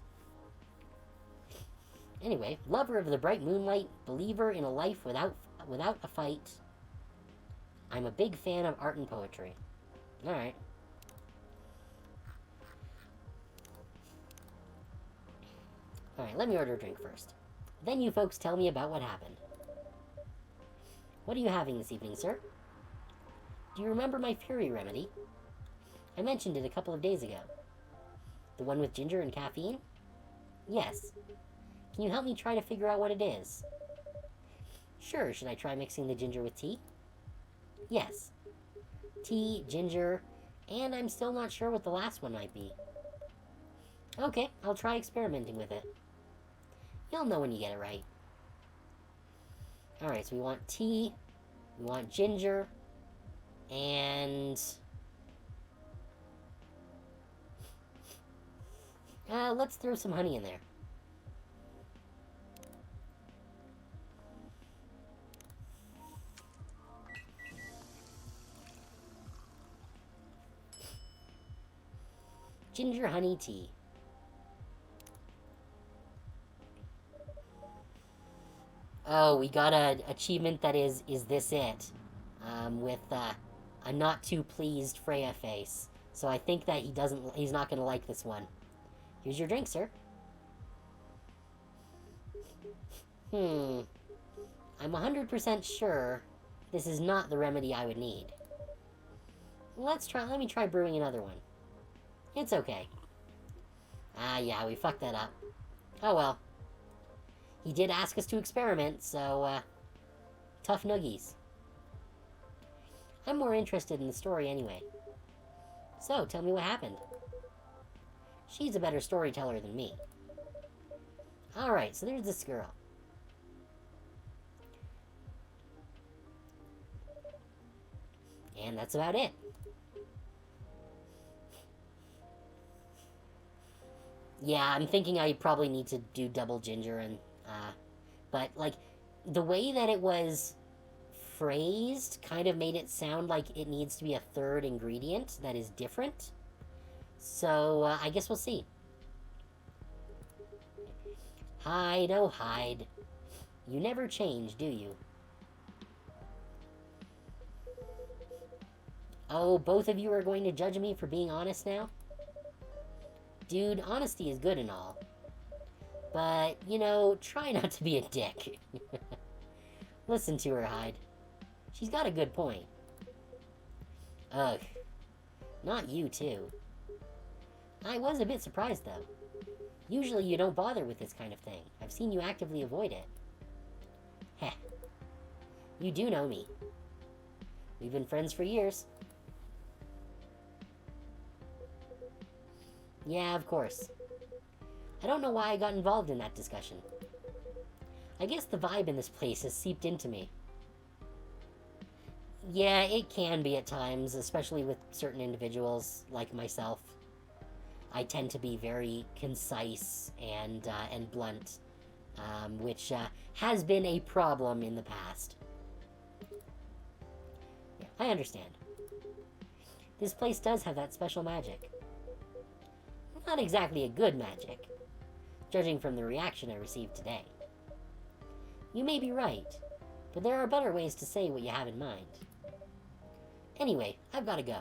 Anyway, lover of the bright moonlight, believer in a life without a fight. I'm a big fan of art and poetry. Alright. Alright, let me order a drink first. Then you folks tell me about what happened. What are you having this evening, sir? Do you remember my Fury remedy? I mentioned it a couple of days ago. The one with ginger and caffeine? Yes. Can you help me try to figure out what it is? Sure, should I try mixing the ginger with tea? Yes. Tea, ginger, and I'm still not sure what the last one might be. Okay, I'll try experimenting with it. You'll know when you get it right. Alright, so we want tea, we want ginger, and... let's throw some honey in there. Ginger honey tea. Oh, we got an achievement that is this it? With a not too pleased Freya face. So I think that he's not gonna like this one. Here's your drink, sir. I'm 100% sure this is not the remedy I would need. Let me try brewing another one. It's okay. Ah, yeah, we fucked that up. Oh well. He did ask us to experiment, so, tough noogies. I'm more interested in the story anyway. So, tell me what happened. She's a better storyteller than me. Alright, so there's this girl. And that's about it. Yeah, I'm thinking I probably need to do double ginger and, but, like, the way that it was phrased kind of made it sound like it needs to be a third ingredient that is different. So, I guess we'll see. Hyde, oh Hyde. You never change, do you? Oh, both of you are going to judge me for being honest now? Dude, honesty is good and all. But, you know, try not to be a dick. Listen to her, Hyde. She's got a good point. Ugh. Not you, too. I was a bit surprised, though. Usually you don't bother with this kind of thing. I've seen you actively avoid it. Heh. You do know me. We've been friends for years. Yeah, of course. I don't know why I got involved in that discussion. I guess the vibe in this place has seeped into me. Yeah, it can be at times, especially with certain individuals like myself. I tend to be very concise and blunt, which has been a problem in the past. Yeah, I understand. This place does have that special magic. Not exactly a good magic, judging from the reaction I received today. You may be right, but there are better ways to say what you have in mind. Anyway, I've gotta go.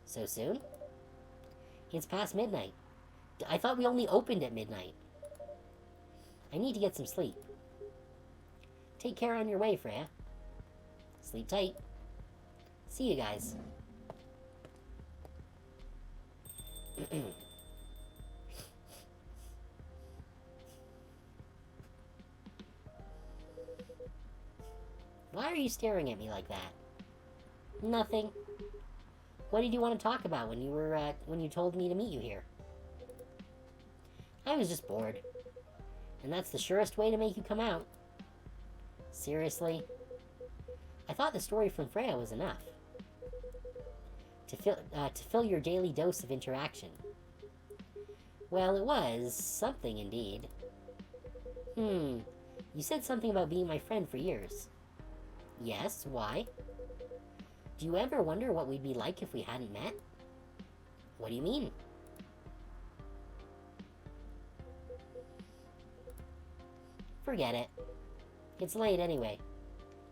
So soon? It's past midnight. I thought we only opened at midnight. I need to get some sleep. Take care on your way, Freya. Sleep tight. See you guys. Why are you staring at me like that? Nothing. What did you want to talk about when you told me to meet you here? I was just bored. And that's the surest way to make you come out. Seriously? I thought the story from Freya was enough. To fill your daily dose of interaction. Well, it was something indeed. You said something about being my friend for years. Yes, why? Do you ever wonder what we'd be like if we hadn't met? What do you mean? Forget it. It's late anyway.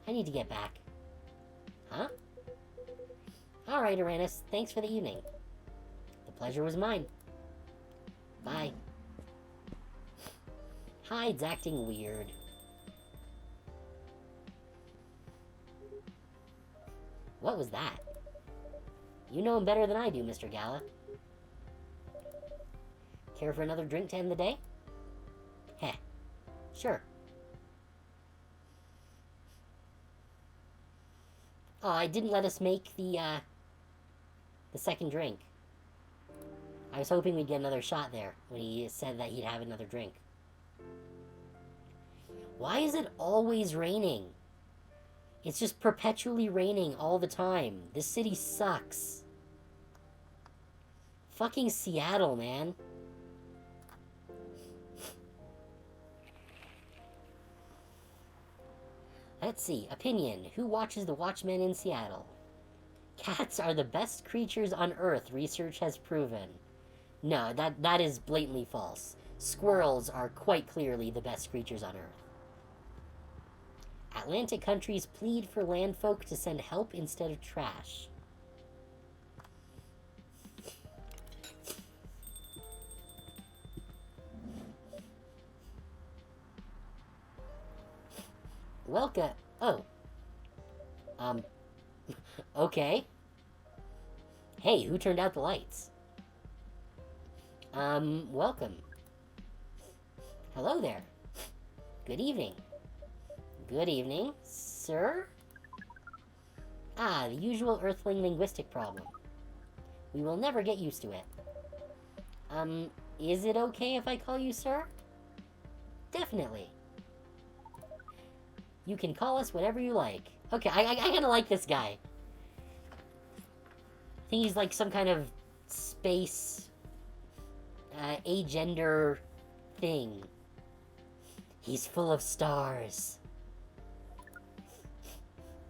I need to get back. Huh? Alright, Uranus. Thanks for the evening. The pleasure was mine. Bye. Hyde's acting weird. What was that? You know him better than I do, Mr. Gala. Care for another drink to end the day? Heh. Sure. Oh, I didn't let us make the second drink. I was hoping we'd get another shot there when he said that he'd have another drink. Why is it always raining? It's just perpetually raining all the time. This city sucks. Fucking Seattle, man. Let's see. Opinion. Who watches The Watchmen in Seattle? Cats are the best creatures on Earth, research has proven. No, that is blatantly false. Squirrels are quite clearly the best creatures on Earth. Atlantic countries plead for landfolk to send help instead of trash. Welcome. Oh. Okay. Hey, who turned out the lights? Welcome. Hello there. Good evening. Good evening, sir? Ah, the usual Earthling linguistic problem. We will never get used to it. Is it okay if I call you sir? Definitely. You can call us whatever you like. Okay, I kinda like this guy. I think he's like some kind of space, agender thing. He's full of stars.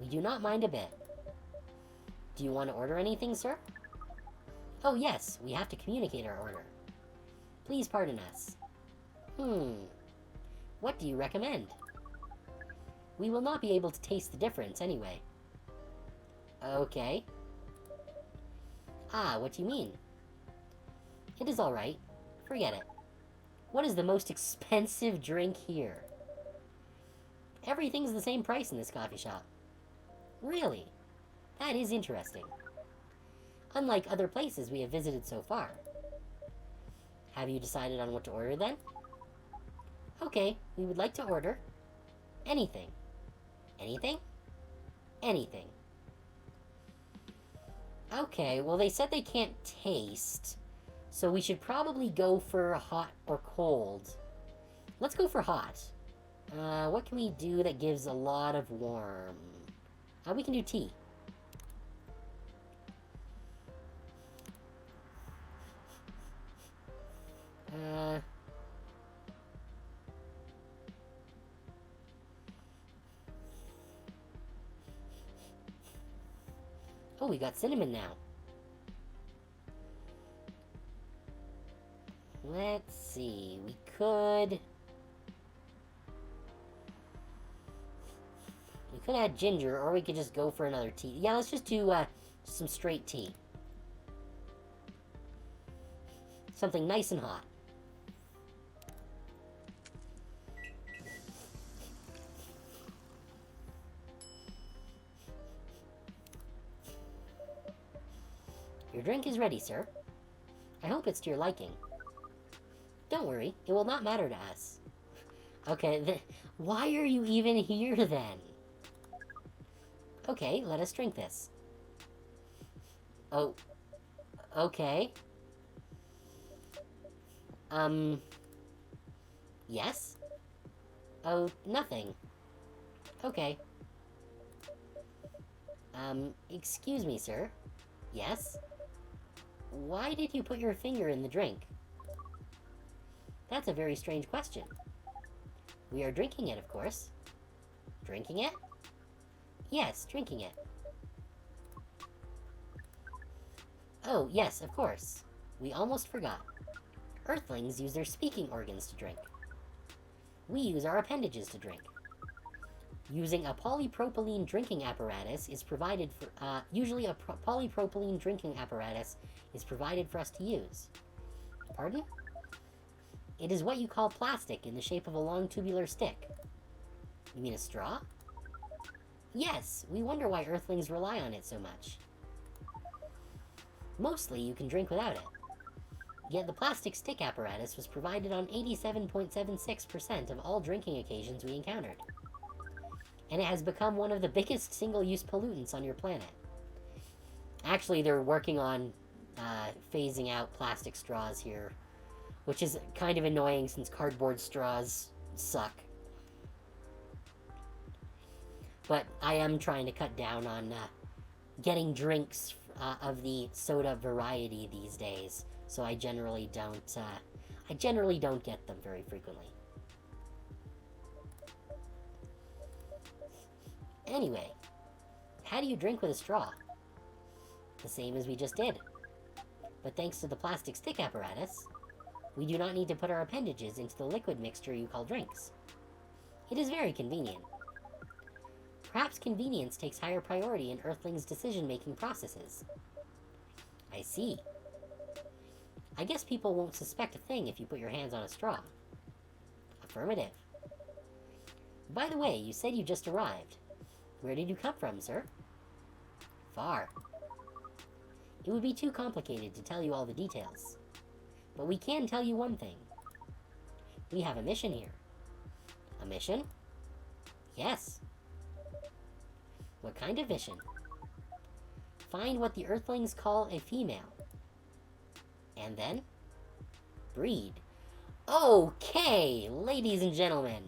We do not mind a bit. Do you want to order anything, sir? Oh yes, we have to communicate our order. Please pardon us. What do you recommend? We will not be able to taste the difference anyway. Okay. Ah, what do you mean? It is alright. Forget it. What is the most expensive drink here? Everything's the same price in this coffee shop. Really? That is interesting. Unlike other places we have visited so far. Have you decided on what to order then? Okay, we would like to order anything. Anything? Anything. Okay, well they said they can't taste, so we should probably go for hot or cold. Let's go for hot. What can we do that gives a lot of warm? We can do tea. Oh, we got cinnamon now. Let's see, we could add ginger, or we could just go for another tea. Yeah, let's just do some straight tea. Something nice and hot. Your drink is ready, sir. I hope it's to your liking. Don't worry, it will not matter to us. Okay, why are you even here then? Okay, let us drink this. Oh, okay. Yes? Oh, nothing. Okay. Excuse me, sir. Yes? Why did you put your finger in the drink? That's a very strange question. We are drinking it, of course. Drinking it? Yes, drinking it. Oh, yes, of course. We almost forgot. Earthlings use their speaking organs to drink. We use our appendages to drink. Using a polypropylene drinking apparatus is provided for, usually a polypropylene drinking apparatus is provided for us to use. Pardon? It is what you call plastic in the shape of a long tubular stick. You mean a straw? Yes, we wonder why Earthlings rely on it so much. Mostly you can drink without it. Yet the plastic stick apparatus was provided on 87.76% of all drinking occasions we encountered. And it has become one of the biggest single-use pollutants on your planet. Actually, they're working on phasing out plastic straws here, which is kind of annoying since cardboard straws suck. But I am trying to cut down on getting drinks of the soda variety these days, so I generally don't get them very frequently. Anyway, how do you drink with a straw? The same as we just did. But thanks to the plastic stick apparatus, we do not need to put our appendages into the liquid mixture you call drinks. It is very convenient. Perhaps convenience takes higher priority in Earthlings' decision-making processes. I see. I guess people won't suspect a thing if you put your hands on a straw. Affirmative. By the way, you said you just arrived. Where did you come from, sir? Far. It would be too complicated to tell you all the details. But we can tell you one thing. We have a mission here. A mission? Yes. What kind of mission? Find what the Earthlings call a female. And then? Breed. Okay, ladies and gentlemen.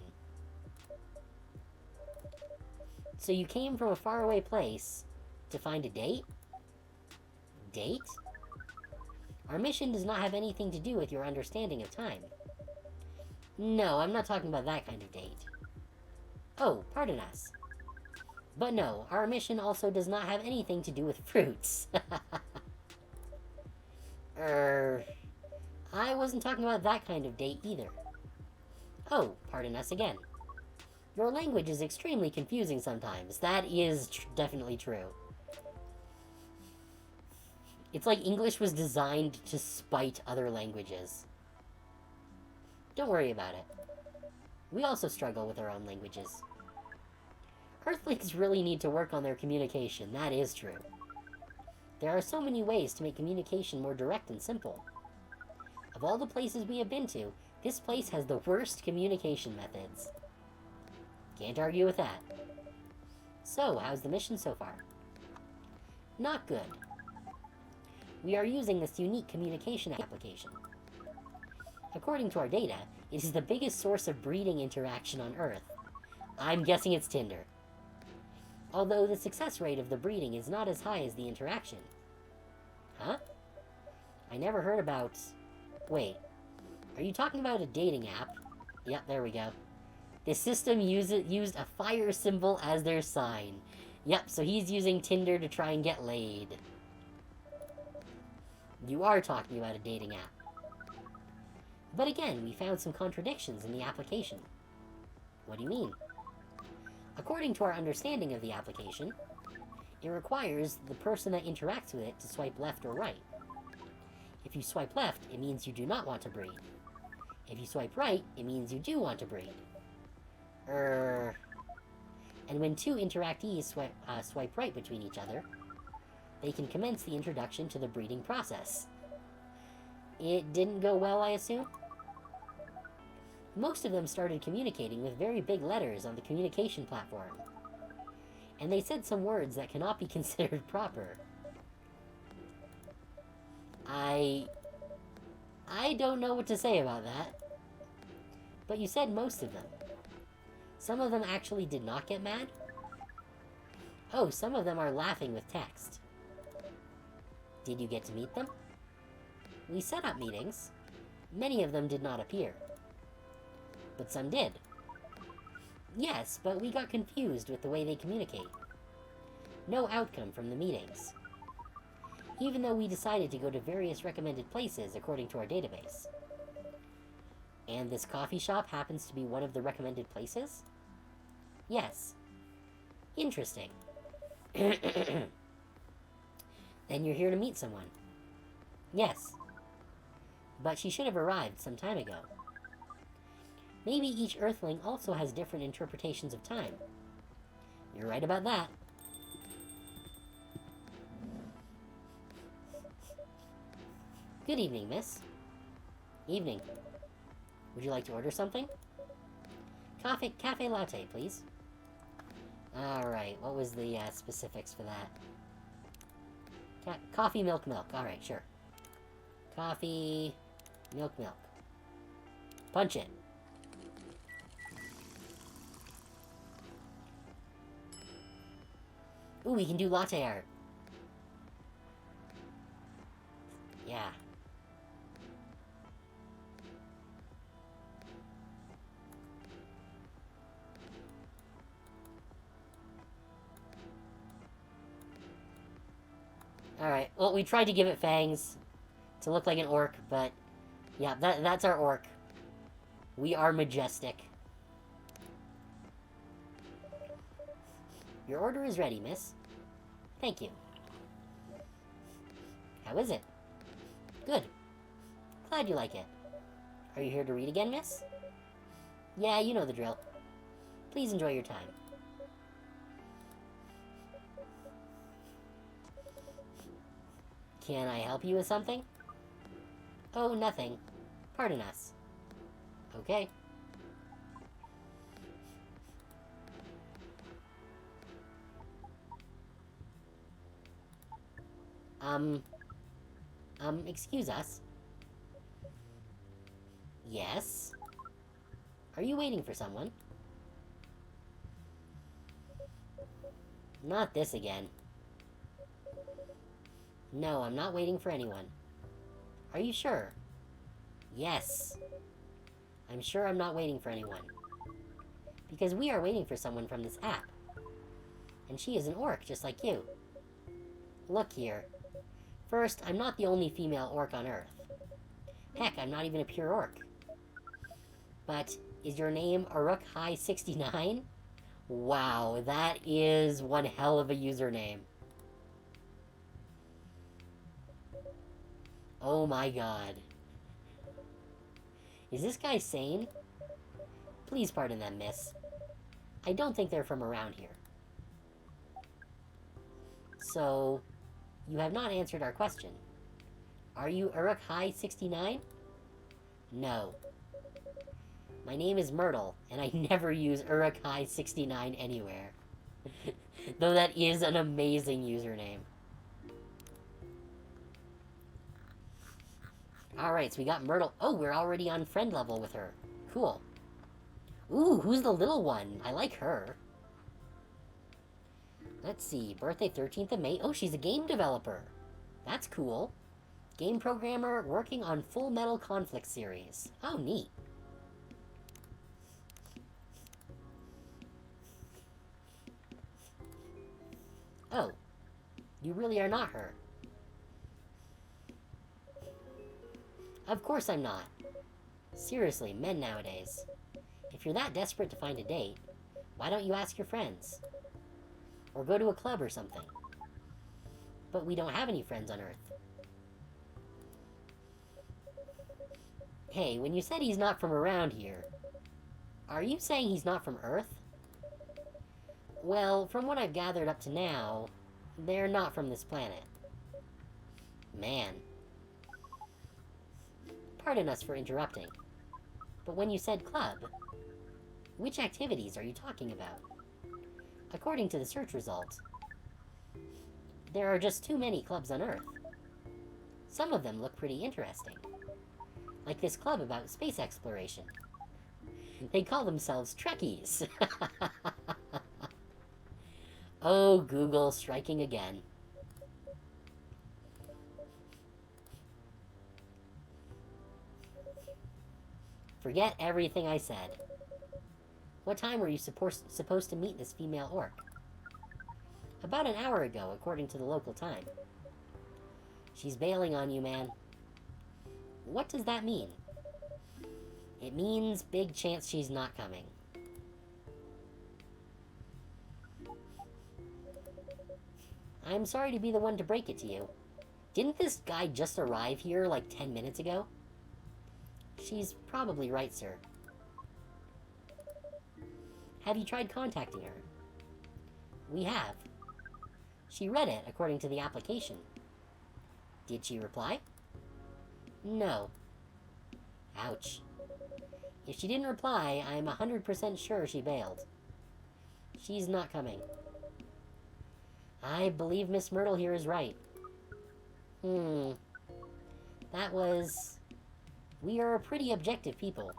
So you came from a faraway place to find a date? Date? Our mission does not have anything to do with your understanding of time. No, I'm not talking about that kind of date. Oh, pardon us. But no, our mission also does not have anything to do with fruits. I wasn't talking about that kind of date either. Oh, pardon us again. Your language is extremely confusing sometimes. That is definitely true. It's like English was designed to spite other languages. Don't worry about it. We also struggle with our own languages. Earthlings really need to work on their communication, that is true. There are so many ways to make communication more direct and simple. Of all the places we have been to, this place has the worst communication methods. Can't argue with that. So, how's the mission so far? Not good. We are using this unique communication application. According to our data, it is the biggest source of breeding interaction on Earth. I'm guessing it's Tinder. Although the success rate of the breeding is not as high as the interaction. Huh? I never heard about... Wait. Are you talking about a dating app? Yep, there we go. This system used a fire symbol as their sign. Yep, so he's using Tinder to try and get laid. You are talking about a dating app. But again, we found some contradictions in the application. What do you mean? According to our understanding of the application, it requires the person that interacts with it to swipe left or right. If you swipe left, it means you do not want to breed. If you swipe right, it means you do want to breed. And when two interactees swipe right between each other, they can commence the introduction to the breeding process. It didn't go well, I assume? Most of them started communicating with very big letters on the communication platform. And they said some words that cannot be considered proper. I don't know what to say about that. But you said most of them. Some of them actually did not get mad? Oh, some of them are laughing with text. Did you get to meet them? We set up meetings. Many of them did not appear. But some did. Yes, but we got confused with the way they communicate. No outcome from the meetings. Even though we decided to go to various recommended places according to our database. And this coffee shop happens to be one of the recommended places? Yes. Interesting. Then you're here to meet someone. Yes. But she should have arrived some time ago. Maybe each Earthling also has different interpretations of time. You're right about that. Good evening, miss. Evening. Would you like to order something? Cafe latte, please. Alright, what was the specifics for that? Coffee, milk. Alright, sure. Coffee, milk. Punch it. Ooh, we can do latte art. Yeah. Alright, well, we tried to give it fangs to look like an orc, but yeah, that's our orc. We are majestic. Your order is ready, miss. Thank you. How is it? Good. Glad you like it. Are you here to read again, miss? Yeah, you know the drill. Please enjoy your time. Can I help you with something? Oh, nothing. Pardon us. Okay. Excuse us. Yes? Are you waiting for someone? Not this again. No, I'm not waiting for anyone. Are you sure? Yes. I'm sure I'm not waiting for anyone. Because we are waiting for someone from this app. And she is an orc, just like you. Look here. First, I'm not the only female orc on Earth. Heck, I'm not even a pure orc. But, is your name Uruk-hai69? Wow, that is one hell of a username. Oh my god. Is this guy sane? Please pardon them, miss. I don't think they're from around here. So, you have not answered our question. Are you Uruk-hai69? No. My name is Myrtle, and I never use Uruk-hai69 anywhere. Though that is an amazing username. Alright, so we got Myrtle. Oh, we're already on friend level with her. Cool. Ooh, who's the little one? I like her. Let's see. Birthday 13th of May. Oh, she's a game developer. That's cool. Game programmer working on Full Metal Conflict series. Oh, neat. Oh, you really are not her. Of course I'm not. Seriously, men nowadays. If you're that desperate to find a date, why don't you ask your friends? Or go to a club or something. But we don't have any friends on Earth. Hey, when you said he's not from around here, are you saying he's not from Earth? Well, from what I've gathered up to now, they're not from this planet. Man. Pardon us for interrupting, but when you said club, which activities are you talking about? According to the search results, there are just too many clubs on Earth. Some of them look pretty interesting, like this club about space exploration. They call themselves Trekkies. Oh, Google striking again. Forget everything I said. What time were you supposed to meet this female orc? About an hour ago, according to the local time. She's bailing on you, man. What does that mean? It means big chance she's not coming. I'm sorry to be the one to break it to you. Didn't this guy just arrive here like 10 minutes ago? She's probably right, sir. Have you tried contacting her? We have. She read it according to the application. Did she reply? No. Ouch. If she didn't reply, I'm 100% sure she bailed. She's not coming. I believe Miss Myrtle here is right. That was... We are a pretty objective people.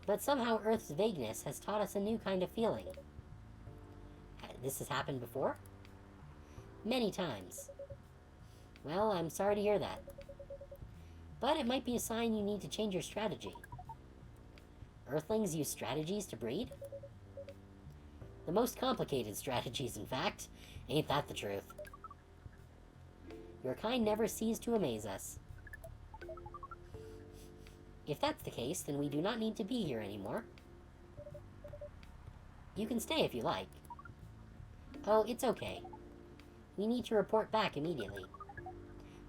But somehow Earth's vagueness has taught us a new kind of feeling. This has happened before? Many times. Well, I'm sorry to hear that. But it might be a sign you need to change your strategy. Earthlings use strategies to breed? The most complicated strategies, in fact. Ain't that the truth? Your kind never cease to amaze us. If that's the case, then we do not need to be here anymore. You can stay if you like. Oh, it's okay. We need to report back immediately.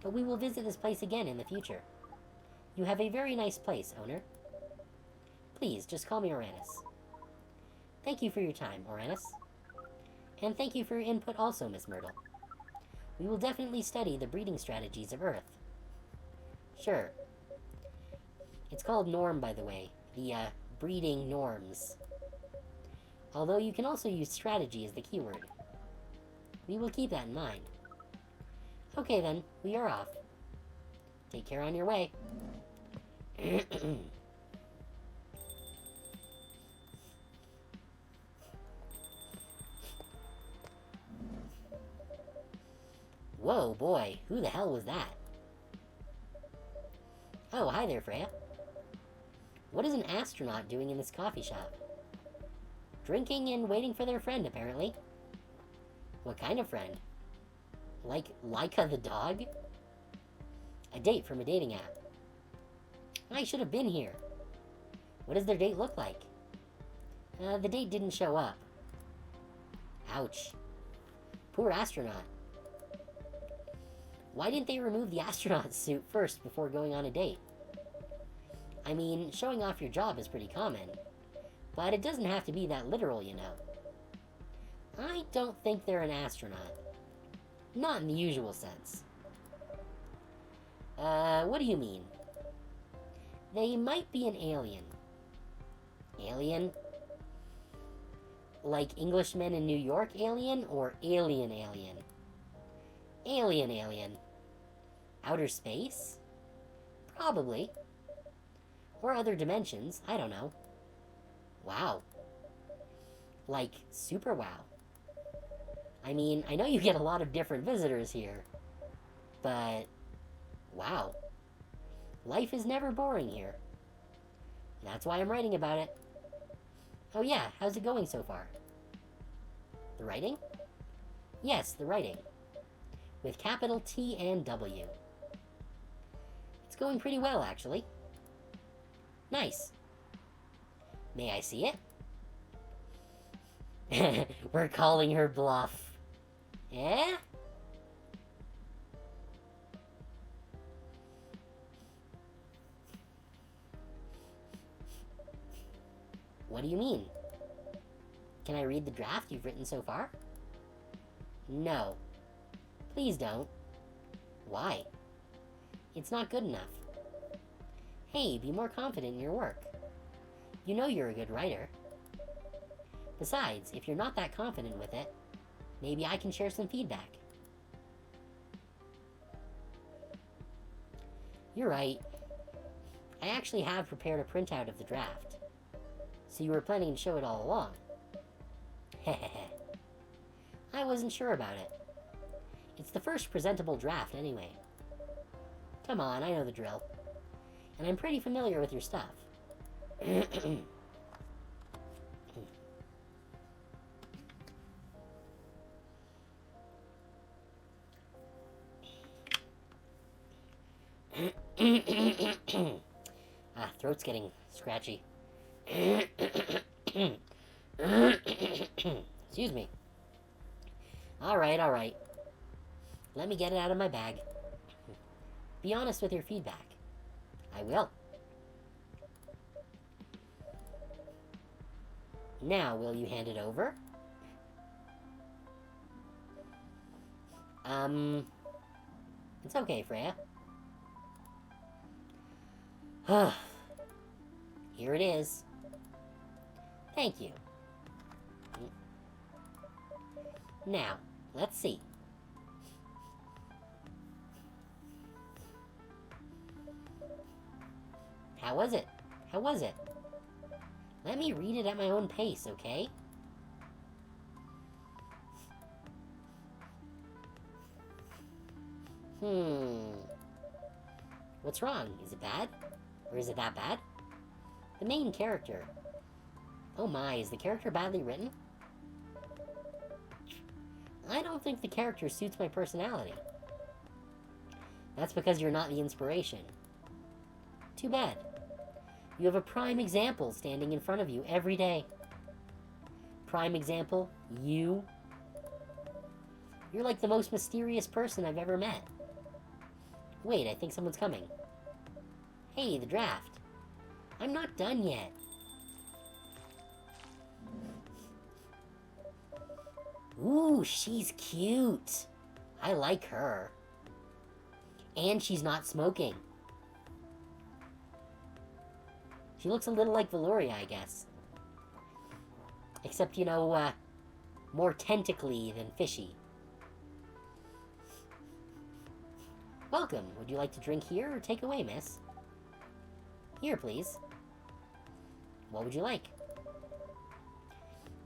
But we will visit this place again in the future. You have a very nice place, owner. Please, just call me Oranus. Thank you for your time, Oranus. And thank you for your input also, Miss Myrtle. We will definitely study the breeding strategies of Earth. Sure. It's called norm, by the way. The, breeding norms. Although you can also use strategy as the keyword. We will keep that in mind. Okay then, we are off. Take care on your way. Whoa, boy, who the hell was that? Oh, hi there, Freya. What is an astronaut doing in this coffee shop? Drinking and waiting for their friend, apparently. What kind of friend? Like Laika the dog? A date from a dating app. I should have been here. What does their date look like? The date didn't show up. Ouch. Poor astronaut. Why didn't they remove the astronaut suit first before going on a date? I mean, showing off your job is pretty common, but it doesn't have to be that literal, you know. I don't think they're an astronaut. Not in the usual sense. What do you mean? They might be an alien. Alien? Like Englishmen in New York alien or alien alien? Alien alien. Outer space? Probably. Or other dimensions, I don't know. Wow. Like, super wow. I mean, I know you get a lot of different visitors here, but wow. Life is never boring here. That's why I'm writing about it. Oh yeah, how's it going so far? The writing? Yes, the writing. With capital T and W. It's going pretty well, actually. Nice. May I see it? We're calling her bluff. Eh? What do you mean? Can I read the draft you've written so far? No. Please don't. Why? It's not good enough. Hey, be more confident in your work. You know you're a good writer. Besides, if you're not that confident with it, maybe I can share some feedback. You're right. I actually have prepared a printout of the draft. So you were planning to show it all along. Hehehe. I wasn't sure about it. It's the first presentable draft anyway. Come on, I know the drill. And I'm pretty familiar with your stuff. Throat's getting scratchy. Excuse me. Alright. Let me get it out of my bag. Be honest with your feedback. I will. Now, will you hand it over? It's okay, Freya. Here it is. Thank you. Now, let's see. How was it? Let me read it at my own pace, okay? What's wrong? Is it bad? Or is it that bad? The main character. Oh my, is the character badly written? I don't think the character suits my personality. That's because you're not the inspiration. Too bad. You have a prime example standing in front of you every day. Prime example, you. You're like the most mysterious person I've ever met. Wait, I think someone's coming. Hey, the draft. I'm not done yet. Ooh, she's cute. I like her. And she's not smoking. She looks a little like Valoria, I guess. Except, you know, more tentacly than fishy. Welcome. Would you like to drink here or take away, miss? Here, please. What would you like?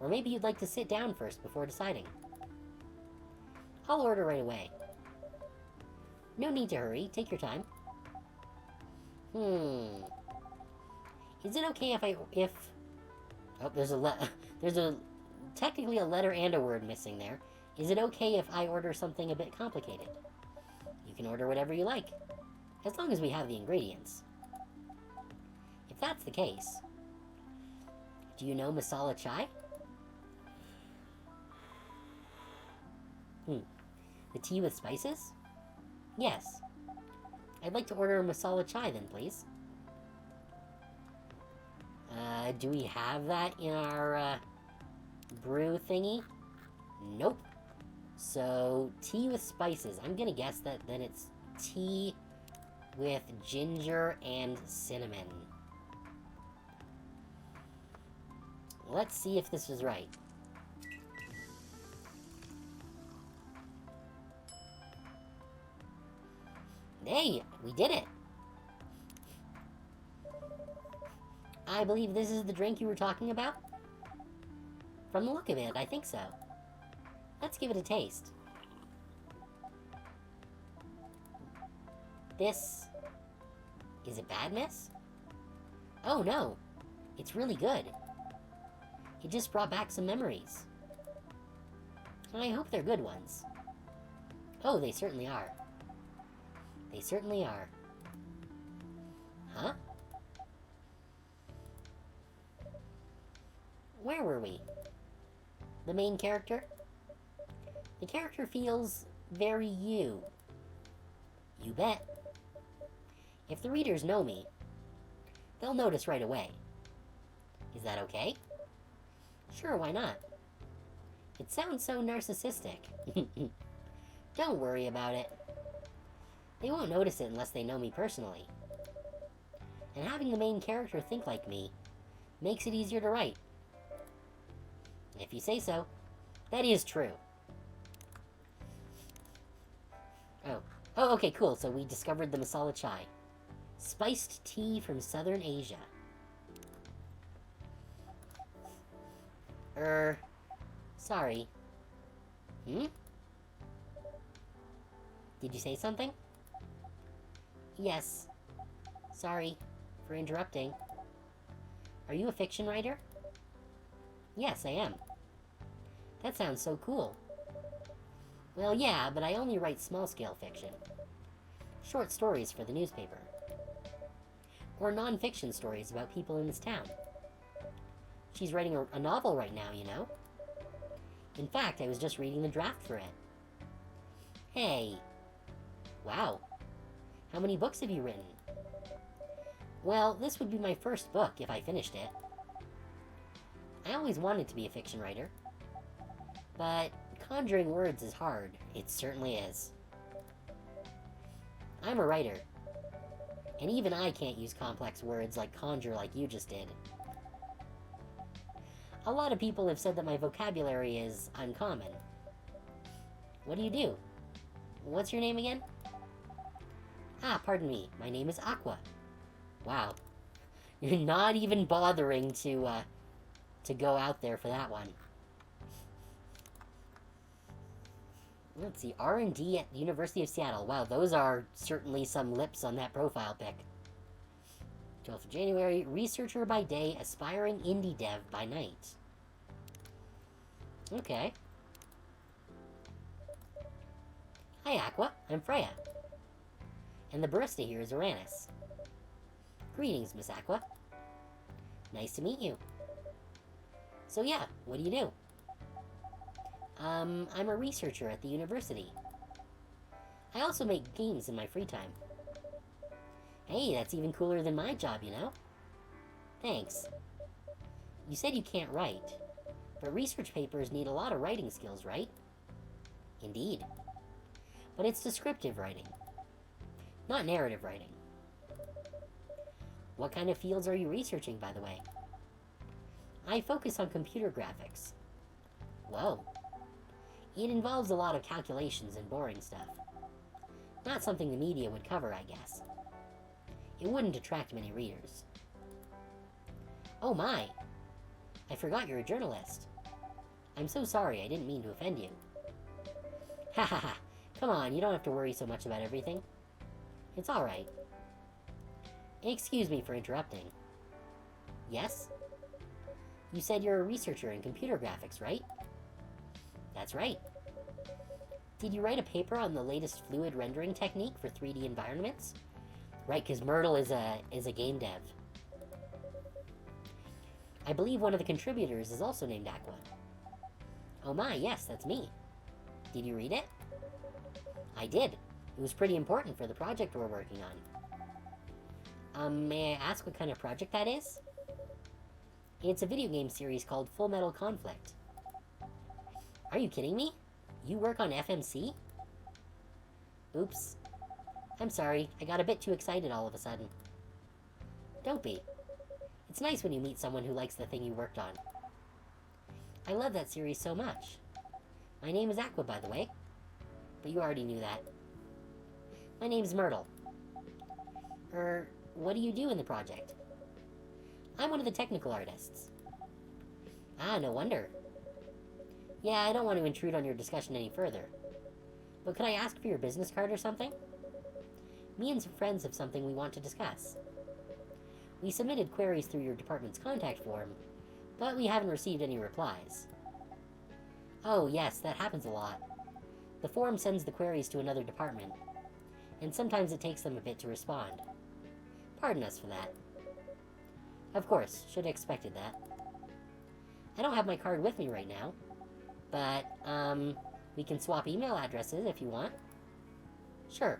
Or maybe you'd like to sit down first before deciding. I'll order right away. No need to hurry. Take your time. Is it okay if... Oh, there's technically a letter and a word missing there. Is it okay if I order something a bit complicated? You can order whatever you like, as long as we have the ingredients. If that's the case, do you know masala chai? The tea with spices? Yes. I'd like to order a masala chai then, please. Do we have that in our, brew thingy? Nope. So, tea with spices. I'm gonna guess that then it's tea with ginger and cinnamon. Let's see if this is right. Hey, we did it! I believe this is the drink you were talking about? From the look of it, I think so. Let's give it a taste. This... is it bad, miss? Oh, no. It's really good. It just brought back some memories. I hope they're good ones. Oh, they certainly are. They certainly are. Huh? Where were we? The main character? The character feels very you. You bet. If the readers know me, they'll notice right away. Is that okay? Sure, why not? It sounds so narcissistic. Don't worry about it. They won't notice it unless they know me personally. And having the main character think like me makes it easier to write. If you say so. That is true. Oh, okay, cool. So we discovered the masala chai. Spiced tea from Southern Asia. Sorry. Hmm? Did you say something? Yes. Sorry for interrupting. Are you a fiction writer? Yes, I am. That sounds so cool. Well, yeah, but I only write small-scale fiction. Short stories for the newspaper. Or non-fiction stories about people in this town. She's writing a novel right now, you know? In fact, I was just reading the draft for it. Hey. Wow. How many books have you written? Well, this would be my first book if I finished it. I always wanted to be a fiction writer. But conjuring words is hard. It certainly is. I'm a writer. And even I can't use complex words like conjure like you just did. A lot of people have said that my vocabulary is uncommon. What do you do? What's your name again? Ah, pardon me. My name is Aqua. Wow. You're not even bothering to go out there for that one. Let's see. R&D at the University of Seattle. Wow, those are certainly some lips on that profile pic. 12th of January, researcher by day, aspiring indie dev by night. Okay. Hi, Aqua. I'm Freya. And the barista here is Uranus. Greetings, Miss Aqua. Nice to meet you. So yeah, what do you do? I'm a researcher at the university. I also make games in my free time. Hey, that's even cooler than my job, you know? Thanks. You said you can't write, but research papers need a lot of writing skills, right? Indeed. But it's descriptive writing, not narrative writing. What kind of fields are you researching, by the way? I focus on computer graphics. Whoa. It involves a lot of calculations and boring stuff. Not something the media would cover, I guess. It wouldn't attract many readers. Oh my! I forgot you're a journalist. I'm so sorry, I didn't mean to offend you. Ha ha ha! Come on, you don't have to worry so much about everything. It's alright. Excuse me for interrupting. Yes? You said you're a researcher in computer graphics, right? That's right. Did you write a paper on the latest fluid rendering technique for 3D environments? Right, because Myrtle is a game dev. I believe one of the contributors is also named Aqua. Oh my, yes, that's me. Did you read it? I did. It was pretty important for the project we're working on. May I ask what kind of project that is? It's a video game series called Full Metal Conflict. Are you kidding me? You work on FMC? Oops. I'm sorry, I got a bit too excited all of a sudden. Don't be. It's nice when you meet someone who likes the thing you worked on. I love that series so much. My name is Aqua, by the way. But you already knew that. My name's Myrtle. what do you do in the project? I'm one of the technical artists. Ah, no wonder. Yeah, I don't want to intrude on your discussion any further. But could I ask for your business card or something? Me and some friends have something we want to discuss. We submitted queries through your department's contact form, but we haven't received any replies. Oh, yes, that happens a lot. The form sends the queries to another department, and sometimes it takes them a bit to respond. Pardon us for that. Of course, should have expected that. I don't have my card with me right now, but, we can swap email addresses if you want. Sure.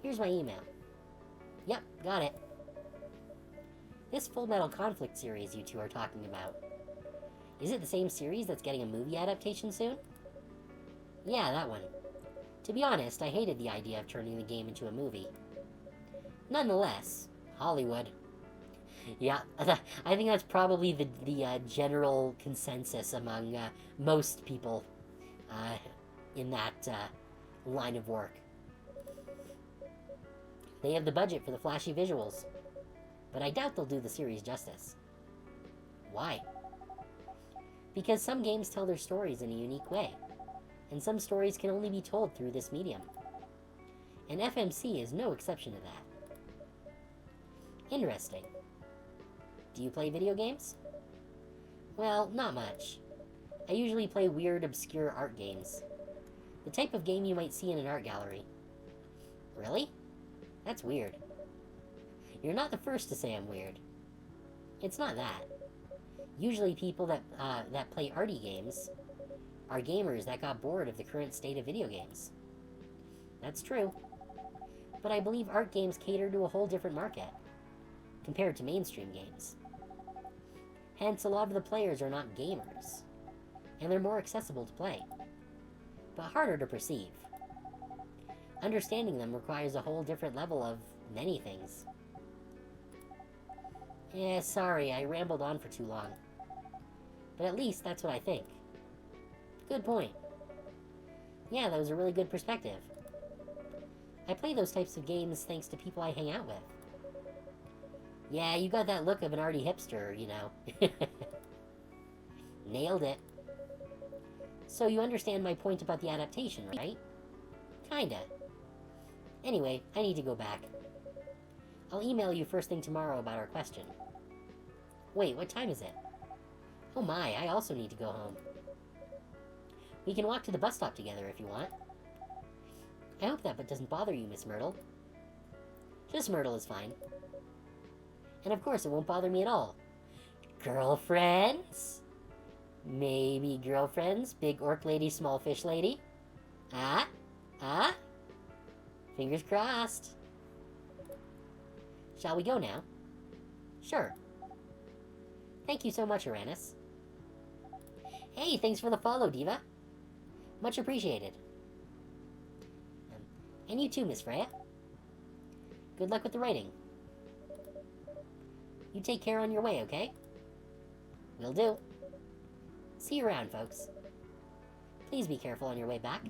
Here's my email. Yep, got it. This Full Metal Conflict series you two are talking about. Is it the same series that's getting a movie adaptation soon? Yeah, that one. To be honest, I hated the idea of turning the game into a movie. Nonetheless, Hollywood. Yeah, I think that's probably the general consensus among most people in that line of work. They have the budget for the flashy visuals, but I doubt they'll do the series justice. Why? Because some games tell their stories in a unique way, and some stories can only be told through this medium. And FMC is no exception to that. Interesting. Do you play video games? Well, not much. I usually play weird, obscure art games. The type of game you might see in an art gallery. Really? That's weird. You're not the first to say I'm weird. It's not that. Usually people that play arty games are gamers that got bored of the current state of video games. That's true. But I believe art games cater to a whole different market, compared to mainstream games. Hence, a lot of the players are not gamers, and they're more accessible to play, but harder to perceive. Understanding them requires a whole different level of many things. Yeah, sorry, I rambled on for too long. But at least that's what I think. Good point. Yeah, that was a really good perspective. I play those types of games thanks to people I hang out with. Yeah, you got that look of an arty hipster, you know. Nailed it. So you understand my point about the adaptation, right? Kinda. Anyway, I need to go back. I'll email you first thing tomorrow about our question. Wait, what time is it? Oh my, I also need to go home. We can walk to the bus stop together if you want. I hope that doesn't bother you, Miss Myrtle. Just Myrtle is fine. And of course, it won't bother me at all. Girlfriends? Maybe girlfriends, big orc lady, small fish lady? Ah? Ah? Fingers crossed. Shall we go now? Sure. Thank you so much, Uranus. Hey, thanks for the follow, Diva. Much appreciated. And you too, Miss Freya. Good luck with the writing. You take care on your way, okay? Will do. See you around, folks. Please be careful on your way back.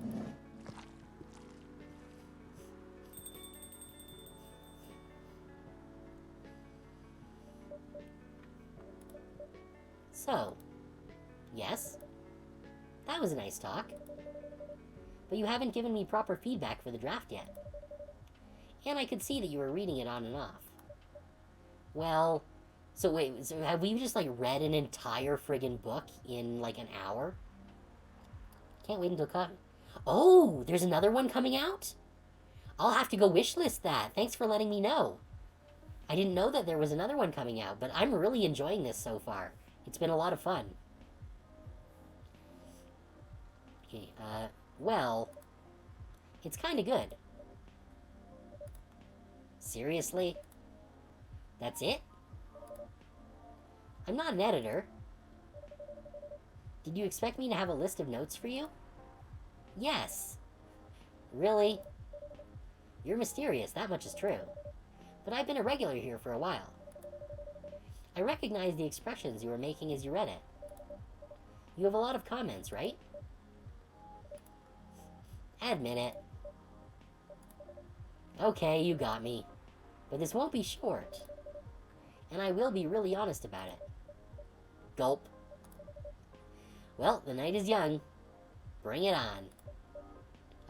So, yes? That was a nice talk. But you haven't given me proper feedback for the draft yet. And I could see that you were reading it on and off. Well, so wait, so have we just, like, read an entire friggin' book in, like, an hour? Can't wait until Oh, there's another one coming out? I'll have to go wishlist that. Thanks for letting me know. I didn't know that there was another one coming out, but I'm really enjoying this so far. It's been a lot of fun. Okay, well, it's kinda good. Seriously? That's it? I'm not an editor. Did you expect me to have a list of notes for you? Yes. Really? You're mysterious, that much is true. But I've been a regular here for a while. I recognize the expressions you were making as you read it. You have a lot of comments, right? Admit it. Okay, you got me. But this won't be short. And I will be really honest about it. Gulp. Well, the night is young. Bring it on.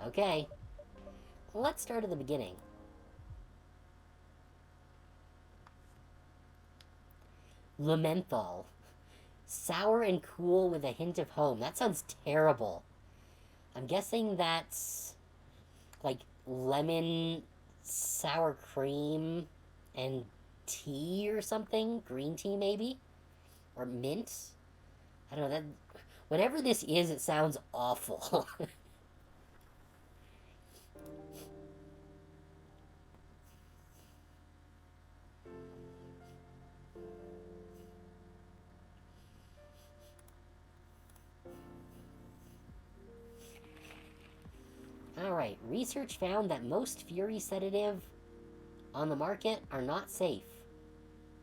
Okay. Let's start at the beginning. Lementhal. Sour and cool with a hint of home. That sounds terrible. I'm guessing that's like lemon, sour cream, and tea or something? Green tea, maybe? Or mint? I don't know. That whatever this is, it sounds awful. Alright, research found that most Fury sedative on the market are not safe.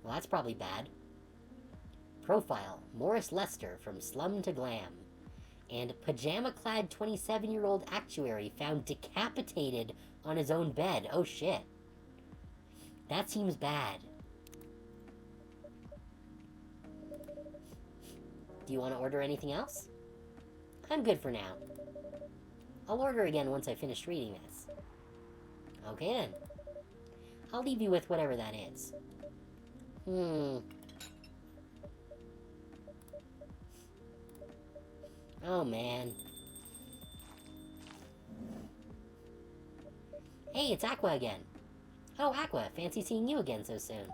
Well, that's probably bad. Profile, Morris Lester from Slum to Glam. And pajama-clad 27-year-old actuary found decapitated on his own bed. Oh shit. That seems bad. Do you want to order anything else? I'm good for now. I'll order again once I finish reading this. Okay then. I'll leave you with whatever that is. Oh man. Hey, it's Aqua again. Oh, Aqua, fancy seeing you again so soon.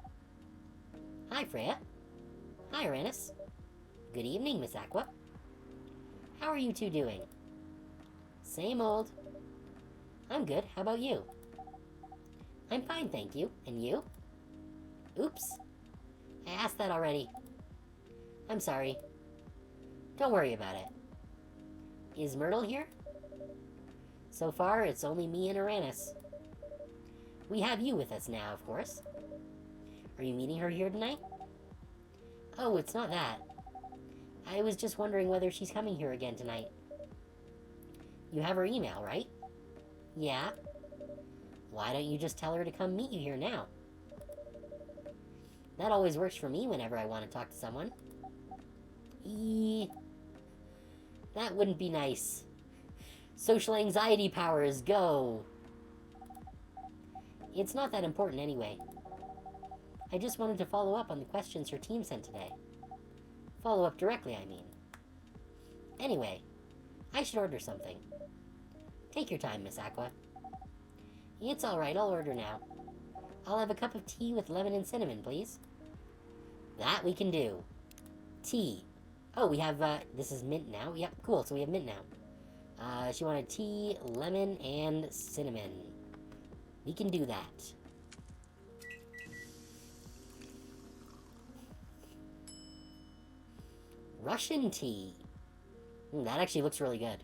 Hi, Freya. Hi, Uranus. Good evening, Miss Aqua. How are you two doing? Same old. I'm good. How about you? I'm fine, thank you. And you? Oops. I asked that already. I'm sorry. Don't worry about it. Is Myrtle here? So far, it's only me and Uranus. We have you with us now, of course. Are you meeting her here tonight? Oh, it's not that. I was just wondering whether she's coming here again tonight. You have her email, right? Yeah. Why don't you just tell her to come meet you here now? That always works for me whenever I want to talk to someone. That wouldn't be nice. Social anxiety powers, go! It's not that important anyway. I just wanted to follow up on the questions her team sent today. Follow up directly, I mean. Anyway, I should order something. Take your time, Miss Aqua. It's alright, I'll order now. I'll have a cup of tea with lemon and cinnamon, please. That we can do. Tea. Oh, we have, this is mint now. Yep, cool, so we have mint now. She wanted tea, lemon, and cinnamon. We can do that. Russian tea. That actually looks really good.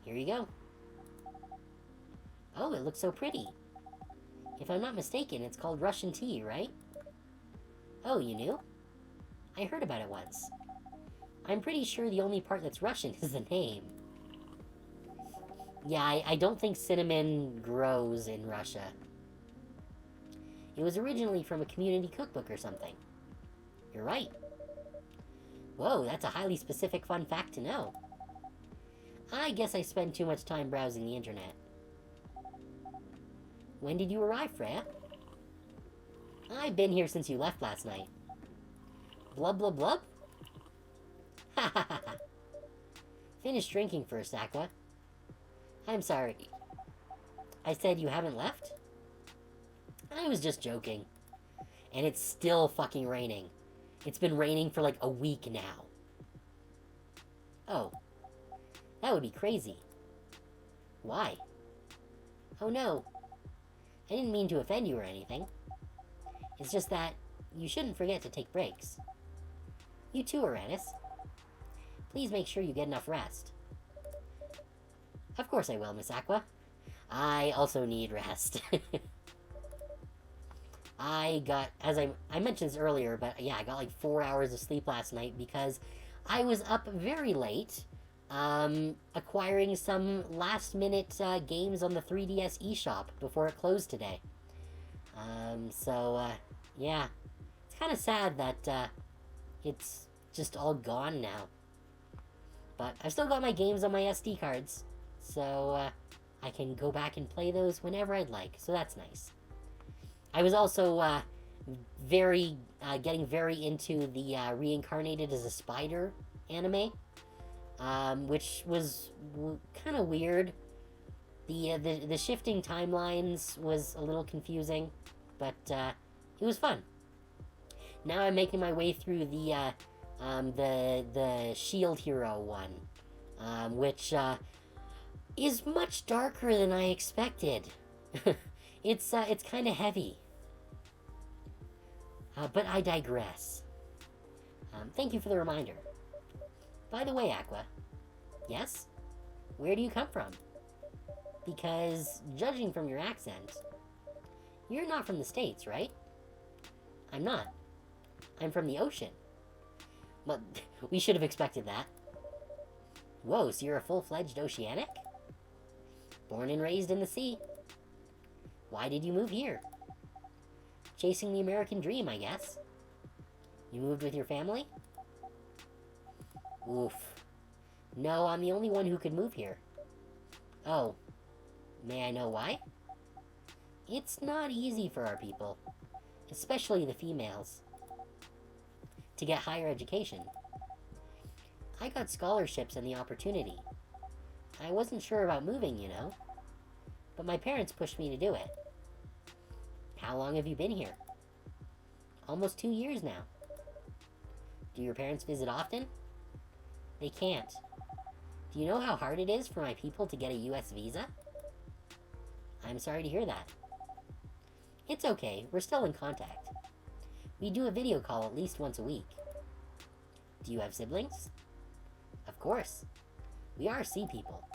Here you go. Oh, it looks so pretty. If I'm not mistaken, it's called Russian tea, right? Oh, you knew? I heard about it once. I'm pretty sure the only part that's Russian is the name. Yeah, I don't think cinnamon grows in Russia. It was originally from a community cookbook or something. You're right. Whoa, that's a highly specific fun fact to know. I guess I spend too much time browsing the internet. When did you arrive, Freya? I've been here since you left last night. Blub blub blub? Ha ha ha ha. Finish drinking first, Aqua. I'm sorry. I said you haven't left? I was just joking. And it's still fucking raining. It's been raining for like a week now. Oh. That would be crazy. Why? Oh no. I didn't mean to offend you or anything. It's just that you shouldn't forget to take breaks. You too, Uranus. Please make sure you get enough rest. Of course I will, Miss Aqua. I also need rest. I got, as I mentioned this earlier, but yeah, I got like 4 hours of sleep last night because I was up very late acquiring some last-minute games on the 3DS eShop before it closed today. Yeah. It's kind of sad that, it's just all gone now. But I've still got my games on my SD cards, so, I can go back and play those whenever I'd like, so that's nice. I was also, getting very into the, Reincarnated as a Spider anime, which was kind of weird. The shifting timelines was a little confusing, but, it was fun. Now I'm making my way through the Shield Hero one, which, is much darker than I expected. It's kind of heavy. But I digress. Thank you for the reminder. By the way, Aqua. Yes? Where do you come from? Because, judging from your accent, you're not from the States, right? I'm not. I'm from the ocean. Well, we should have expected that. Whoa, so you're a full-fledged oceanic? Born and raised in the sea. Why did you move here? Chasing the American dream, I guess. You moved with your family? Oof. No, I'm the only one who could move here. Oh. May I know why? It's not easy for our people, especially the females, to get higher education. I got scholarships and the opportunity. I wasn't sure about moving, you know, but my parents pushed me to do it. How long have you been here? Almost 2 years now. Do your parents visit often? They can't. Do you know how hard it is for my people to get a US visa? I'm sorry to hear that. It's okay, we're still in contact. We do a video call at least once a week. Do you have siblings? Of course. We are sea people.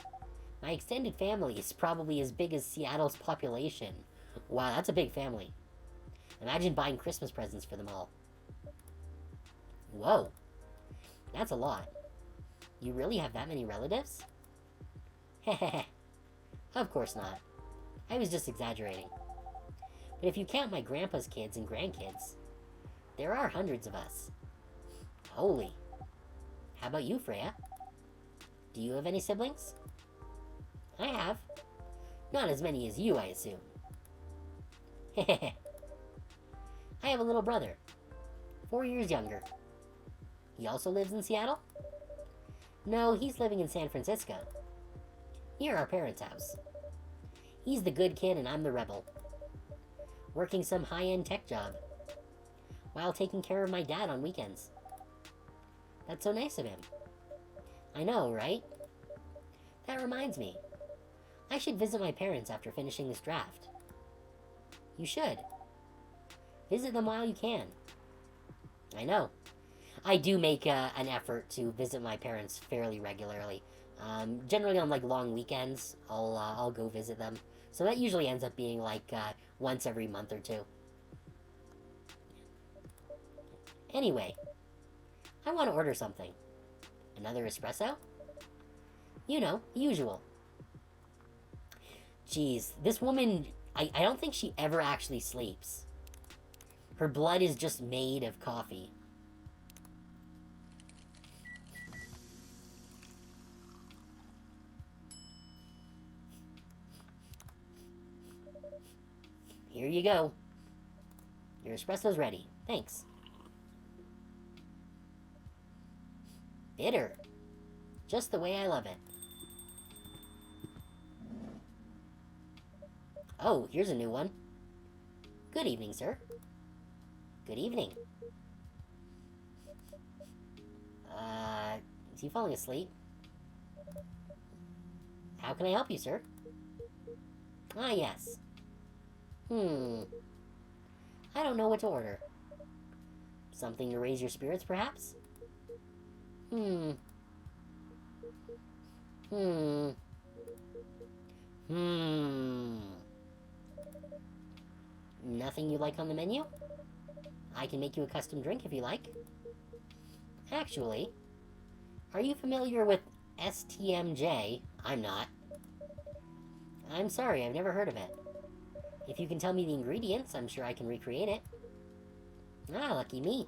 My extended family is probably as big as Seattle's population. Wow, that's a big family. Imagine buying Christmas presents for them all. Whoa. That's a lot. You really have that many relatives? Hehehe. Of course not. I was just exaggerating. But if you count my grandpa's kids and grandkids, there are hundreds of us. Holy. How about you, Freya? Do you have any siblings? I have. Not as many as you, I assume. Hehehe. I have a little brother. 4 years younger. He also lives in Seattle? No, he's living in San Francisco. Near our parents' house. He's the good kid and I'm the rebel. Working some high-end tech job. While taking care of my dad on weekends. That's so nice of him. I know, right? That reminds me. I should visit my parents after finishing this draft. You should. Visit them while you can. I know. I do make an effort to visit my parents fairly regularly. Generally on like long weekends, I'll go visit them. So that usually ends up being like once every month or two. Anyway, I want to order something. Another espresso? You know, usual. Jeez, this woman, I don't think she ever actually sleeps. Her blood is just made of coffee. Here you go. Your espresso's ready. Thanks. Bitter. Just the way I love it. Oh, here's a new one. Good evening, sir. Good evening. Is he falling asleep? How can I help you, sir? Ah, yes. I don't know what to order. Something to raise your spirits, perhaps? Nothing you like on the menu? I can make you a custom drink if you like. Actually, are you familiar with STMJ? I'm not. I'm sorry, I've never heard of it. If you can tell me the ingredients, I'm sure I can recreate it. Ah, lucky me.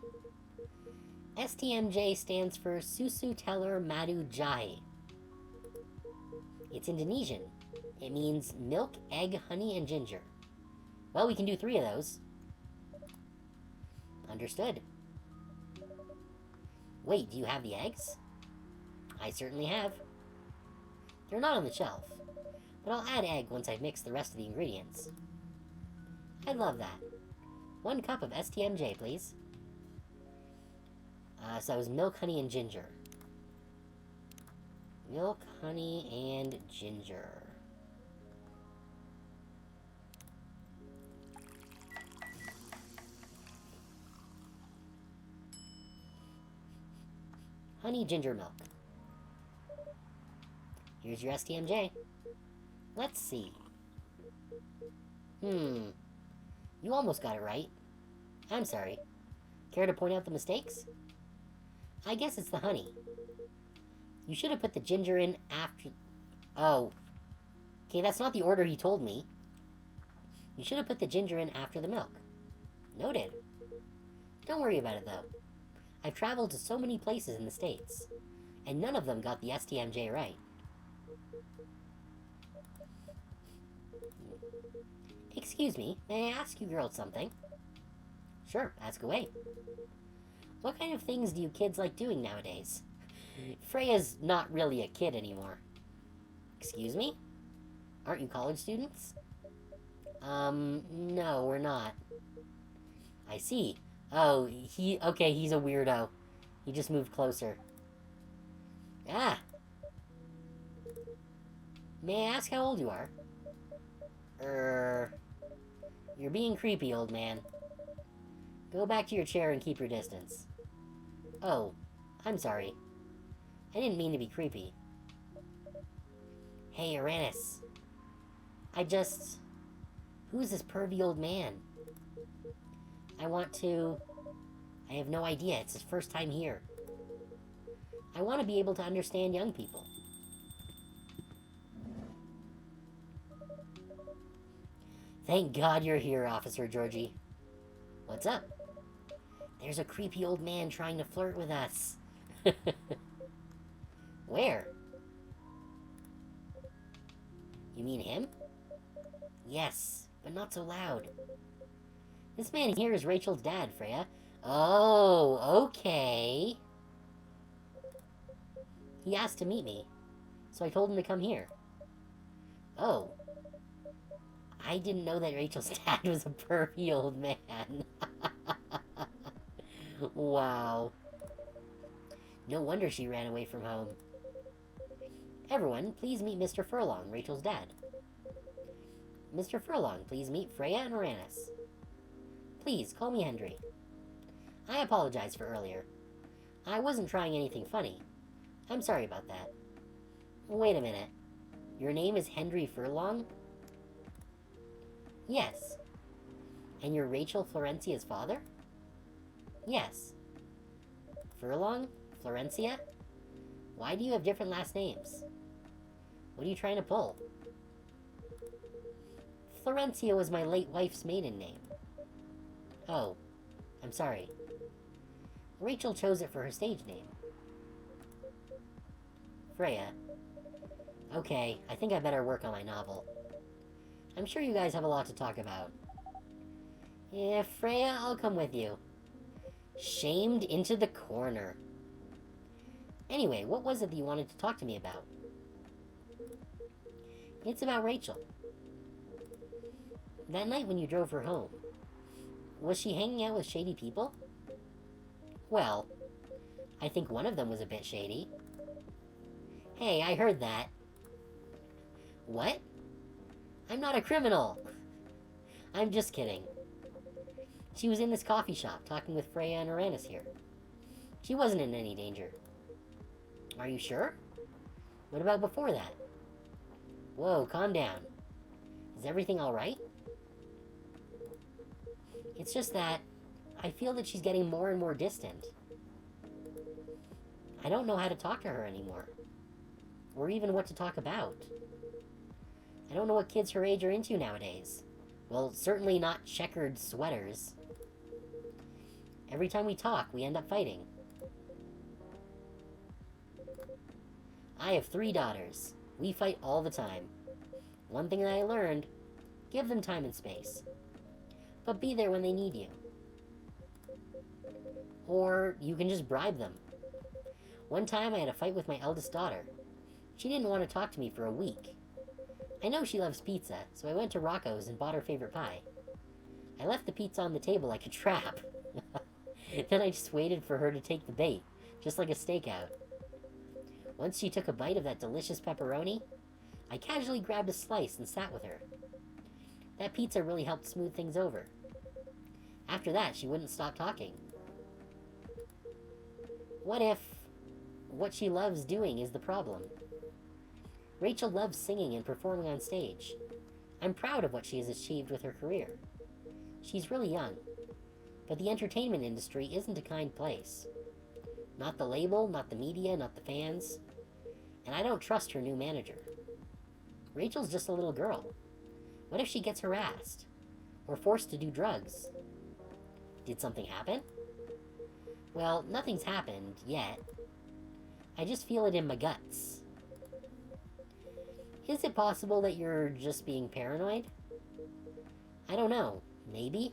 STMJ stands for Susu Telur Madu Jahe. It's Indonesian. It means milk, egg, honey, and ginger. Well, we can do 3 of those. Understood. Wait, do you have the eggs? I certainly have. They're not on the shelf, but I'll add egg once I've mixed the rest of the ingredients. I'd love that. 1 cup of STMJ, please. So that was milk, honey, and ginger. Milk, honey, and ginger. Honey, ginger, milk. Here's your STMJ. Let's see. You almost got it right. I'm sorry. Care to point out the mistakes? I guess it's the honey. You should have put the ginger in after... Oh. Okay, that's not the order he told me. You should have put the ginger in after the milk. Noted. Don't worry about it, though. I've traveled to so many places in the States, and none of them got the STMJ right. Excuse me, may I ask you girls something? Sure, ask away. What kind of things do you kids like doing nowadays? Freya's not really a kid anymore. Excuse me? Aren't you college students? No, we're not. I see. Oh, okay, he's a weirdo. He just moved closer. Ah! May I ask how old you are? You're being creepy, old man. Go back to your chair and keep your distance. Oh, I'm sorry. I didn't mean to be creepy. Hey, Uranus. Who's this pervy old man? I have no idea. It's his first time here. I want to be able to understand young people. Thank God you're here, Officer Georgie. What's up? There's a creepy old man trying to flirt with us. Where? You mean him? Yes, but not so loud. This man here is Rachel's dad, Freya. Oh, okay. He asked to meet me, so I told him to come here. Oh. I didn't know that Rachel's dad was a pervy old man. Wow. No wonder she ran away from home. Everyone, please meet Mr. Furlong, Rachel's dad. Mr. Furlong, please meet Freya and Uranus. Please, call me Hendry. I apologize for earlier. I wasn't trying anything funny. I'm sorry about that. Wait a minute. Your name is Hendry Furlong? Yes. And you're Rachel Florencia's father? Yes. Furlong? Florencia? Why do you have different last names? What are you trying to pull? Florencia was my late wife's maiden name. Oh, I'm sorry. Rachel chose it for her stage name. Freya. Okay, I think I better work on my novel. I'm sure you guys have a lot to talk about. Yeah, Freya, I'll come with you. Shamed into the corner. Anyway, what was it that you wanted to talk to me about? It's about Rachel. That night when you drove her home, was she hanging out with shady people? Well, I think one of them was a bit shady. Hey, I heard that. What? I'm not a criminal. I'm just kidding. She was in this coffee shop talking with Freya and Uranus here. She wasn't in any danger. Are you sure? What about before that? Whoa, calm down. Is everything alright? It's just that I feel that she's getting more and more distant. I don't know how to talk to her anymore. or even what to talk about. I don't know what kids her age are into nowadays. Well, certainly not checkered sweaters. Every time we talk, we end up fighting. I have 3 daughters. We fight all the time. One thing that I learned, give them time and space. But be there when they need you. Or you can just bribe them. One time I had a fight with my eldest daughter. She didn't want to talk to me for a week. I know she loves pizza, so I went to Rocco's and bought her favorite pie. I left the pizza on the table like a trap. Then I just waited for her to take the bait, just like a stakeout. Once she took a bite of that delicious pepperoni, I casually grabbed a slice and sat with her. That pizza really helped smooth things over. After that, she wouldn't stop talking. What if what she loves doing is the problem? Rachel loves singing and performing on stage. I'm proud of what she has achieved with her career. She's really young, but the entertainment industry isn't a kind place. Not the label, not the media, not the fans. And I don't trust her new manager. Rachel's just a little girl. What if she gets harassed? Or forced to do drugs? Did something happen? Well, nothing's happened, yet. I just feel it in my guts. Is it possible that you're just being paranoid? I don't know. Maybe?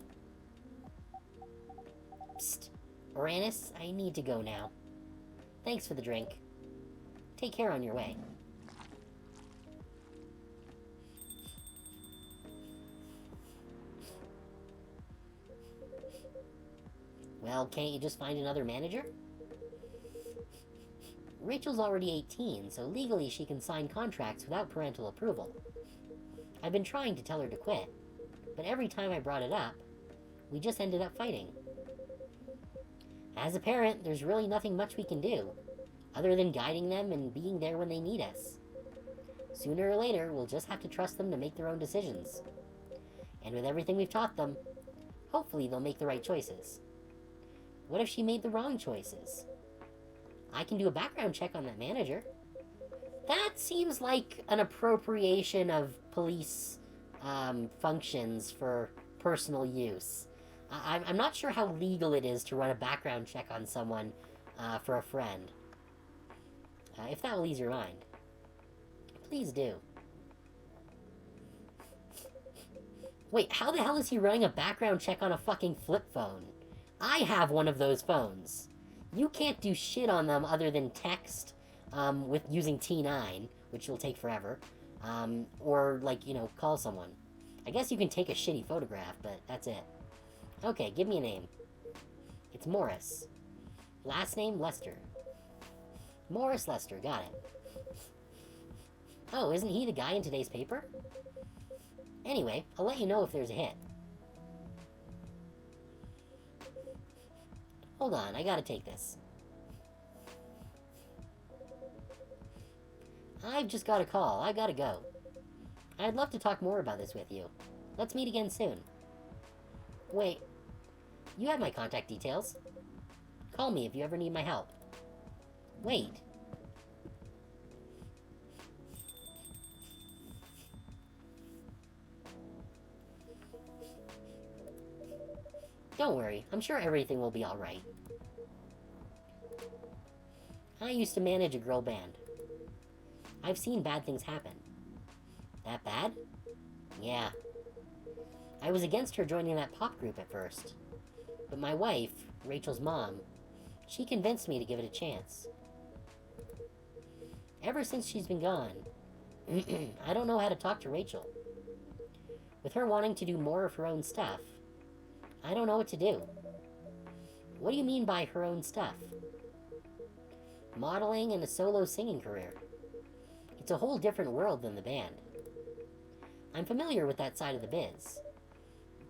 Psst. Uranus, I need to go now. Thanks for the drink. Take care on your way. Well, can't you just find another manager? Rachel's already 18, so legally she can sign contracts without parental approval. I've been trying to tell her to quit, but every time I brought it up, we just ended up fighting. As a parent, there's really nothing much we can do, other than guiding them and being there when they need us. Sooner or later, we'll just have to trust them to make their own decisions. And with everything we've taught them, hopefully they'll make the right choices. What if she made the wrong choices? I can do a background check on that manager. That seems like an appropriation of police functions for personal use. I'm not sure how legal it is to run a background check on someone for a friend. If that will ease your mind. Please do. Wait, how the hell is he running a background check on a fucking flip phone? I have one of those phones. You can't do shit on them other than text with using T9, which will take forever, or, like, you know, call someone. I guess you can take a shitty photograph, but that's it. Okay, give me a name. It's Morris. Last name, Lester. Morris Lester, got it. Oh, isn't he the guy in today's paper? Anyway, I'll let you know if there's a hit. Hold on, I gotta take this. I've just got a call. I gotta go. I'd love to talk more about this with you. Let's meet again soon. Wait, you have my contact details. Call me if you ever need my help. Wait. Don't worry, I'm sure everything will be alright. I used to manage a girl band. I've seen bad things happen. That bad? Yeah. I was against her joining that pop group at first. But my wife, Rachel's mom, she convinced me to give it a chance. Ever since she's been gone, I don't know how to talk to Rachel. With her wanting to do more of her own stuff, I don't know what to do. What do you mean by her own stuff? Modeling and a solo singing career. It's a whole different world than the band. I'm familiar with that side of the biz.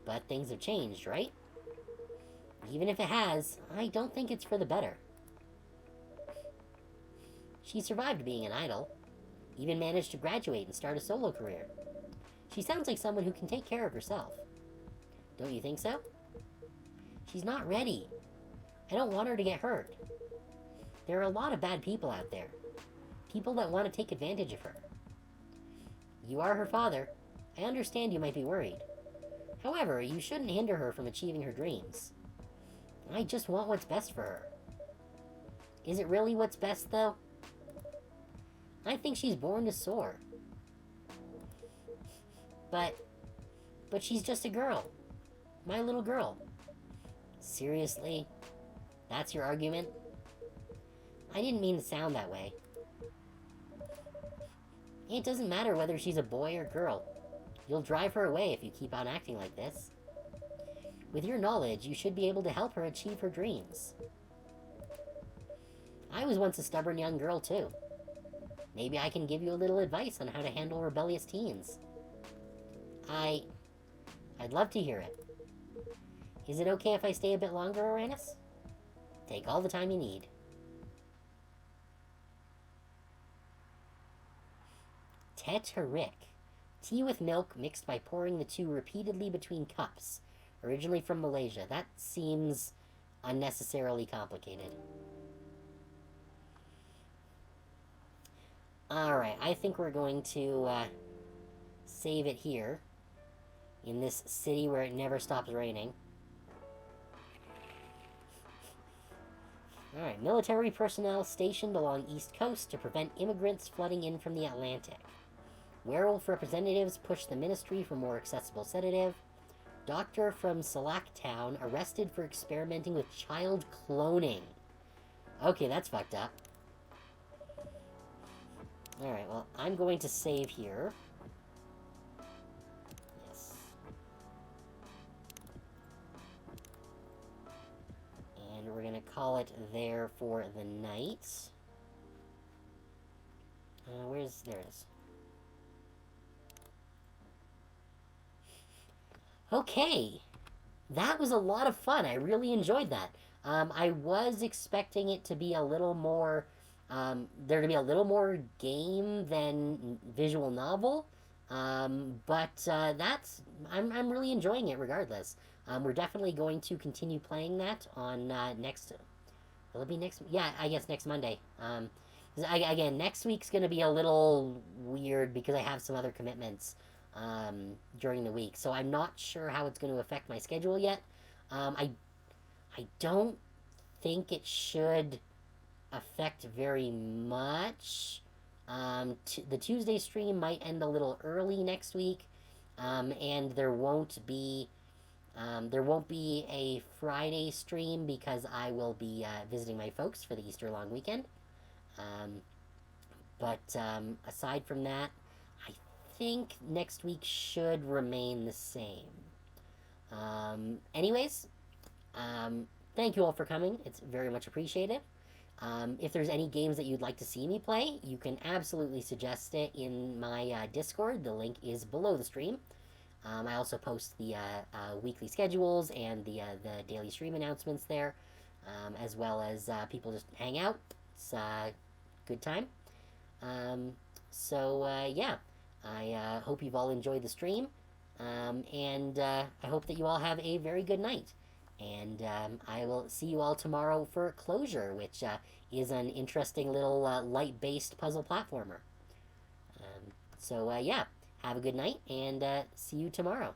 But things have changed, right? Even if it has, I don't think it's for the better. She survived being an idol, even managed to graduate and start a solo career. She sounds like someone who can take care of herself. Don't you think so? She's not ready. I don't want her to get hurt. There are a lot of bad people out there. people that want to take advantage of her. You are her father. I understand you might be worried. However, you shouldn't hinder her from achieving her dreams. I just want what's best for her. Is it really what's best, though? I think she's born to soar. But she's just a girl. My little girl. Seriously? That's your argument? I didn't mean to sound that way. It doesn't matter whether she's a boy or girl. You'll drive her away if you keep on acting like this. With your knowledge, you should be able to help her achieve her dreams. I was once a stubborn young girl, too. Maybe I can give you a little advice on how to handle rebellious teens. I'd love to hear it. Is it okay if I stay a bit longer, Uranus? Take all the time you need. Teteric. Tea with milk mixed by pouring the two repeatedly between cups. Originally from Malaysia. That seems unnecessarily complicated. Alright, I think we're going to save it here. In this city where it never stops raining. Alright, military personnel stationed along East Coast to prevent immigrants flooding in from the Atlantic. Werewolf representatives push the ministry for more accessible sedative. Doctor from Salak Town arrested for experimenting with child cloning. Okay, that's fucked up. Alright, well, I'm going to save here. Yes. And we're going to call it there for the night. There it is. Okay, that was a lot of fun. I really enjoyed that. I was expecting it to be a little more, there to be a little more game than visual novel, but I'm really enjoying it regardless. We're definitely going to continue playing that on will it be next? Yeah, I guess next Monday. Again, next week's going to be a little weird because I have some other commitments during the week, so I'm not sure how it's going to affect my schedule yet. I don't think it should affect very much. The Tuesday stream might end a little early next week, and there won't be a Friday stream because I will be visiting my folks for the Easter long weekend. But aside from that, I think next week should remain the same. Anyways, thank you all for coming. It's very much appreciated. If there's any games that you'd like to see me play, you can absolutely suggest it in my Discord. The link is below the stream. I also post the weekly schedules and the daily stream announcements there, as well as people just hang out. It's a good time. Yeah, I hope you've all enjoyed the stream, and I hope that you all have a very good night. And I will see you all tomorrow for Closure, which is an interesting little light-based puzzle platformer. Yeah, have a good night, and see you tomorrow.